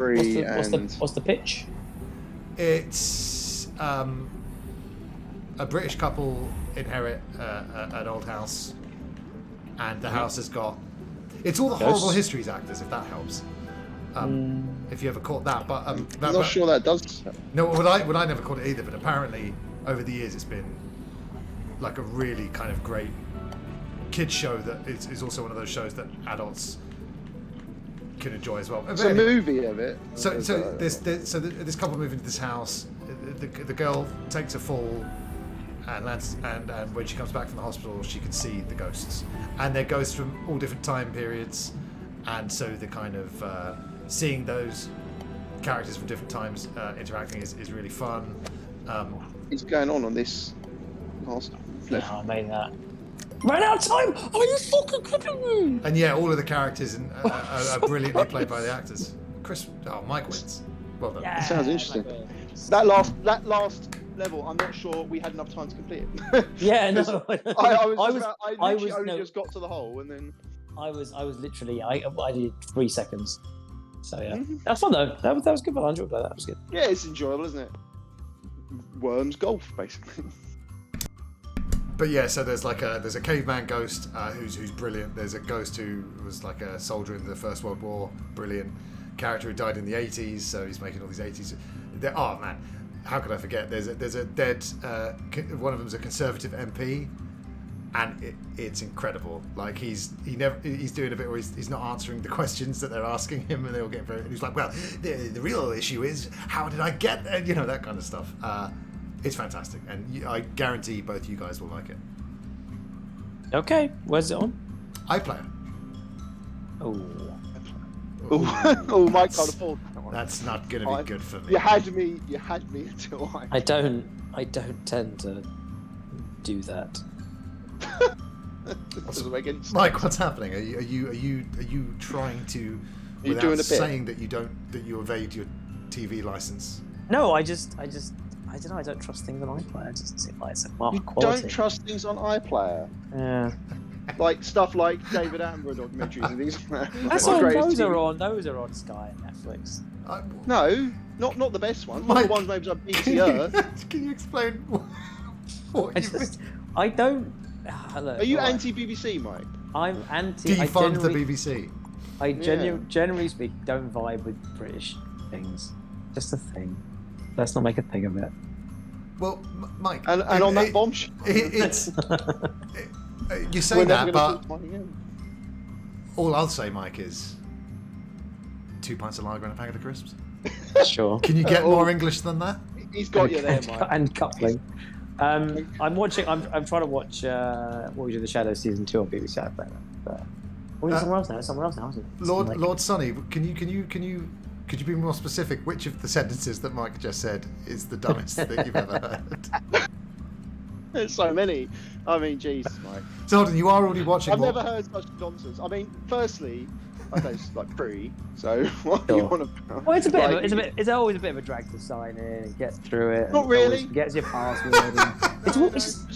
pitch? it's a British couple inherit an old house, and the house has got. It's all the Ghosts? horrible histories actors, if that helps. If you ever caught that, but I'm not sure that does. no, I never caught it either. But apparently, over the years, it's been like a really kind of great kids show that is also one of those shows that adults can enjoy as well. It's a movie of it. So this couple move into this house. The girl takes a fall and lands, and when she comes back from the hospital, she can see the ghosts, and they're ghosts from all different time periods, and so the kind of seeing those characters from different times interacting is really fun. It's going on this last flip. I made that. Ran out of time! Are you fucking kidding me? And yeah, all of the characters are brilliantly played by the actors. Mike wins. Well done. Yeah, Sounds interesting. That last level, I'm not sure we had enough time to complete it. Yeah, no. I just got to the hole and then. I was literally I did 3 seconds. So yeah, that's fun though. That was good. I enjoyed that. That was good. Yeah, it's enjoyable, isn't it? Worms golf, basically. But yeah, so there's a caveman ghost who's brilliant. There's a ghost who was like a soldier in the First World War, brilliant character who died in the 80s. So he's making all these 80s. Oh man, how could I forget? There's a dead one of them's a Conservative MP, and it's incredible. Like he's doing a bit where he's not answering the questions that they're asking him, and they're all getting very. And he's like, well, the real issue is how did I get there? You know, that kind of stuff. It's fantastic, and I guarantee both you guys will like it. Okay, where's it on? iPlayer. Oh, Mike can't afford that one. That's not going to be good for me. You had me until I don't tend to do that. Doesn't make any sense. Mike, what's happening? Are you trying to, Are you without doing a bit? saying that you evade your TV license? No, I don't know. I don't trust things on iPlayer. It doesn't seem like it's a mark You quality. don't trust things on iPlayer, Yeah. like stuff like David Attenborough documentaries and things like that. That's Or all. Greatest Those TV. are on. Those are on Sky and Netflix. No, not the best ones. Not Mike. the ones maybe on BBC Earth. Can you explain what I don't. Look, Are you alright. anti-BBC, Mike? I'm anti. defund the BBC? I generally speak, don't vibe with British things. Just a thing. Let's not make a thing of it. Well, Mike, And on that bombshell, it's you say we're that, never but going to talk money again. all I'll say, Mike, is 2 pints of lager and a packet of crisps. Sure. Can you get more English than that? He's got you there, Mike. And coupling. I'm watching. I'm trying to watch What We Do in the Shadows season 2 on BBC iPlayer. But somewhere else now. Somewhere else now, isn't it? Lord Sonny, could you be more specific? Which of the sentences that Mike just said is the dumbest that you've ever heard? There's so many. I mean, Jesus, Mike. So Holden, you are already watching. I've never heard such nonsense. I mean, firstly, I know it's like free, so what do you Sure. want about? Well, it's Like, it's always a bit of a drag to sign in and get through it. Not and it always really. Gets your password. And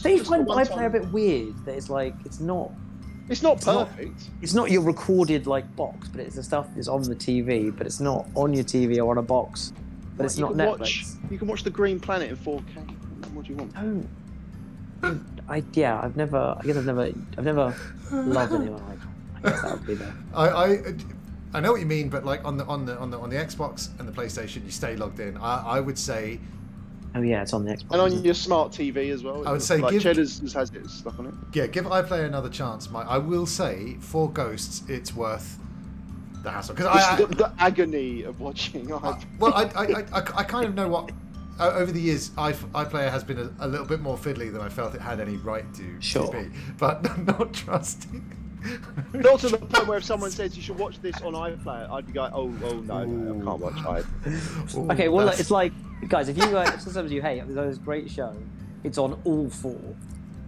they just find one iPlayer time. a bit weird. That it's like it's not It's not not- perfect. it's not your recorded like box, but it's the stuff that's on the TV, but it's not on your TV or on a box. But it's You not can Netflix. You can watch The Green Planet in 4K. What do you want? Don't. I've never loved anyone like. I guess that would be the. I know what you mean, but like on the Xbox and the PlayStation, you stay logged in. I would say Oh yeah, it's on the Xbox. And on isn't it? your smart TV as well. I would say like give- Cheddar's has its stuff on it. yeah, give iPlayer another chance, Mike. I will say for Ghosts, it's worth the hassle because The agony of watching. well, I kind of know what. Over the years, iPlayer has been a little bit more fiddly than I felt it had any right to be, but not trusting. Not to the point where if someone says you should watch this on iPlayer, I'd be like, oh no, I can't watch iPlayer. Ooh, Okay, well, that's- it's like, guys, if you sometimes you hate it, there's a great show. It's on all 4.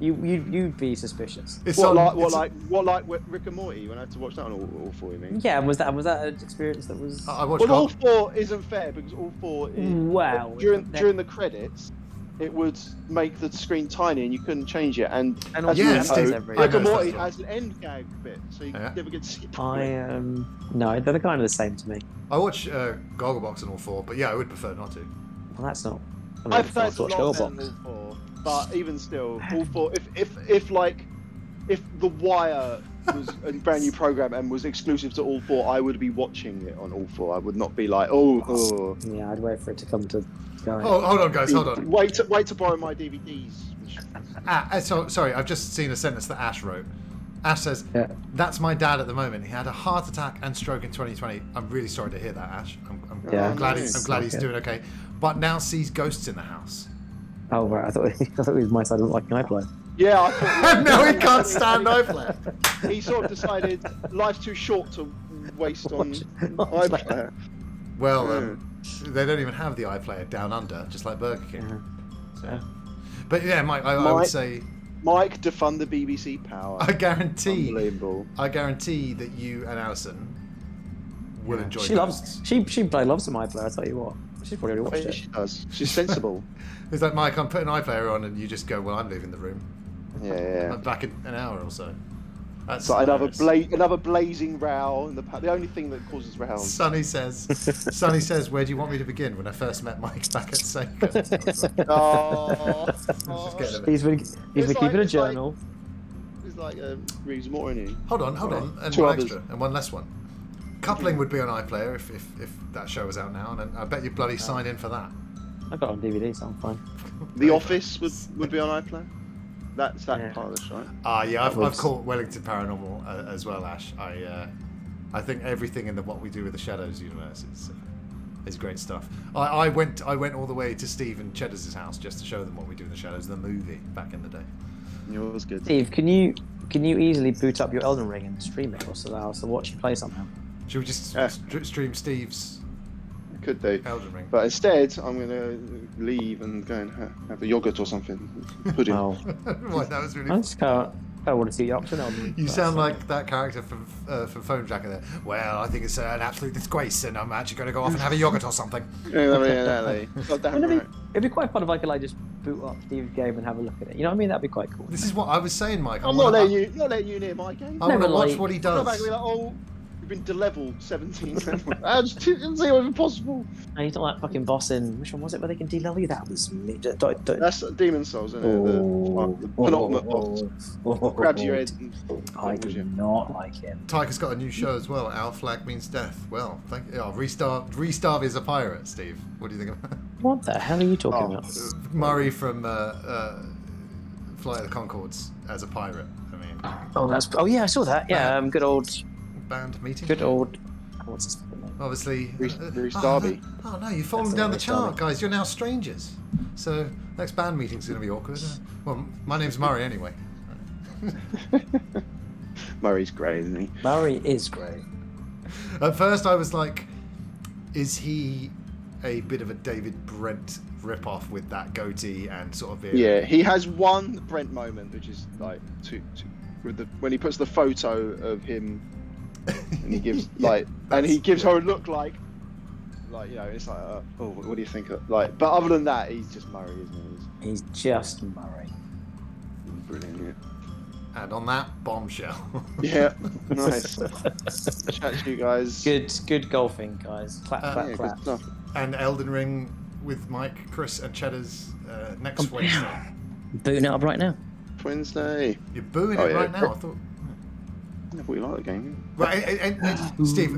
You'd be suspicious. It's What on, like Rick and Morty when I had to watch that on all four? You mean? Yeah, was that an experience that was? I watched. Well, all four isn't fair because all four. Wow. During the credits, it would make the screen tiny and you couldn't change it. And as yeah, you Steve, know, every. Rick and I Morty noticed that has an end gag bit, so you never get to see. No, they're kind of the same to me. I watch Gogglebox and all four, but yeah, I would prefer not to. Well, that's not. I prefer I've to watched watch all Gogglebox. four, but even still, all four. If The Wire was a brand new program and was exclusive to all four, I would be watching it on all four. I would not be like, oh. Yeah, I'd wait for it to come to. Oh, hold on, guys, hold on. Wait to borrow my DVDs. Sorry, I've just seen a sentence that Ash wrote. Ash says, Yeah. "That's my dad at the moment. He had a heart attack and stroke in 2020. I'm really sorry to hear that, Ash. I'm glad he's doing okay. But now sees ghosts in the house. Oh right, I thought it was my side of like an iPlayer. Yeah, I thought. No, he can't stand iPlayer. He sort of decided life's too short to waste on Watch iPlayer. Well, they don't even have the iPlayer down under, just like Burger King. So. But yeah, Mike, I would say, Mike, defund the BBC power. I guarantee Unbelievable. that you and Alison will enjoy. She ghosts. loves. She bloody loves some iPlayer. I tell you what, she's probably already watched it. She does. She's sensible. It's like, Mike, I'm putting iPlayer on, and you just go, well, I'm leaving the room. Yeah. I'm back in an hour or so. That's So hilarious. another blazing row in the only thing that causes rows. Sonny says, where do you want me to begin? When I first met Mike back at Seiko. Oh, Just getting a bit- He's been keeping a it's journal. It's like Reeves more in you. Hold on, and Two one others. extra, and one less one. Coupling would be on iPlayer if that show was out now, and I bet you bloody sign in for that. I got it on DVD, so I'm fine. The Office would be on iPlayer. That's that Yeah. part of the show. Yeah, I've was- caught Wellington Paranormal as well, Ash. I think everything in the What We Do with the Shadows universe is great stuff. I went all the way to Steve and Cheddar's house just to show them What We Do in the Shadows, the movie back in the day. Yours good. Steve, can you easily boot up your Elden Ring and stream it, or so allow us to watch you play somehow? Should we just stream Steve's Could do. Elden Ring? But instead, I'm going to leave and go and have a yogurt or something. Pudding. Oh, Right, that was really. I just can't. I want to see you up to an Elden Ring. You sound like that character from Phone Jacker there. Well, I think it's an absolute disgrace, and I'm actually going to go off and have a yogurt or something. Exactly. God damn Wouldn't right. It'd be quite fun if I could like just boot up Steve's game and have a look at it. You know what I mean? That'd be quite cool. This is what I was saying, Mike. I'm not letting you near my game. I want to Never watch like- what he Come back does. and be like, oh, you've been de-leveled 17 levels. I just didn't see what was possible. And he's not like fucking boss in. Which one was it where they can de-level you? That was me. That's Demon Souls, isn't it? The penultimate boss. Grabs your head and I do not like him. Tyker's got a new show as well. Our Flag Means Death. Well, thank you. Oh, Restarve is a pirate, Steve. What do you think of that? What the hell are you talking Oh. about? Murray from Flight of the Conchords as a pirate. I mean, Oh, Oh yeah, I saw that. Yeah, good old. band meeting. Good old. What's his fucking name? Obviously. Reece Darby. Oh no, you've fallen That's down the Reece chart, Darby. guys. You're now strangers. So next band meeting's going to be awkward. Well, my name's Murray anyway. Murray's great, isn't he? Murray is great. At first, I was like, "Is he a bit of a David Brent rip-off with that goatee and sort of beard?" Yeah, he has one Brent moment, which is like when he puts the photo of him and he gives he gives her a look like you know, it's like oh, what do you think of, like? But other than that, he's just Murray, isn't he? He's just Murray. He's brilliant. And on that bombshell. Yeah, nice. Chat to you guys. Good golfing, guys. Clap, clap, Yeah, clap. good stuff. And Elden Ring with Mike, Chris, and Cheddar's next Wednesday. Booting it up right now. Wednesday. You're booing Oh, it yeah. right now. I thought. I thought you liked the game. Right, and Steve,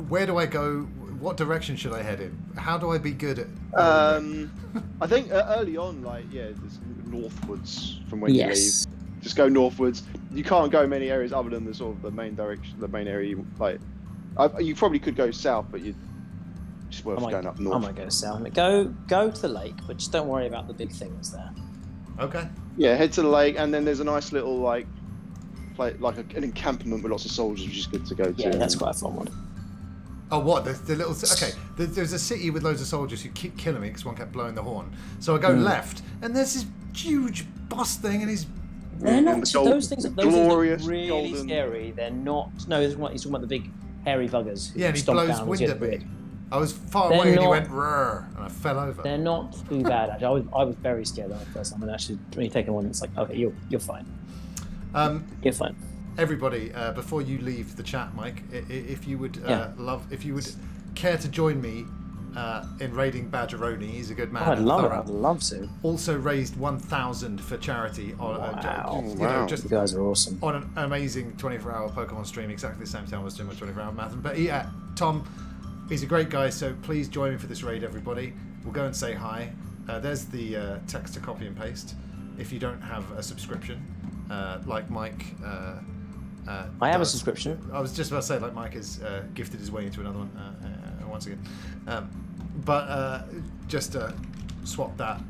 where do I go? What direction should I head in? How do I be good at? I think early on, there's northwards from when you leave. Yes. Just go northwards. You can't go many areas other than the sort of the main direction, the main area. You probably could go south, but it's worth going up north. I might go south. Go to the lake, but just don't worry about the big things there. Okay. Yeah, head to the lake, and then there's a nice little an encampment with lots of soldiers, which is good to go to. Yeah, that's quite a fun one. Oh, what? The little... Okay, there's a city with loads of soldiers who keep killing me because one kept blowing the horn. So I go left, and there's this huge boss thing, and he's They're And not the gold- those things. Those glorious things are really golden- scary. They're not. No, he's talking about the big hairy buggers. Who Yeah, and he stomp blows down wind and at get me. weird. I was far They're away and he not- went roar, and I fell over. They're not too bad. Actually, I was very scared the first time, and actually, when you take one, it's like, okay, you're fine. You're fine. Everybody, before you leave the chat, Mike, if you would Yeah. if you would care to join me in raiding Badgeroni, he's a good man. Oh, I'd and love it. thorough. I'd love to. Also raised 1,000 for charity on Wow. you know, Wow. just You guys are awesome. on an amazing 24-hour Pokemon stream, exactly the same time I was doing my 24-hour marathon. But yeah, Tom, he's a great guy, so please join me for this raid, everybody. We'll go and say hi. There's the text to copy and paste. If you don't have a subscription, like Mike. I have a does. subscription. I was just about to say, like Mike has gifted his way into another one once again. But just swap that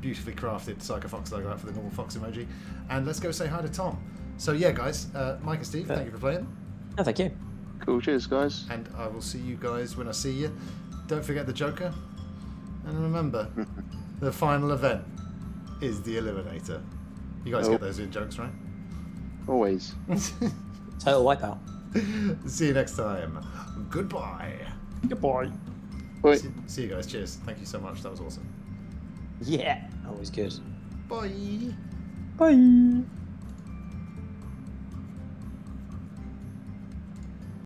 beautifully crafted Psycho Fox logo out for the normal fox emoji. And let's go say hi to Tom. So yeah, guys, Mike and Steve, thank you for playing. Oh, thank you. Cool, cheers, guys. And I will see you guys when I see you. Don't forget the Joker. And remember, the final event is the Eliminator. You guys get those in jokes, right? Always. Total wipeout. See you next time. Goodbye. Goodbye. Wait. See you guys. Cheers. Thank you so much. That was awesome. Yeah. Always good. Bye. Bye.